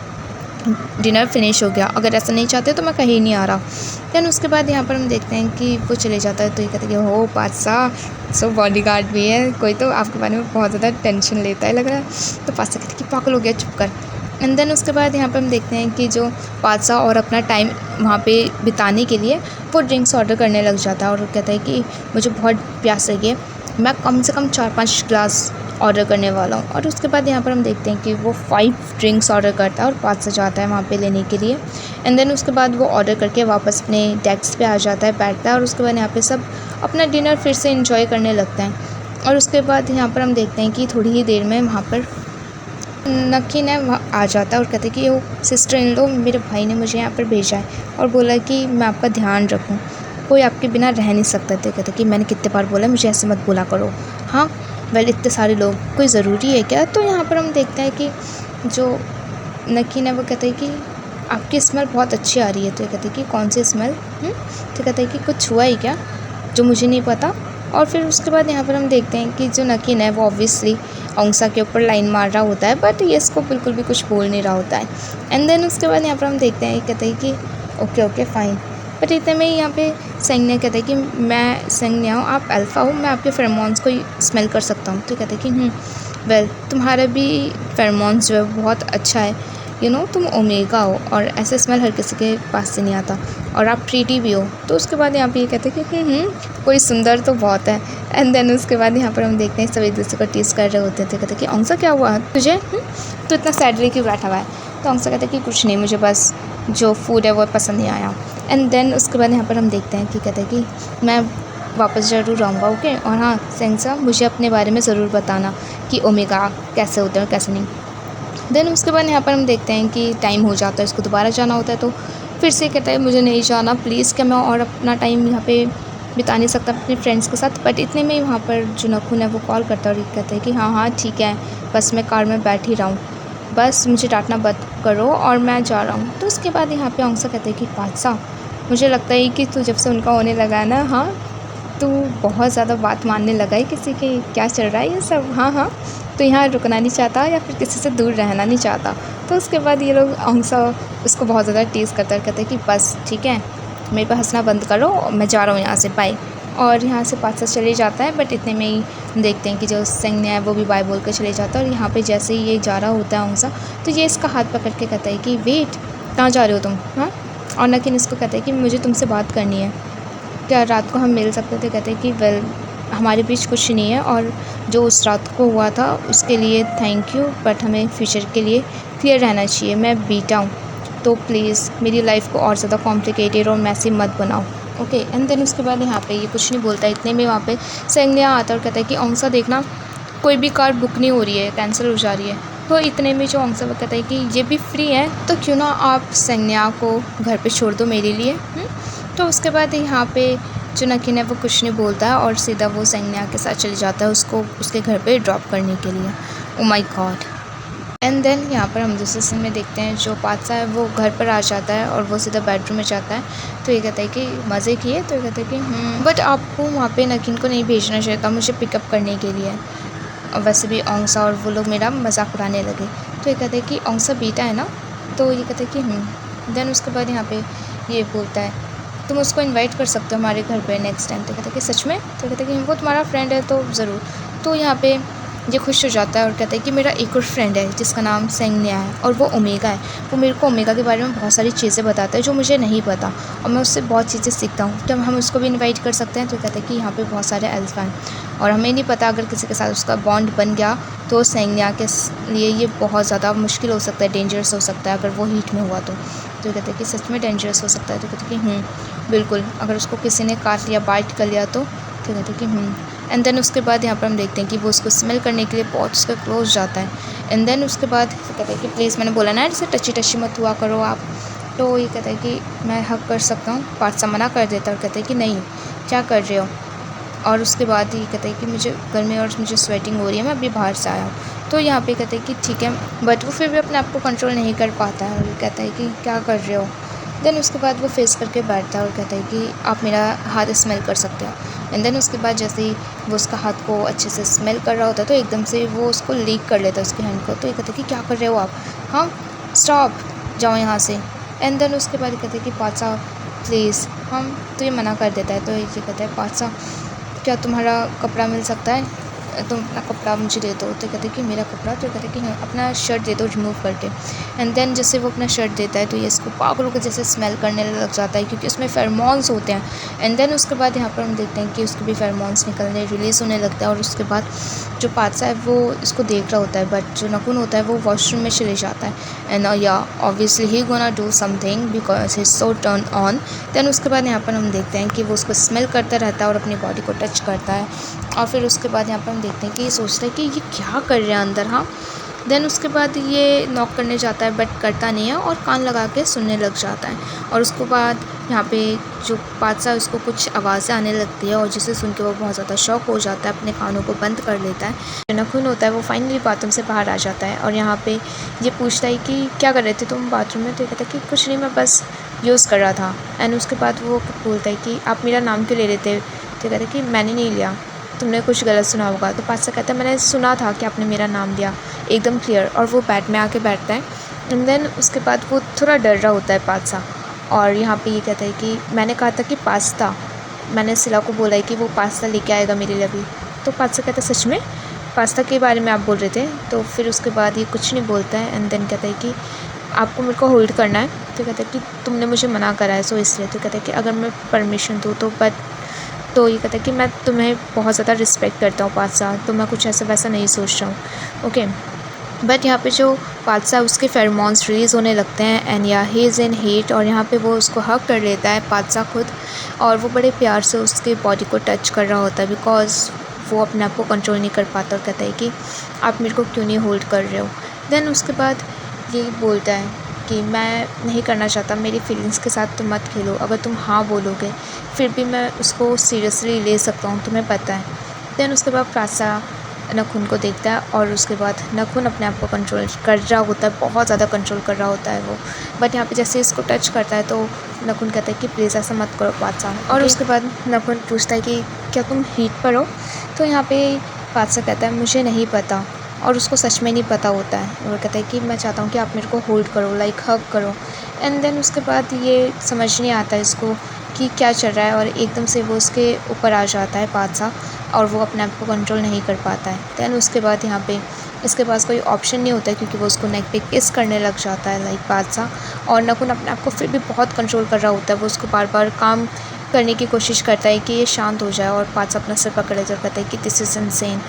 डिनर फिनिश हो गया, अगर ऐसा नहीं चाहते तो मैं कहीं नहीं आ रहा। देन उसके बाद यहाँ पर हम देखते हैं कि वो चले जाता है। तो ये कहते हैं कि हो बादशाह सो बॉडीगार्ड भी है कोई, तो आपके बारे में बहुत ज़्यादा टेंशन लेता है लग रहा है। तो बादशाह कहते हैं कि पागल हो गया, चुप कर। एंड देन उसके बाद यहाँ पर हम देखते हैं कि जो बादशाह और अपना टाइम वहाँ पे बिताने के लिए वो ड्रिंक्स ऑर्डर करने लग जाता है और कहता है कि मुझे बहुत प्यास लगी है, मैं कम से कम 4-5 ग्लास ऑर्डर करने वाला हूँ। और उसके बाद यहाँ पर हम देखते हैं कि वो 5 ड्रिंक्स ऑर्डर करता है और बादशाह जाता है वहाँ पे लेने के लिए। एंड देन उसके बाद वो ऑर्डर करके वापस अपने डेस्क पे आ जाता है, बैठता है और उसके बाद यहाँ पे सब अपना डिनर फिर से एंजॉय करने लगते हैं। और उसके बाद यहाँ पर हम देखते हैं कि थोड़ी ही देर में वहाँ पर नकीन है वहाँ आ जाता है और कहते हैं कि वो सिस्टर इन लो मेरे भाई ने मुझे यहाँ पर भेजा है और बोला कि मैं आपका ध्यान रखूँ, कोई आपके बिना रह नहीं सकता। तो कहते कि मैंने कितने बार बोला मुझे ऐसे मत बोला करो। हाँ वेल इतने सारे लोग कोई ज़रूरी है क्या। तो यहाँ पर हम देखते हैं कि जो नकीन है वो कहते हैं कि आपकी स्मेल बहुत अच्छी आ रही है। तो कहते हैं कि कौन सी स्मेल। तो कहते हैं कि कुछ हुआ ही क्या जो मुझे नहीं पता। और फिर उसके बाद यहाँ पर हम देखते हैं कि जो नकीन है वो ऑब्वियसली औंगसा के ऊपर लाइन मार रहा होता है, बट ये इसको बिल्कुल भी कुछ बोल नहीं रहा होता है। एंड देन उसके बाद यहाँ पर हम देखते हैं कहते हैं कि ओके फाइन। बट इतने में यहाँ पे संज्ञा कहते हैं कि मैं संज्ञा हूँ, आप अल्फ़ा हो, मैं आपके फेरोमोन्स को स्मेल कर सकता हूँ। तो कहते हैं कि वेल तुम्हारा भी फेरोमोन्स जो है बहुत अच्छा है, तुम ओमेगा हो और ऐसे स्मेल हर किसी के पास से नहीं आता, और आप प्रीटी भी हो। तो उसके बाद यहाँ पे ये कहते हैं कि कोई सुंदर तो बहुत है। एंड देन उसके बाद यहाँ पर हम देखते हैं सब एक दूसरे को टीस कर रहे होते हैं। तो कहते हैं कि औंगसा क्या हुआ तुझे, तो इतना सैडली क्यों बैठा हुआ है। तो औंगसा कहते हैं कि कुछ नहीं, मुझे बस जो फूड है वो पसंद नहीं आया। एंड देन उसके बाद यहाँ पर हम देखते हैं कि कहते हैं कि मैं वापस ज़रूर आऊँगा, ओके। और हाँ सेंसा, मुझे अपने बारे में ज़रूर बताना कि ओमेगा कैसे होता है और कैसे नहीं। देन उसके बाद यहाँ पर हम देखते हैं कि टाइम हो जाता है, इसको दोबारा जाना होता है, तो फिर से कहता है मुझे नहीं जाना प्लीज़, क्या मैं और अपना टाइम यहाँ पे बिता नहीं सकता अपने फ्रेंड्स के साथ। बट इतने में ही वहाँ पर जो नखुन है वो कॉल करता है और कहता है कि हाँ हाँ ठीक है, बस मैं कार में बैठ ही रहा हूँ, बस मुझे डांटना बंद करो और मैं जा रहा हूँ। तो उसके बाद यहाँ पे औंगसा कहते हैं कि बादशाह, मुझे लगता है कि तू जब से उनका होने लगा है ना, हाँ तू बहुत ज़्यादा बात मानने लगा है किसी की, क्या चल रहा है ये सब। हाँ हाँ, तो यहाँ रुकना नहीं चाहता या फिर किसी से दूर रहना नहीं चाहता। तो उसके बाद ये लोग औंगसा उसको बहुत ज़्यादा टीज़ करता है, कहते हैं कि बस ठीक है, मेरे पे हंसना बंद करो, मैं जा रहा हूँ यहाँ से, बाय। और यहाँ से पासा चले जाता है। बट इतने में ही देखते हैं कि जो सैन्य है वो भी बाय बोल कर चले जाता है। और यहाँ पे जैसे ही ये जा रहा होता है औंगसा, तो ये इसका हाथ पकड़ के कहता है कि वेट, कहाँ जा रहे हो तुम, हाँ। और नकिन इसको कहता है कि मुझे तुमसे बात करनी है, क्या रात को हम मिल सकते थे। कहते हैं कि वेल, हमारे बीच कुछ नहीं है और जो उस रात को हुआ था उसके लिए थैंक यू, बट हमें फ्यूचर के लिए क्लियर रहना चाहिए। मैं बीटा हूँ, तो प्लीज़ मेरी लाइफ को और ज़्यादा कॉम्प्लिकेटेड और मैसी मत बनाओ, ओके। एंड देन उसके बाद यहाँ पे ये कुछ नहीं बोलता। इतने में वहाँ पे सेंग्निया आता है और कहता है कि औंगसा देखना, कोई भी कार बुक नहीं हो रही है, कैंसिल हो जा रही है। तो इतने में जो औंगसा वो कहता है कि ये भी फ्री है, तो क्यों ना आप सेंग्निया को घर पे छोड़ दो मेरे लिए। तो उसके बाद यहाँ पे जो नकिन है वो कुछ नहीं बोलता है और सीधा वो सेंग्निया के साथ चले जाता है उसको उसके घर पे ड्रॉप करने के लिए। Oh my god. And then यहाँ पर हम दूसरे सीन में देखते हैं जो पादशाह है वो घर पर आ जाता है और वो सीधा बेडरूम में जाता है। तो ये कहता है कि मज़े किए, तो ये कहता है कि बट आपको वहाँ पे नकिन को नहीं भेजना चाहिए था मुझे पिकअप करने के लिए। और वैसे भी औंगसा और वो लोग मेरा मजाक उड़ाने लगे। तो ये कहते हैं कि औंगसा बेटा है ना, तो ये कहते हैं कि देन उसके बाद यहाँ पे ये बोलता है तुम उसको इनवाइट कर सकते हो हमारे घर पे नेक्स्ट टाइम। तो कहते हैं कि सच में। तो कहते हैं कि वो तुम्हारा फ्रेंड है तो ज़रूर। तो यहाँ पे ये खुश हो जाता है और कहता है कि मेरा एक और फ्रेंड है जिसका नाम सेंग्निया है और वो ओमेगा है। वो मेरे को ओमेगा के बारे में बहुत सारी चीज़ें बताता है जो मुझे नहीं पता और मैं उससे बहुत चीज़ें सीखता हूँ। तो हम उसको भी इनवाइट कर सकते हैं। तो कहते हैं कि यहाँ पे बहुत सारे एल्फ हैं और हमें नहीं पता अगर किसी के साथ उसका बॉन्ड बन गया तो सेंग्निया के लिए ये बहुत ज़्यादा मुश्किल हो सकता है, डेंजरस हो सकता है अगर वो हीट में हुआ तो। तो कहते हैं कि सच में डेंजरस हो सकता है। तो कहते हैं कि बिल्कुल, अगर उसको किसी ने काट लिया, बाइट कर लिया तो कहते हैं कि एंड देन उसके बाद यहाँ पर हम देखते हैं कि वो उसको स्मेल करने के लिए बहुत उसके क्लोज जाता है। एंड देन उसके बाद कहते हैं कि प्लीज़, मैंने बोला ना ऐसे टची टची मत हुआ करो आप। तो ये कहता है कि मैं हक कर सकता हूँ। पादशाह मना कर देता है और कहते हैं कि नहीं, क्या कर रहे हो। और उसके बाद ये कहता है कि मुझे गर्मी और मुझे स्वेटिंग हो रही है, मैं अभी बाहर से आया हूँ। तो यहाँ पे कहते हैं कि ठीक है, बट वो फिर भी अपने आप को कंट्रोल नहीं कर पाता है और कहता है कि क्या कर रहे हो। देन उसके बाद वो फेस करके बैठता है और कहता है कि आप मेरा हाथ स्मेल कर सकते हो। एंड देन उसके बाद जैसे ही वो उसका हाथ को अच्छे से स्मेल कर रहा होता है तो एकदम से वो उसको लीक कर लेता है उसके हैंड को। तो ये कहता है कि क्या कर रहे हो आप, हाँ स्टॉप, जाओ यहाँ से। एंड देन उसके बाद कहते हैं कि पादशाह प्लीज़, हम तो ये मना कर देता है। तो ये कहता है पादशाह, क्या तुम्हारा कपड़ा मिल सकता है, तुम अपना कपड़ा मुझे दे दो। तो कहते हैं कि मेरा कपड़ा। तो कहते हैं कि हाँ, अपना शर्ट दे दो रिमूव करके। एंड देन जैसे वो अपना शर्ट देता है तो ये इसको पागलों के जैसे स्मेल करने लग जाता है क्योंकि उसमें फेरोमोन्स होते हैं। एंड देन उसके बाद यहाँ पर हम देखते हैं कि उसके भी फेरोमोन्स निकलने रिलीज़ होने लगता है। और उसके बाद जो पादशाह है वो इसको देख रहा होता है, बट जो नकुन होता है वो वॉशरूम में चले जाता है। And ya obviously he gonna do something because he so turn on. Then उसके बाद यहाँ पर हम देखते हैं कि वो उसको स्मेल करता रहता है और अपनी बॉडी को टच करता है। और फिर उसके बाद यहाँ पर हम देखते हैं कि ये सोचता है कि ये क्या कर रहे हैं अंदर, हाँ। देन उसके बाद ये नॉक करने जाता है बट करता नहीं है और कान लगा के सुनने लग जाता है। और उसके बाद यहाँ पे जो पादशाह उसको कुछ आवाज़ें आने लगती है और जिसे सुन के वो बहुत ज़्यादा शॉक हो जाता है, अपने कानों को बंद कर लेता है। जो नखुन होता है वो फाइनली बाथरूम से बाहर आ जाता है और यहाँ पे ये पूछता है कि क्या कर रहे थे तुम बाथरूम में। तो ये कहता है कि कुछ नहीं, मैं बस यूज़ कर रहा था। एंड उसके बाद वो बोलता है कि आप मेरा नाम क्यों ले रहे थे। तो कहता है कि मैंने नहीं लिया, तुमने कुछ गलत सुना होगा। तो पादशाह कहता है मैंने सुना था कि आपने मेरा नाम लिया, एकदम क्लियर। और वो बेड में आके बैठता है। एंड देन उसके बाद वो थोड़ा डर रहा होता है पादशाह। और यहाँ पे ये कहता है कि मैंने कहा था कि पास्ता, मैंने सिला को बोला है कि वो पास्ता लेके आएगा मेरे लिए भी। तो पादशाह कहता है सच में, पास्ता के बारे में आप बोल रहे थे। तो फिर उसके बाद ये कुछ नहीं बोलता है। एंड देन कहता है कि आपको मेरे को होल्ड करना है। तो कहता है कि तुमने मुझे मना करा है सो इसलिए। तो कहता है कि अगर मैं परमिशन दूँ तो, बट तो ये कहता है कि मैं तुम्हें बहुत ज़्यादा रिस्पेक्ट करता हूँ पादशाह, तो मैं कुछ ऐसा वैसा नहीं सोच रहा हूँ, ओके। बट यहाँ पे जो बादशाह उसके फेरोमोन्स रिलीज़ होने लगते हैं एंड या ही इज़ इन हीट, और यहाँ पे वो उसको हक कर लेता है बादशाह खुद, और वो बड़े प्यार से उसके बॉडी को टच कर रहा होता है बिकॉज वो अपने आप को कंट्रोल नहीं कर पाता और कहता है कि आप मेरे को क्यों नहीं होल्ड कर रहे हो। देन उसके बाद यही बोलता है कि मैं नहीं करना चाहता, मेरी फीलिंग्स के साथ तुम मत खेलो, अगर तुम हाँ बोलोगे फिर भी मैं उसको सीरियसली ले सकता हूँ, तुम्हें पता है। देन उसके बाद प्रासा नखुन को देखता है और उसके बाद नखुन अपने आप को कंट्रोल कर रहा होता है, बहुत ज़्यादा कंट्रोल कर रहा होता है वो। बट यहाँ पे जैसे इसको टच करता है तो नखुन कहता है कि प्लीज़ ऐसा मत करो बादशाह। और उसके बाद नखुन पूछता है कि क्या तुम हीट पर हो? तो यहाँ पे बादशाह कहता है मुझे नहीं पता, और उसको सच में नहीं पता होता है, और कहता है कि मैं चाहता हूँ कि आप मेरे को होल्ड करो, लाइक हग करो। एंड देन उसके बाद ये समझ नहीं आता इसको कि क्या चल रहा है, और एकदम से वो उसके ऊपर आ जाता है बादशाह, और वो अपने आप को कंट्रोल नहीं कर पाता है। दैन उसके बाद यहाँ पे इसके पास कोई ऑप्शन नहीं होता है क्योंकि वो उसको नेक पे किस करने लग जाता है लाइक बादशाह। और नखुन अपने आप को फिर भी बहुत कंट्रोल कर रहा होता है, वो उसको बार बार काम करने की कोशिश करता है कि ये शांत हो जाए, और बादशाह अपना सिर पकड़ लेता है और कहता है कि दिस इज़ इनसेन,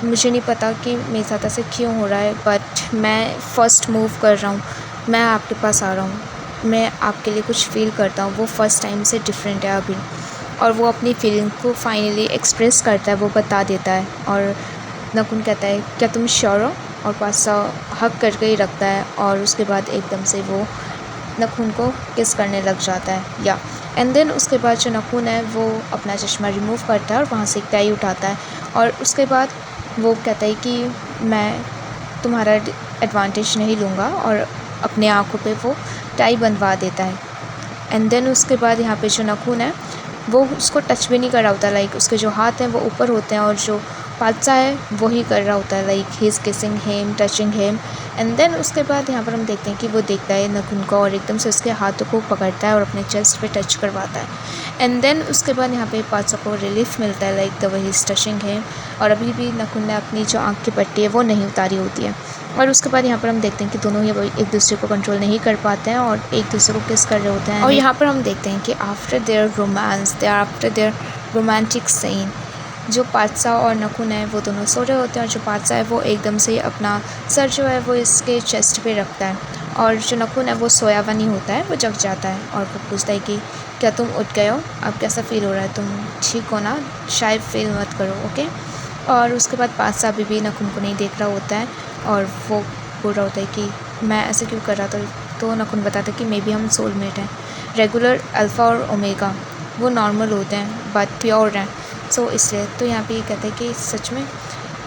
मुझे नहीं पता कि मेरे साथ ऐसे क्यों हो रहा है, बट मैं फ़र्स्ट मूव कर रहा हूँ, मैं आपके पास आ रहा हूँ, मैं आपके लिए कुछ फ़ील करता हूँ, वो फ़र्स्ट टाइम से डिफरेंट है अभी। और वो अपनी फीलिंग को फाइनली एक्सप्रेस करता है, वो बता देता है। और नकुन कहता है क्या तुम श्योर हो, और पासा हक करके ही रखता है, और उसके बाद एकदम से वो नखुन को किस करने लग जाता है या एंड देन उसके बाद जो नखुन है वो अपना चश्मा रिमूव करता है और वहाँ से एक टाई उठाता है, और उसके बाद वो कहता है कि मैं तुम्हारा एडवांटेज नहीं लूँगा, और अपने आँखों पे वो टाई बंधवा देता है। एंड देन उसके बाद यहाँ पे जो नखुन है वो उसको टच भी नहीं कर रहा होता, लाइक उसके जो हाथ हैं वो ऊपर होते हैं, और जो बादशाह है वो ही कर रहा होता है, like he is kissing him, touching him. And then उसके बाद यहाँ पर हम देखते हैं कि वो देखता है नखुन को और एकदम से उसके हाथों को पकड़ता है और अपने चेस्ट पे टच करवाता है। एंड देन उसके बाद यहाँ पे बादशाह को रिलीफ मिलता है, like the way he is touching him, और अभी भी नखुन ने अपनी जो आँख की पट्टी है वो नहीं उतारी होती है। और उसके बाद यहाँ पर हम देखते हैं कि दोनों ही एक दूसरे को कंट्रोल नहीं कर पाते हैं और एक दूसरे को किस कर रहे होते हैं। और यहाँ पर हम देखते हैं कि after their romance, they are after their romantic scene, जो बादशाह और नखुन है वो दोनों सो रहे होते हैं, और जो बादशाह है वो एकदम से अपना सर जो है वो इसके चेस्ट पे रखता है, और जो नखुन है वो सोया हुआ नहीं होता है, वो जग जाता है। और वो पूछता है कि क्या तुम उठ गए हो, अब कैसा फ़ील हो रहा है, तुम ठीक हो ना, शायद फील मत करो, ओके। और उसके बाद बादशाह अभी भी नखुन को नहीं देख रहा होता है, और वो बोल रहा होता है कि मैं ऐसे क्यों कर रहा था। तो नखुन बताता है कि मे बी हम सोलमेट हैं, रेगुलर अल्फ़ा और ओमेगा वो नॉर्मल होते हैं बट प्योर हैं, सो इसलिए। तो यहाँ पे ये कहते हैं कि सच में,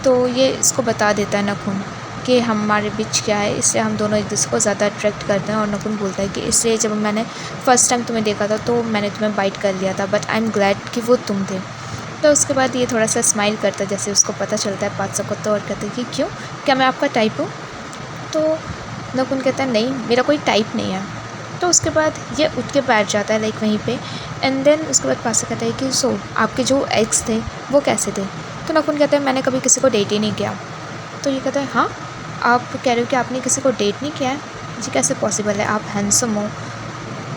तो ये इसको बता देता है नखुन कि हमारे बीच क्या है, इसलिए हम दोनों एक दूसरे को ज़्यादा अट्रैक्ट करते हैं। और नखुन बोलता है कि इसलिए जब मैंने फ़र्स्ट टाइम तुम्हें देखा था तो मैंने तुम्हें बाइट कर लिया था, बट आई एम ग्लैड कि वो तुम थे। तो उसके बाद ये थोड़ा सा स्माइल करता है जैसे उसको पता चलता है बादशाह को, तो और कहते हैं कि क्यों, क्या मैं आपका टाइप हूँ? तो नकुन कहता है नहीं, मेरा कोई टाइप नहीं है। तो उसके बाद ये उठ के बैठ जाता है लाइक वहीं पे। एंड देन उसके बाद बादशाह कहता है कि सो आपके जो एक्स थे वो कैसे थे? तो नकुन कहता है मैंने कभी किसी को डेट ही नहीं किया। तो ये कहता है हाँ, आप कह रहे हो कि आपने किसी को डेट नहीं किया है? जी कैसे पॉसिबल है, आप हैंडसम हो,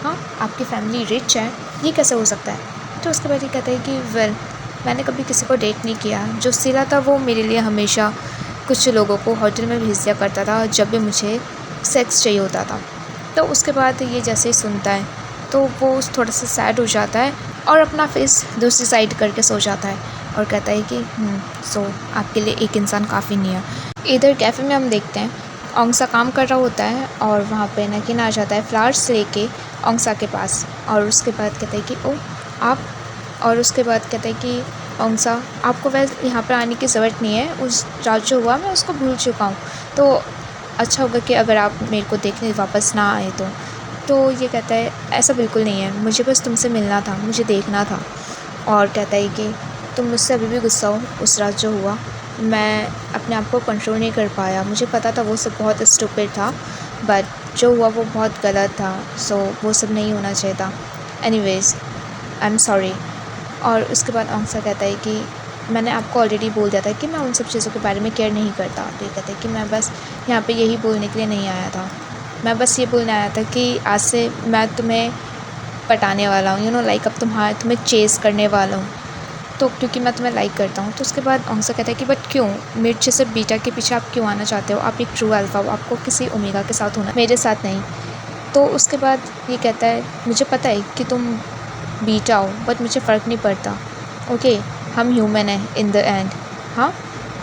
हाँ आपकी फैमिली रिच है, ये कैसे हो सकता है? तो उसके बाद ये कहता है कि वेल मैंने कभी किसी को डेट नहीं किया, जो सिला था वो मेरे लिए हमेशा कुछ लोगों को होटल में भेज दिया करता था जब भी मुझे सेक्स चाहिए होता था। तो उसके बाद ये जैसे ही सुनता है तो वो थोड़ा सा सैड हो जाता है और अपना फेस दूसरी साइड करके सो जाता है और कहता है कि सो आपके लिए एक इंसान काफ़ी नहीं है। इधर कैफ़े में हम देखते हैं औंगसा काम कर रहा होता है और वहाँ पे नकीन आ जाता है फ्लावर्स लेके औंगसा के पास, और उसके बाद कहता है कि ओ आप, और उसके बाद कहता है कि औंगसा आपको वैसे यहाँ पर आने की ज़रूरत नहीं है, उस रात जो हुआ मैं उसको भूल चुका हूँ, तो अच्छा होगा कि अगर आप मेरे को देखने वापस ना आए तो ये कहता है ऐसा बिल्कुल नहीं है, मुझे बस तुमसे मिलना था, मुझे देखना था। और कहता है कि तुम मुझसे अभी भी गुस्सा हो, उस रात जो हुआ मैं अपने आप को कंट्रोल नहीं कर पाया, मुझे पता था वो सब बहुत स्टूपिड था, बट जो हुआ वो बहुत गलत था, सो वो सब नहीं होना चाहिए था। Anyways I am sorry. और उसके बाद औंगसा कहता है कि मैंने आपको ऑलरेडी बोल दिया था कि मैं उन सब चीज़ों के बारे में केयर नहीं करता। तो ये कहता है कि मैं बस यहाँ पे यही बोलने के लिए नहीं आया था, मैं बस ये बोलने आया था कि आज से मैं तुम्हें पटाने वाला हूँ, यू नो लाइक अब तुम्हें चेज़ करने वाला हूँ। तो क्योंकि मैं तुम्हें लाइक करता हूँ। तो उसके बाद ओंसा कहता है कि बट क्यों, मिर्च से बीटा के पीछे आप क्यों आना चाहते हो, आप एक ट्रू अल्फ़ा हो, आपको किसी ओमेगा के साथ होना, मेरे साथ नहीं। तो उसके बाद ये कहता है मुझे पता है कि तुम बीटा हो, बट मुझे फ़र्क नहीं पड़ता, ओके, हम ह्यूमन हैं इन द एंड। हाँ,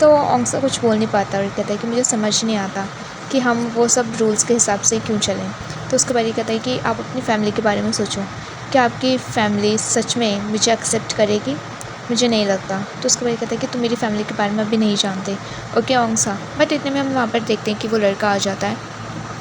तो ओंसा कुछ बोल नहीं पाता और कहता है कि मुझे समझ नहीं आता कि हम वो सब रूल्स के हिसाब से क्यों चलें। तो उसके बाद ये कहता है कि आप अपनी फ़ैमिली के बारे में सोचो, क्या आपकी फ़ैमिली सच में मुझे एक्सेप्ट करेगी, मुझे नहीं लगता। तो उसके बाद कहता है कि तुम मेरी फ़ैमिली के बारे में अभी नहीं जानते, ओके ओंसा। बट इतने में हम वहाँ पर देखते हैं कि वो लड़का आ जाता है,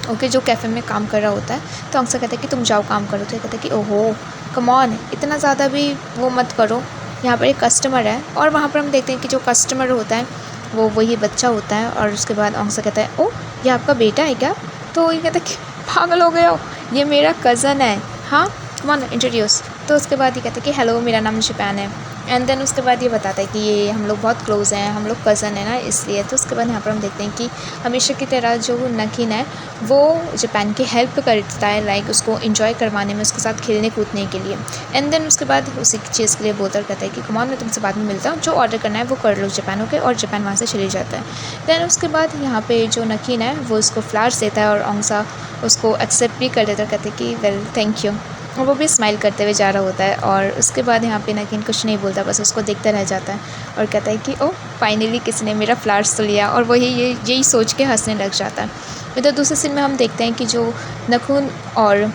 ओके, जो कैफ़े में काम कर रहा होता है। तो ओंसा कहता है कि तुम जाओ काम करो। तो ये कहता है कि ओहो कम ऑन, इतना ज़्यादा भी वो मत करो, यहाँ पर एक कस्टमर है। और वहाँ पर हम देखते हैं कि जो कस्टमर होता है वो वही बच्चा होता है। और उसके बाद ओंसा कहता है ओह ये आपका बेटा है क्या। तो ये कहता है कि पागल हो गए हो, ये मेरा कज़न है, हाँ कम ऑन इंट्रोड्यूस। तो उसके बाद ये कहता है कि हेलो मेरा नाम जापान है। एंड देन उसके बाद ये बताता है कि ये हम लोग बहुत क्लोज़ हैं, हम लोग कज़न है ना इसलिए। तो उसके बाद यहाँ पर हम देखते हैं कि हमेशा की तरह जो नकीन है वो जापान की हेल्प करता है, लाइक उसको इंजॉय करवाने में, उसके साथ खेलने कूदने के लिए। एंड देन उसके बाद उसी चीज़ के लिए बोलता और कहता है कि कमान मैं तुमसे बाद में मिलता हूँ, जो ऑर्डर करना है वो कर लो जापान, ओके। और जापान वहाँ से चले जाता है। दैन उसके बाद यहाँ पे जो नकीन है वो उसको फ्लावर्स देता है और ओंसा उसको एक्सेप्ट भी कर देता है, कहते हैं कि वेल थैंक यू। और वो भी स्माइल करते हुए जा रहा होता है। और उसके बाद यहाँ पे नकीन कुछ नहीं बोलता, बस उसको देखता रह जाता है और कहता है कि ओह फाइनली किसी ने मेरा फ्लावर्स तो लिया। और वही यही सोच के हंसने लग जाता है। इधर दूसरे सीन में हम देखते हैं कि जो नखून और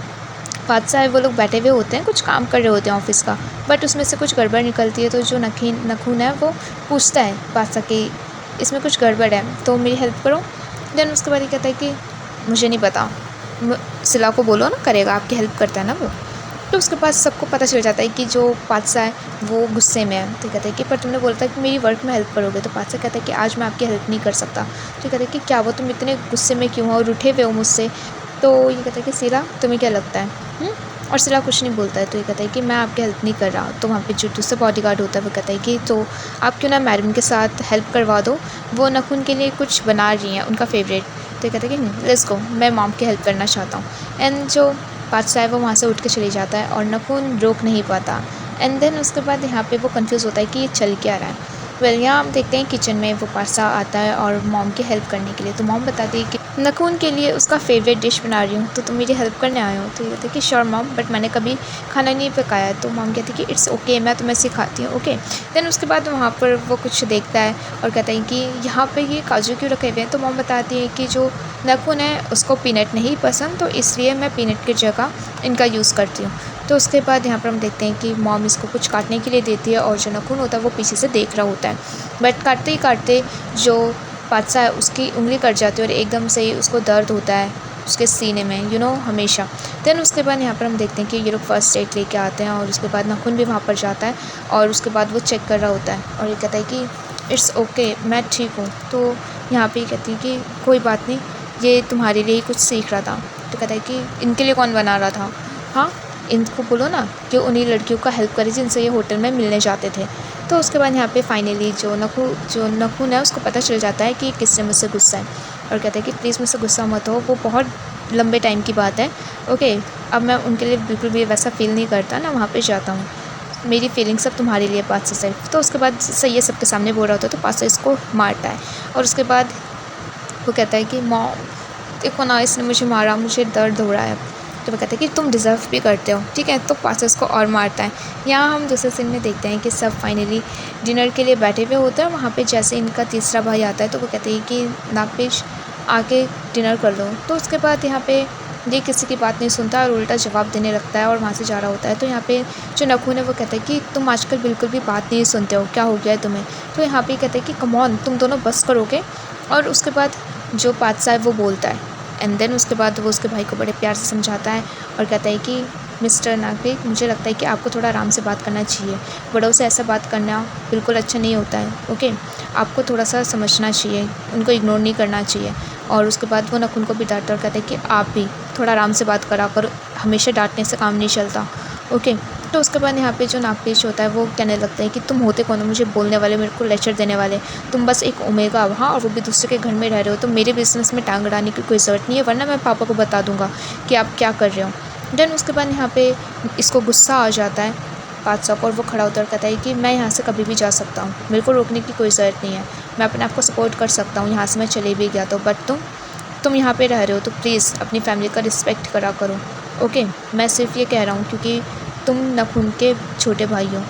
बादशाह है वो लोग बैठे हुए होते हैं, कुछ काम कर रहे होते हैं ऑफिस का, बट उसमें से कुछ गड़बड़ निकलती है। तो जो नखून है वो पूछता है बादशाह कि इसमें कुछ गड़बड़ है तो मेरी हेल्प करो। देन उसके बाद ये कहता है कि मुझे नहीं पता, सिला को बोलो ना, करेगा, आपकी हेल्प करता है ना वो। तो उसके बाद सबको पता चल जाता है कि जो बादशाह है वो गुस्से में है। तो कहता है कि पर तुमने बोला था कि मेरी वर्क में हेल्प करोगे। तो बादशाह कहता है कि आज मैं आपकी हेल्प नहीं कर सकता। तो कहता है कि क्या वो तुम इतने गुस्से में क्यों हो और उठे हुए हो मुझसे। तो ये कहता है कि सिला तुम्हें क्या लगता है। और सिला कुछ नहीं बोलता है। तो ये कहता है कि मैं आपकी हेल्प नहीं कर रहा। तो वहाँ पे जो दूसरा बॉडीगार्ड होता है वो कहता है कि तो आप क्यों ना मैडम के साथ हेल्प करवा दो, वो नखून के लिए कुछ बना रही हैं, उनका फेवरेट। तो ये कहता है कि लेट्स गो, मैं मॉम की हेल्प करना चाहता हूँ। एंड जो बादशाह है वो वहाँ से उठ के चले जाता है और नखून रोक नहीं पाता। एंड देन उसके बाद यहाँ पे वो कंफ्यूज होता है कि ये चल क्या रहा है। वेल यहाँ हम देखते हैं किचन में वो बादशाह आता है और मॉम की हेल्प करने के लिए। तो मॉम बताती है कि नखून के लिए उसका फेवरेट डिश बना रही हूँ, तो तुम मेरी हेल्प करने आए हो। तो ये कहते हैं कि श्योर मॉम, बट मैंने कभी खाना नहीं पकाया। तो मॉम कहती है कि इट्स ओके, मैं तुम्हें सिखाती हूँ, ओके। देन उसके बाद वहाँ पर वो कुछ देखता है और कहता है कि यहाँ पे ये काजू क्यों रखे हुए हैं। तो मॉम बताती है कि जो नखून है उसको पीनट नहीं पसंद, तो इसलिए मैं पीनट की जगह इनका यूज़ करती हूँ। तो उसके बाद यहाँ पर हम देखते हैं कि मॉम इसको कुछ काटने के लिए देती है और जो नखून होता है वो पीछे से देख रहा होता है। बट काटते ही काटते जो बादशाह है उसकी उंगली कट जाती है और एकदम से ही उसको दर्द होता है उसके सीने में, हमेशा। देन उसके बाद यहाँ पर हम देखते हैं कि ये लोग फर्स्ट एड लेके आते हैं और उसके बाद नखून भी वहाँ पर जाता है और उसके बाद वो चेक कर रहा होता है और ये कहता है कि इट्स ओके, मैं ठीक हूँ। तो यहाँ पे कहती है कि कोई बात नहीं, ये तुम्हारे लिए ही कुछ सीख रहा था। तो कहता है कि इनके लिए कौन बना रहा था। हाँ, इनको बोलो ना कि उन्हीं लड़कियों का हेल्प करे जिनसे ये होटल में मिलने जाते थे। तो उसके बाद यहाँ पे फाइनली जो नखून है उसको पता चल जाता है कि किससे मुझसे गुस्सा है और कहता है कि प्लीज़ मुझसे गुस्सा मत हो, वो बहुत लंबे टाइम की बात है, ओके। अब मैं उनके लिए बिल्कुल भी वैसा फ़ील नहीं करता ना, वहाँ पे जाता हूँ, मेरी फीलिंग सब तुम्हारे लिए बात से सिर्फ। तो उसके बाद सही है, सबके सामने बोल रहा होता है तो पास इसको मारता है और उसके बाद वो कहता है कि मॉम देखो ना, इसने मुझे मारा, मुझे दर्द हो रहा है। तो वो कहता है कि तुम डिज़र्व भी करते हो, ठीक है। तो पास उसको और मारता है। यहाँ हम दूसरे सीन में देखते हैं कि सब फाइनली डिनर के लिए बैठे हुए होते हैं। वहाँ पे जैसे इनका तीसरा भाई आता है तो वो कहते हैं कि नागपेश आके डिनर कर लो। तो उसके बाद यहाँ पे ये किसी की बात नहीं सुनता और उल्टा जवाब देने लगता है और वहाँ से जा रहा होता है। तो यहाँ पे जो नखून है वो कहता है कि तुम आजकल बिल्कुल भी बात नहीं सुनते हो, क्या हो गया है तुम्हें। तो यहाँ पे कहते हैं कि कम ऑन, तुम दोनों बस करोगे। और उसके बाद जो बादशाह है वो बोलता है एंड देन उसके बाद वो उसके भाई को बड़े प्यार से समझाता है और कहता है कि मिस्टर नागरिक, मुझे लगता है कि आपको थोड़ा आराम से बात करना चाहिए, बड़ों से ऐसा बात करना बिल्कुल अच्छा नहीं होता है, ओके। आपको थोड़ा सा समझना चाहिए, उनको इग्नोर नहीं करना चाहिए। और उसके बाद वो नखून को भी डांटता और कहता है कि आप भी थोड़ा आराम से बात करा करो, हमेशा डांटने से काम नहीं चलता, ओके। तो उसके बाद यहाँ पे जो नागपेश होता है वो कहने लगता है कि तुम होते कौन हो मुझे बोलने वाले, मेरे को लेक्चर देने वाले, तुम बस एक ओमेगा वहाँ और वो भी दूसरे के घर में रह रहे हो, तो मेरे बिजनेस में टांग अड़ाने की कोई ज़रूरत नहीं है, वरना मैं पापा को बता दूंगा कि आप क्या कर रहे हो। देन उसके बाद यहाँ पे इसको गुस्सा आ जाता है पादशाह को और वो खड़ा होता है और कहता है कि मैं यहाँ से कभी भी जा सकता हूँ, मेरे को रोकने की कोई ज़रूरत नहीं है, मैं अपने आप को सपोर्ट कर सकता हूँ, यहाँ से मैं चले भी गया तो, बट तुम यहाँ पे रह रहे हो तो प्लीज़ अपनी फैमिली का रिस्पेक्ट करा करो। ओके, मैं सिर्फ ये कह रहा हूँ क्योंकि तुम नखुन के छोटे भाई हो,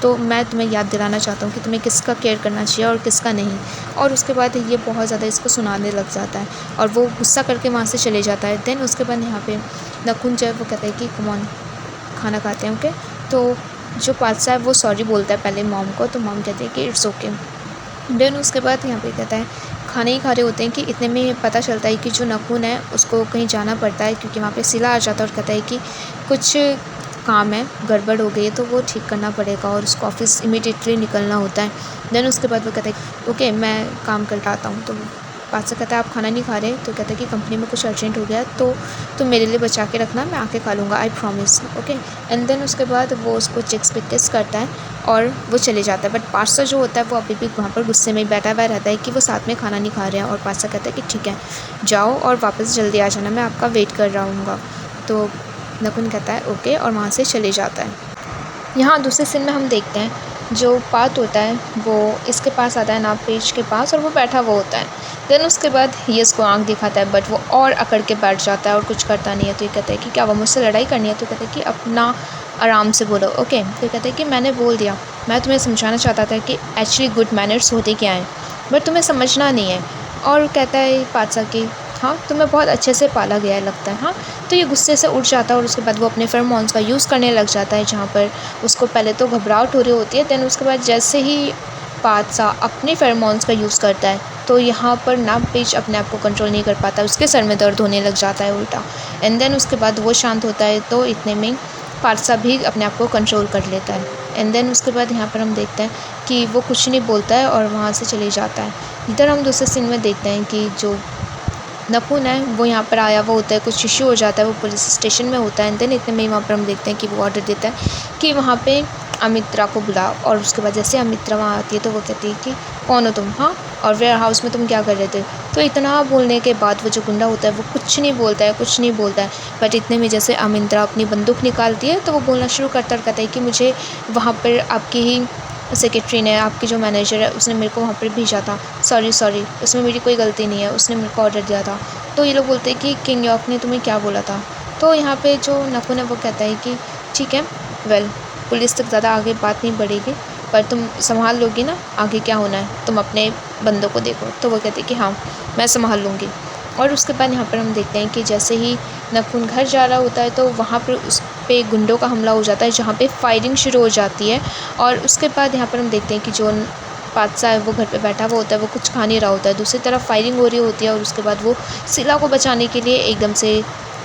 तो मैं तुम्हें याद दिलाना चाहता हूँ कि तुम्हें किसका केयर करना चाहिए और किसका नहीं। और उसके बाद ये बहुत ज़्यादा इसको सुनाने लग जाता है और वो गुस्सा करके वहाँ से चले जाता है। देन उसके बाद यहाँ पे नखुन जो है वो कहता है कि कम ऑन खाना खाते हैं। ओके, तो जो पादशाह है वो सॉरी बोलता है पहले मॉम को, तो मॉम कहते हैं कि इट्स ओके। देन उसके बाद यहाँ पे कहता है खाने ही खा रहे होते हैं कि इतने में पता चलता है कि जो नखुन है उसको कहीं जाना पड़ता है क्योंकि वहाँ पे सिला आ जाता है और कहता है कि कुछ काम है, गड़बड़ हो गई है तो वो ठीक करना पड़ेगा और उसको ऑफिस इमीडिएटली निकलना होता है। देन उसके बाद वो कहता है ओके मैं काम कर आता हूँ। तो बादशाह कहता है आप खाना नहीं खा रहे, तो कहता है कि कंपनी में कुछ अर्जेंट हो गया तो तुम मेरे लिए बचा के रखना, मैं आके खा लूँगा, I promise. Okay, and then उसके बाद वो उसको चिक्स पे किस करता है और वो चले जाता है। बट बादशाह जो होता है वो अभी भी वहाँ पर गुस्से में बैठा हुआ रहता है कि वो साथ में खाना नहीं खा रहे हैं और बादशाह कहता है कि ठीक है जाओ और वापस जल्दी आ जाना, मैं आपका वेट कर रहा हूँगा। तो नखुन कहता है ओके और वहाँ से चले जाता है। यहाँ दूसरे सीन में हम देखते हैं जो पात होता है वो इसके पास आता है नाग पेच के पास और वो बैठा हुआ होता है। देन उसके बाद ये इसको आँख दिखाता है बट वो और अकड़ के बैठ जाता है और कुछ करता नहीं है। तो ये कहता है कि क्या वो मुझसे लड़ाई करनी है, तो कहता है कि अपना आराम से बोलो। ओके, तो कहता है कि मैंने बोल दिया, मैं तुम्हें समझाना चाहता था कि एक्चुअली गुड मैनर्स होते क्या हैं बट तुम्हें समझना नहीं है। और कहता है पादशाह कि हाँ तुम्हें बहुत अच्छे से पाला गया है लगता है। हाँ, तो ये गुस्से से उठ जाता है और उसके बाद वो अपने फेरोमोन्स का यूज़ करने लग जाता है जहाँ पर उसको पहले तो घबराहट हो रही होती है। देन उसके बाद जैसे ही पादशाह अपने फेरोमोन्स का यूज़ करता है तो यहाँ पर नागपेच अपने आप को कंट्रोल नहीं कर पाता, उसके सर में दर्द होने लग जाता है उल्टा। एंड देन उसके बाद वो शांत होता है तो इतने में पादशाह भी अपने आप को कंट्रोल कर लेता है। एंड देन उसके बाद यहाँ पर हम देखते हैं कि वो कुछ नहीं बोलता है और वहाँ से चले जाता है। इधर हम दूसरे सीन में देखते हैं कि जो नखुन है वो यहाँ पर आया हुआ होता है, कुछ इशू हो जाता है, वो पुलिस स्टेशन में होता है। एंड देन इतने में वहाँ पर हम देखते हैं कि वो ऑर्डर देता है कि वहाँ पे अमित्रा को बुला। और उसके बाद जैसे अमित्रा वहाँ आती है तो वो कहती है कि कौन हो तुम, हाँ, और वेयर हाउस में तुम क्या कर रहे थे। तो इतना बोलने के बाद वो जो गुंडा होता है वो कुछ नहीं बोलता है। बट इतने में जैसे अमित्रा अपनी बंदूक निकालती है तो वो बोलना शुरू करता है, कहता है कि मुझे वहाँ पर आपकी ही सेक्रेटरी ने, आपकी जो मैनेजर है उसने मेरे को वहाँ पर भेजा था, सॉरी उसमें मेरी कोई गलती नहीं है, उसने मेरे को ऑर्डर दिया था। तो ये लोग बोलते हैं कि किंग यॉर्क ने तुम्हें क्या बोला था। तो यहाँ पे जो नखुन है वो कहता है कि ठीक है वेल पुलिस तक ज़्यादा आगे बात नहीं बढ़ेगी पर तुम संभाल लोगी ना, आगे क्या होना है तुम अपने बंदों को देखो। तो वो कहते हैं कि हाँ मैं संभाल लूँगी। और उसके बाद यहाँ पर हम देखते हैं कि जैसे ही नखुन घर जा रहा होता है तो वहाँ पर उस पे गुंडों का हमला हो जाता है जहाँ पे फायरिंग शुरू हो जाती है। और उसके बाद यहाँ पर हम देखते हैं कि जो पादशाह है वो घर पे बैठा हुआ होता है, वो कुछ खा नहीं रहा होता है, दूसरी तरफ फायरिंग हो रही होती है और उसके बाद वो सिला को बचाने के लिए एकदम से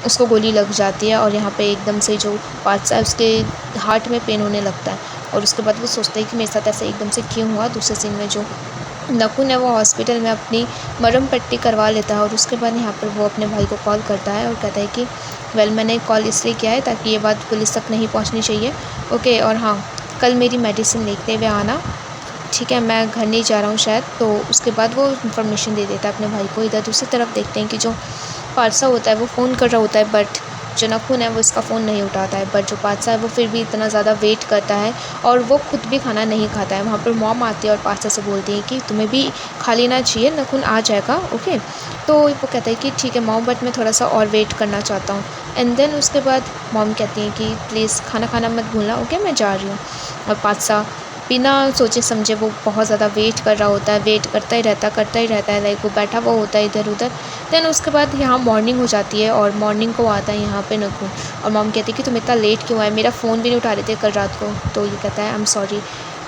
उसको गोली लग जाती है और यहाँ पे एकदम से जो पादशाह है उसके हार्ट में पेन होने लगता है। और उसके बाद वो सोचता है कि मेरे साथ ऐसे एकदम से क्यों हुआ। दूसरे सीन में जो नखुन है वो हॉस्पिटल में अपनी मरहम पट्टी करवा लेता है और उसके बाद यहाँ पर वो अपने भाई को कॉल करता है और कहता है कि वेल मैंने कॉल इसलिए किया है ताकि ये बात पुलिस तक नहीं पहुँचनी चाहिए। ओके, और हाँ कल मेरी मेडिसिन लेते हुए आना, ठीक है, मैं घर नहीं जा रहा हूँ शायद। तो उसके बाद वो इन्फॉर्मेशन दे देता है अपने भाई को। इधर दूसरी तरफ देखते हैं कि जो पादशाह होता है वो फ़ोन कर रहा होता है बट जो नखुन है वो इसका फ़ोन नहीं उठाता है। बट जो पादशाह है वो फिर भी इतना ज़्यादा वेट करता है और वो खुद भी खाना नहीं खाता है। वहाँ पर मॉम आती है और पादशाह से बोलती है कि तुम्हें भी खा लेना चाहिए, नखुन आ जाएगा। ओके, तो वो कहता है कि ठीक है मॉम बट मैं थोड़ा सा और वेट करना चाहता हूँ। एंड देन उसके बाद मॉम कहती हैं कि प्लीज़ खाना खाना मत भूलना, ओके मैं जा रही हूँ। और पादशाह बिना सोचे समझे वो बहुत ज़्यादा वेट कर रहा होता है, वेट करता ही रहता है, लाइक वो बैठा हुआ होता है इधर उधर। देन उसके बाद यहाँ मॉर्निंग हो जाती है और मॉर्निंग को आता है यहाँ पे नखुन और मॉम कहती है कि तुम इतना लेट क्यों आए, मेरा फ़ोन भी नहीं उठा रहे थे कल रात को। तो ये कहता है आई एम सॉरी,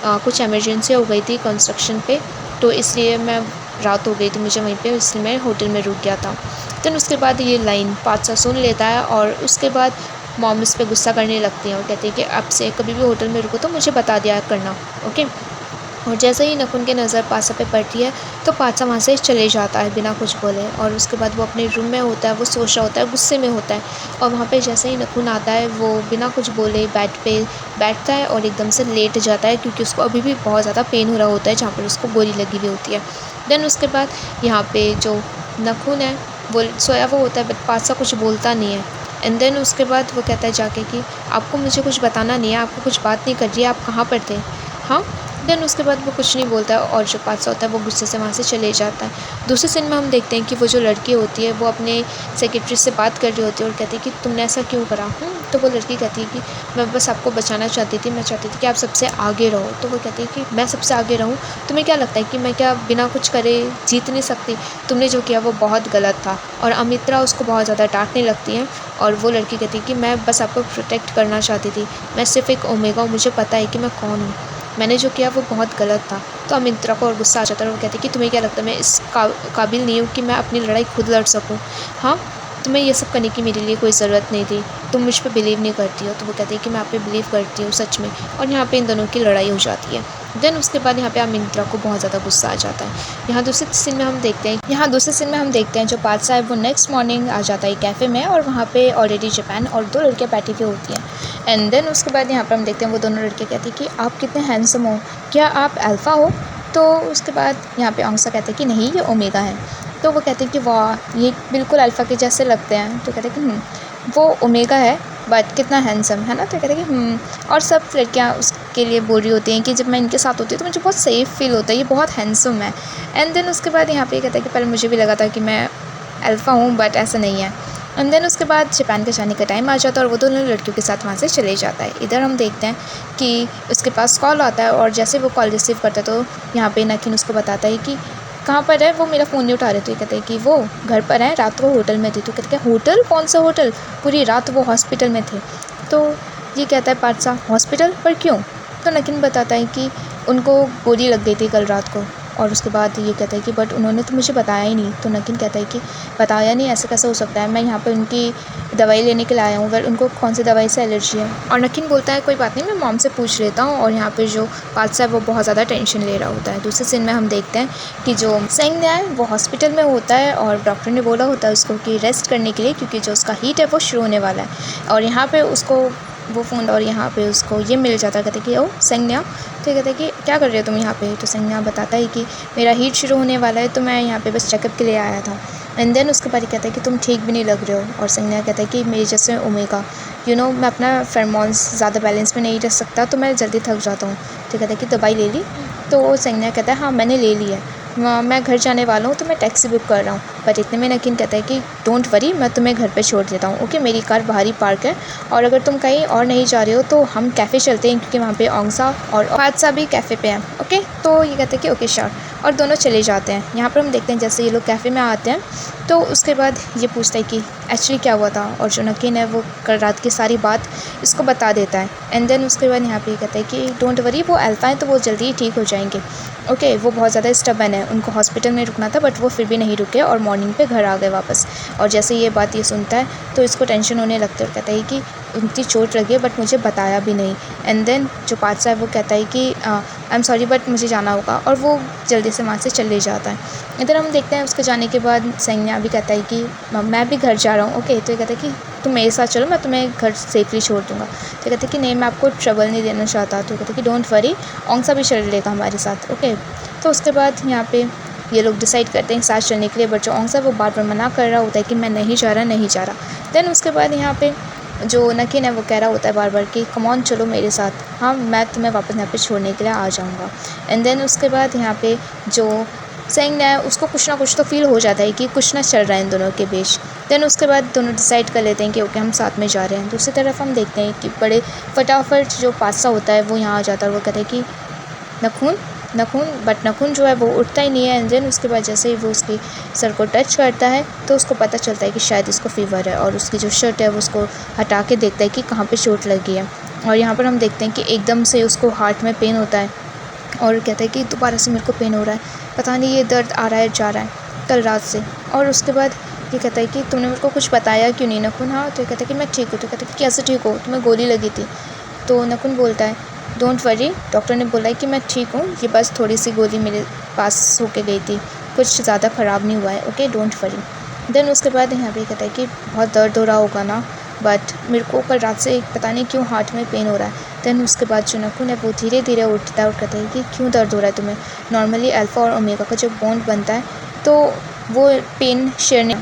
कुछ एमरजेंसी हो गई थी कंस्ट्रक्शन पे तो इसलिए मैं रात हो गई थी मुझे वहीं पे, इसलिए मैं होटल में रुक गया था। देन उसके बाद ये लाइन पादशाह सुन लेता है और उसके बाद मॉम इस पे गुस्सा करने लगती हैं और कहती है कि अब से कभी भी होटल में रुको तो मुझे बता दिया करना। ओके, और जैसे ही नखुन के नज़र पादशाह पे पड़ती है तो पादशाह वहाँ से चले जाता है बिना कुछ बोले। और उसके बाद वो अपने रूम में होता है, वो सोच रहा होता है, गुस्से में होता है। और वहाँ पे जैसे ही नखुन आता है वो बिना कुछ बोले बेड पे बैठता है और एकदम से लेट जाता है क्योंकि उसको अभी भी बहुत ज़्यादा पेन हो रहा होता है जहाँ पर उसको गोली लगी हुई होती है। देन उसके बाद यहाँ पर जो नखुन है वो सोया हुआ होता है बट पादशाह कुछ बोलता नहीं है। एंड देन उसके बाद वो कहता है जाके कि आपको मुझे कुछ बताना नहीं है, आपको कुछ बात नहीं कर रही है, आप कहाँ पर थे? हाँ। देन उसके बाद वो कुछ नहीं बोलता है और जो पादशाह होता है वो गुस्से से वहाँ से चले जाता है। दूसरे सीन में हम देखते हैं कि वो जो लड़की होती है वो अपने सेक्रेटरी से बात कर रही होती है और कहती है कि तुमने ऐसा क्यों करा? तो वो लड़की कहती है कि मैं बस आपको बचाना चाहती थी, मैं चाहती थी कि आप सबसे आगे रहो। तो वो कहती है कि मैं सबसे आगे रहूँ? तुम्हें क्या लगता है कि मैं क्या बिना कुछ करे जीत नहीं सकती? तुमने जो किया वो बहुत गलत था। और अमित्रा उसको बहुत ज़्यादा डाँटने लगती है और वो लड़की कहती है कि मैं बस आपको प्रोटेक्ट करना चाहती थी, मैं सिर्फ़ एक ओमेगा हूँ, मुझे पता है कि मैं कौन हूँ, मैंने जो किया वो बहुत गलत था। तो अमित्रा को और गुस्सा आ जाता है और वो कहती है कि तुम्हें क्या लगता है मैं इस काबिल नहीं हूँ कि मैं अपनी लड़ाई खुद लड़ सकूँ? हाँ, तुम्हें ये सब करने की मेरे लिए कोई ज़रूरत नहीं थी, तुम मुझ पे बिलीव नहीं करती हो। तो वो कहती है कि मैं आप पे बिलीव करती हूँ सच में। और यहाँ पे इन दोनों की लड़ाई हो जाती है। देन उसके बाद यहाँ पे अमित्रा को बहुत ज़्यादा गुस्सा आ जाता है। यहाँ दूसरे सीन में हम देखते हैं जो पादशाह है वो नेक्स्ट मॉर्निंग आ जाता है कैफ़े में और वहाँ पे ऑलरेडी जापान और 2 लड़कियाँ बैठी हुई होती हैं। एंड देन उसके बाद यहाँ पर हम देखते हैं वो दोनों लड़कियाँ कहती हैं कि आप कितने हैंडसम हो, क्या आप अल्फ़ा हो? तो उसके बाद यहाँ पे ऑंसा कहते हैं कि नहीं, ये ओमेगा है। तो वो कहते हैं कि वाह, ये बिल्कुल अल्फ़ा के जैसे लगते हैं। तो कहते हैं कि वो ओमेगा है बट कितना हैंडसम है ना। तो कहते हैं कि और सब लड़कियाँ उसके लिए बोल रही होती हैं कि जब मैं इनके साथ होती हूँ तो मुझे बहुत सेफ़ फ़ील होता है, ये बहुत हैंडसम है। एंड देन उसके बाद यहाँ पे ये कहता है कि पहले मुझे भी लगा था कि मैं अल्फ़ा हूँ बट ऐसा नहीं है। एंड देन उसके बाद जापान के जाने का टाइम आ जाता है और वो दोनों लड़कियों के साथ वहाँ से चले जाता है। इधर हम देखते हैं कि उसके पास कॉल आता है और जैसे वो कॉल रिसीव करता है तो यहाँ पे नकिन उसको बताता है कि कहाँ पर है, वो मेरा फ़ोन नहीं उठा रहे। तो ये कहते हैं कि वो घर पर है, रात को होटल में थी। तो कहते हैं होटल? कौन सा होटल? पूरी रात वो हॉस्पिटल में थे। तो ये कहता है पादशाह हॉस्पिटल पर क्यों? तो नकिन बताता है कि उनको गोली लग गई थी कल रात को। और उसके बाद ये कहता है कि बट उन्होंने तो मुझे बताया ही नहीं। तो नकिन कहता है कि बताया नहीं, ऐसा कैसे हो सकता है? मैं यहाँ पर उनकी दवाई लेने के लिए आया हूँ, उनको कौन सी दवाई से एलर्जी है। और नकिन बोलता है कोई बात नहीं, मैं मॉम से पूछ लेता हूँ। और यहाँ पर जो पादशाह है वो बहुत ज़्यादा टेंशन ले रहा होता है। दूसरे सीन में हम देखते हैं कि जो सेंग है वो हॉस्पिटल में होता है और डॉक्टर ने बोला होता है उसको कि रेस्ट करने के लिए, क्योंकि जो उसका हीट है वो शुरू होने वाला है। और यहाँ पे उसको वो फ़ोन और यहाँ पे उसको ये मिल जाता है। कहते कि ओ संज्ञा। तो कहते कि क्या कर रहे हो तुम यहाँ पे? तो संज्ञा बताता है कि मेरा हीट शुरू होने वाला है तो मैं यहाँ पे बस चेकअप के लिए आया था। एंड देन उसके बाद कहता है कि तुम ठीक भी नहीं लग रहे हो। और संज्ञा कहता है कि मेरे जैसे ओमेगा मैं अपना फेरोमोन्स ज़्यादा बैलेंस में नहीं रख सकता तो मैं जल्दी थक जाता हूँ। तो कहता है कि दवाई ले ली? तो संज्ञा कहता है हाँ मैंने ले ली है, मैं घर जाने वाला हूँ तो मैं टैक्सी बुक कर रहा हूँ। बट इतने में नकिन कहता है कि डोंट वरी, मैं तुम्हें घर पे छोड़ देता हूँ, ओके? मेरी कार बाहर ही पार्क है और अगर तुम कहीं और नहीं जा रहे हो तो हम कैफ़े चलते हैं, क्योंकि वहाँ पे औंगसा और पादशाह भी कैफ़े पे हैं, ओके? तो ये कहते हैं कि ओके श्योर, और दोनों चले जाते हैं। यहाँ पर हम देखते हैं जैसे ये लोग कैफ़े में आते हैं तो उसके बाद ये पूछता है कि एक्चुअली क्या हुआ था। और जो नकिन है वो कल रात की सारी बात इसको बता देता है। एंड देन उसके बाद यहाँ पे कहता है कि डोंट वरी, वो अल्फ़ा है तो वो जल्दी ही ठीक हो जाएंगे, ओके? वो बहुत ज़्यादा स्टबर्न है, उनको हॉस्पिटल में रुकना था बट वो फिर भी नहीं रुके और मॉर्निंग पे घर आ गए वापस। और जैसे ये बात ये सुनता है तो इसको टेंशन होने लगती है और कहता है कि उनकी चोट लगी है बट मुझे बताया भी नहीं। एंड देन जो पादशाह है वो कहता है कि आई एम सॉरी बट मुझे जाना होगा, और वो जल्दी से वहाँ से चले जाता है। इधर हम देखते हैं उसके जाने के बाद संज्ञा भी कहता है कि मैं भी घर जा रहा हूँ, ओके? तो ये कहता है कि तुम मेरे साथ चलो, मैं तुम्हें घर सेफली छोड़ दूँगा। तो कहते हैं कि नहीं, मैं आपको ट्रबल नहीं देना चाहता। तो कहते हैं कि डोंट वरी, औंगसा भी चल लेगा हमारे साथ, ओके? तो उसके बाद यहाँ पे ये लोग डिसाइड करते हैं साथ चलने के लिए, बट जो औंगसा वो बार बार मना कर रहा होता है कि मैं नहीं जा रहा। देन उसके बाद यहाँ पे जो नकिन है वो कह रहा होता है बार बार कि कम ऑन चलो मेरे साथ, हाँ मैं तुम्हें वापस यहाँ पे छोड़ने के लिए आ जाऊँगा। एंड देन उसके बाद यहाँ पे जो सेंग है उसको कुछ ना कुछ तो फील हो जाता है कि कुछ ना चल रहा है इन दोनों के बीच। देन उसके बाद दोनों डिसाइड कर लेते हैं कि ओके हम साथ में जा रहे हैं। दूसरी तरफ हम देखते हैं कि बड़े फटाफट जो पादशाह होता है वो यहाँ आ जाता है और वो कहता है कि नखून, बट नखून जो है वो उठता ही नहीं है। एंड देन उसके बाद जैसे ही वो उसकी सर को टच करता है तो उसको पता चलता है कि शायद इसको फ़ीवर है, और उसकी जो शर्ट है वो उसको हटा के देखता है कि कहाँ पे चोट लगी है। और यहाँ पर हम देखते हैं कि एकदम से उसको हार्ट में पेन होता है और कहता है कि दोबारा से मेरे को पेन हो रहा है, पता नहीं ये दर्द आ रहा है जा रहा है कल रात से। और उसके बाद ये कहता है कि तुमने मेरे को कुछ बताया क्यों नहीं नखून? हाँ। तो ये कहता है कि मैं ठीक हूँ। तो कहता है कि कैसे ठीक हो, तुम्हें गोली लगी थी? तो नखून बोलता है डोंट वरी, डॉक्टर ने बोला है कि मैं ठीक हूँ, ये बस थोड़ी सी गोली मेरे पास होके गई थी, कुछ ज़्यादा ख़राब नहीं हुआ है, ओके डोंट वरी। देन उसके बाद यहाँ पे कहता है कि बहुत दर्द हो रहा होगा ना, बट मेरे को कल रात से पता नहीं क्यों हार्ट में पेन हो रहा है। देन उसके बाद जो नखून है वो धीरे धीरे उठता है और कहता है कि क्यों दर्द हो रहा है तुम्हें? नॉर्मली अल्फ़ा और ओमेगा का जब बॉन्ड बनता है तो वो पेन शेयर नहीं,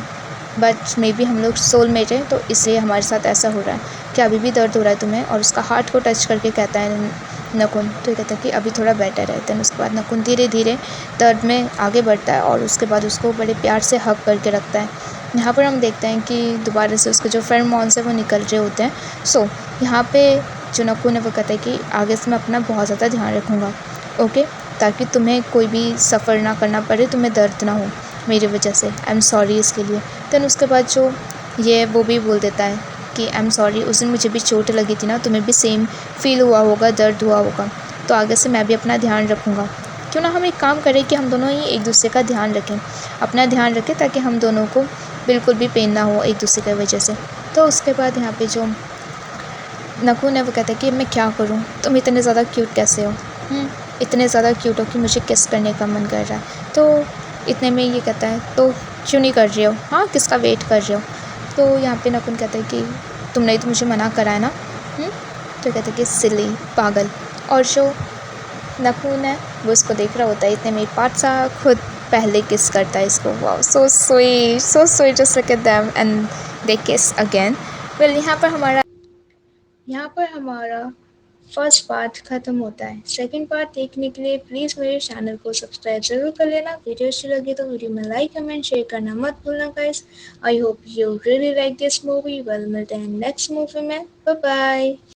बट मे बी हम लोग सोलमेट हैं, तो इसलिए हमारे साथ ऐसा हो रहा है कि अभी भी दर्द हो रहा है तुम्हें। और उसका हार्ट को टच करके कहता है नकुन, तो ये कहता है कि अभी थोड़ा बेटर है। देन उसके बाद नकुन धीरे धीरे दर्द में आगे बढ़ता है और उसके बाद उसको बड़े प्यार से हग करके रखता है। यहाँ पर हम देखते हैं कि दोबारा से उसके जो फेरोमोन्स है वो निकल रहे होते हैं। सो यहाँ पे जो नकुन है वो कहता है कि आगे से मैं अपना बहुत ज़्यादा ध्यान रखूँगा, ओके, ताकि तुम्हें कोई भी सफ़र ना करना पड़े, तुम्हें दर्द ना हो मेरी वजह से। आई एम सॉरी इसके लिए। देन उसके बाद जो ये वो भी बोल देता है कि आई एम सॉरी, उस दिन मुझे भी चोट लगी थी ना, तुम्हें भी सेम फील हुआ होगा, दर्द हुआ होगा, तो आगे से मैं भी अपना ध्यान रखूँगा। क्यों ना हम एक काम करें कि हम दोनों ही एक दूसरे का ध्यान रखें, अपना ध्यान रखें, ताकि हम दोनों को बिल्कुल भी पेन ना हो एक दूसरे की वजह से। तो उसके बाद यहाँ पे जो नकुन है वो कहता है कि मैं क्या करूँ, तुम इतने ज़्यादा क्यूट कैसे हो, इतने ज़्यादा क्यूट हो कि मुझे किस करने का मन कर रहा है। तो इतने में ये कहता है तो क्यों नहीं कर रहे हो, हाँ किसका वेट कर रहे हो। तो यहाँ पे नकुन कहता है कि तुमने ही तो मुझे मना करा है ना। तो कहता है कि सिली, पागल। और जो नकुन है वो इसको देख रहा होता है, इतने में पाटसा खुद पहले किस करता है इसको। Wow, so sweet, so sweet, just look at them and they किस अगेन। वेल, यहाँ पर हमारा फर्स्ट पार्ट ख़त्म होता है। सेकंड पार्ट देखने के लिए प्लीज़ मेरे चैनल को सब्सक्राइब ज़रूर कर लेना। वीडियो अच्छी लगी तो वीडियो में लाइक कमेंट शेयर करना मत भूलना guys. I hope you really like this movie. Well, मिलते हैं नेक्स्ट मूवी में। Bye bye.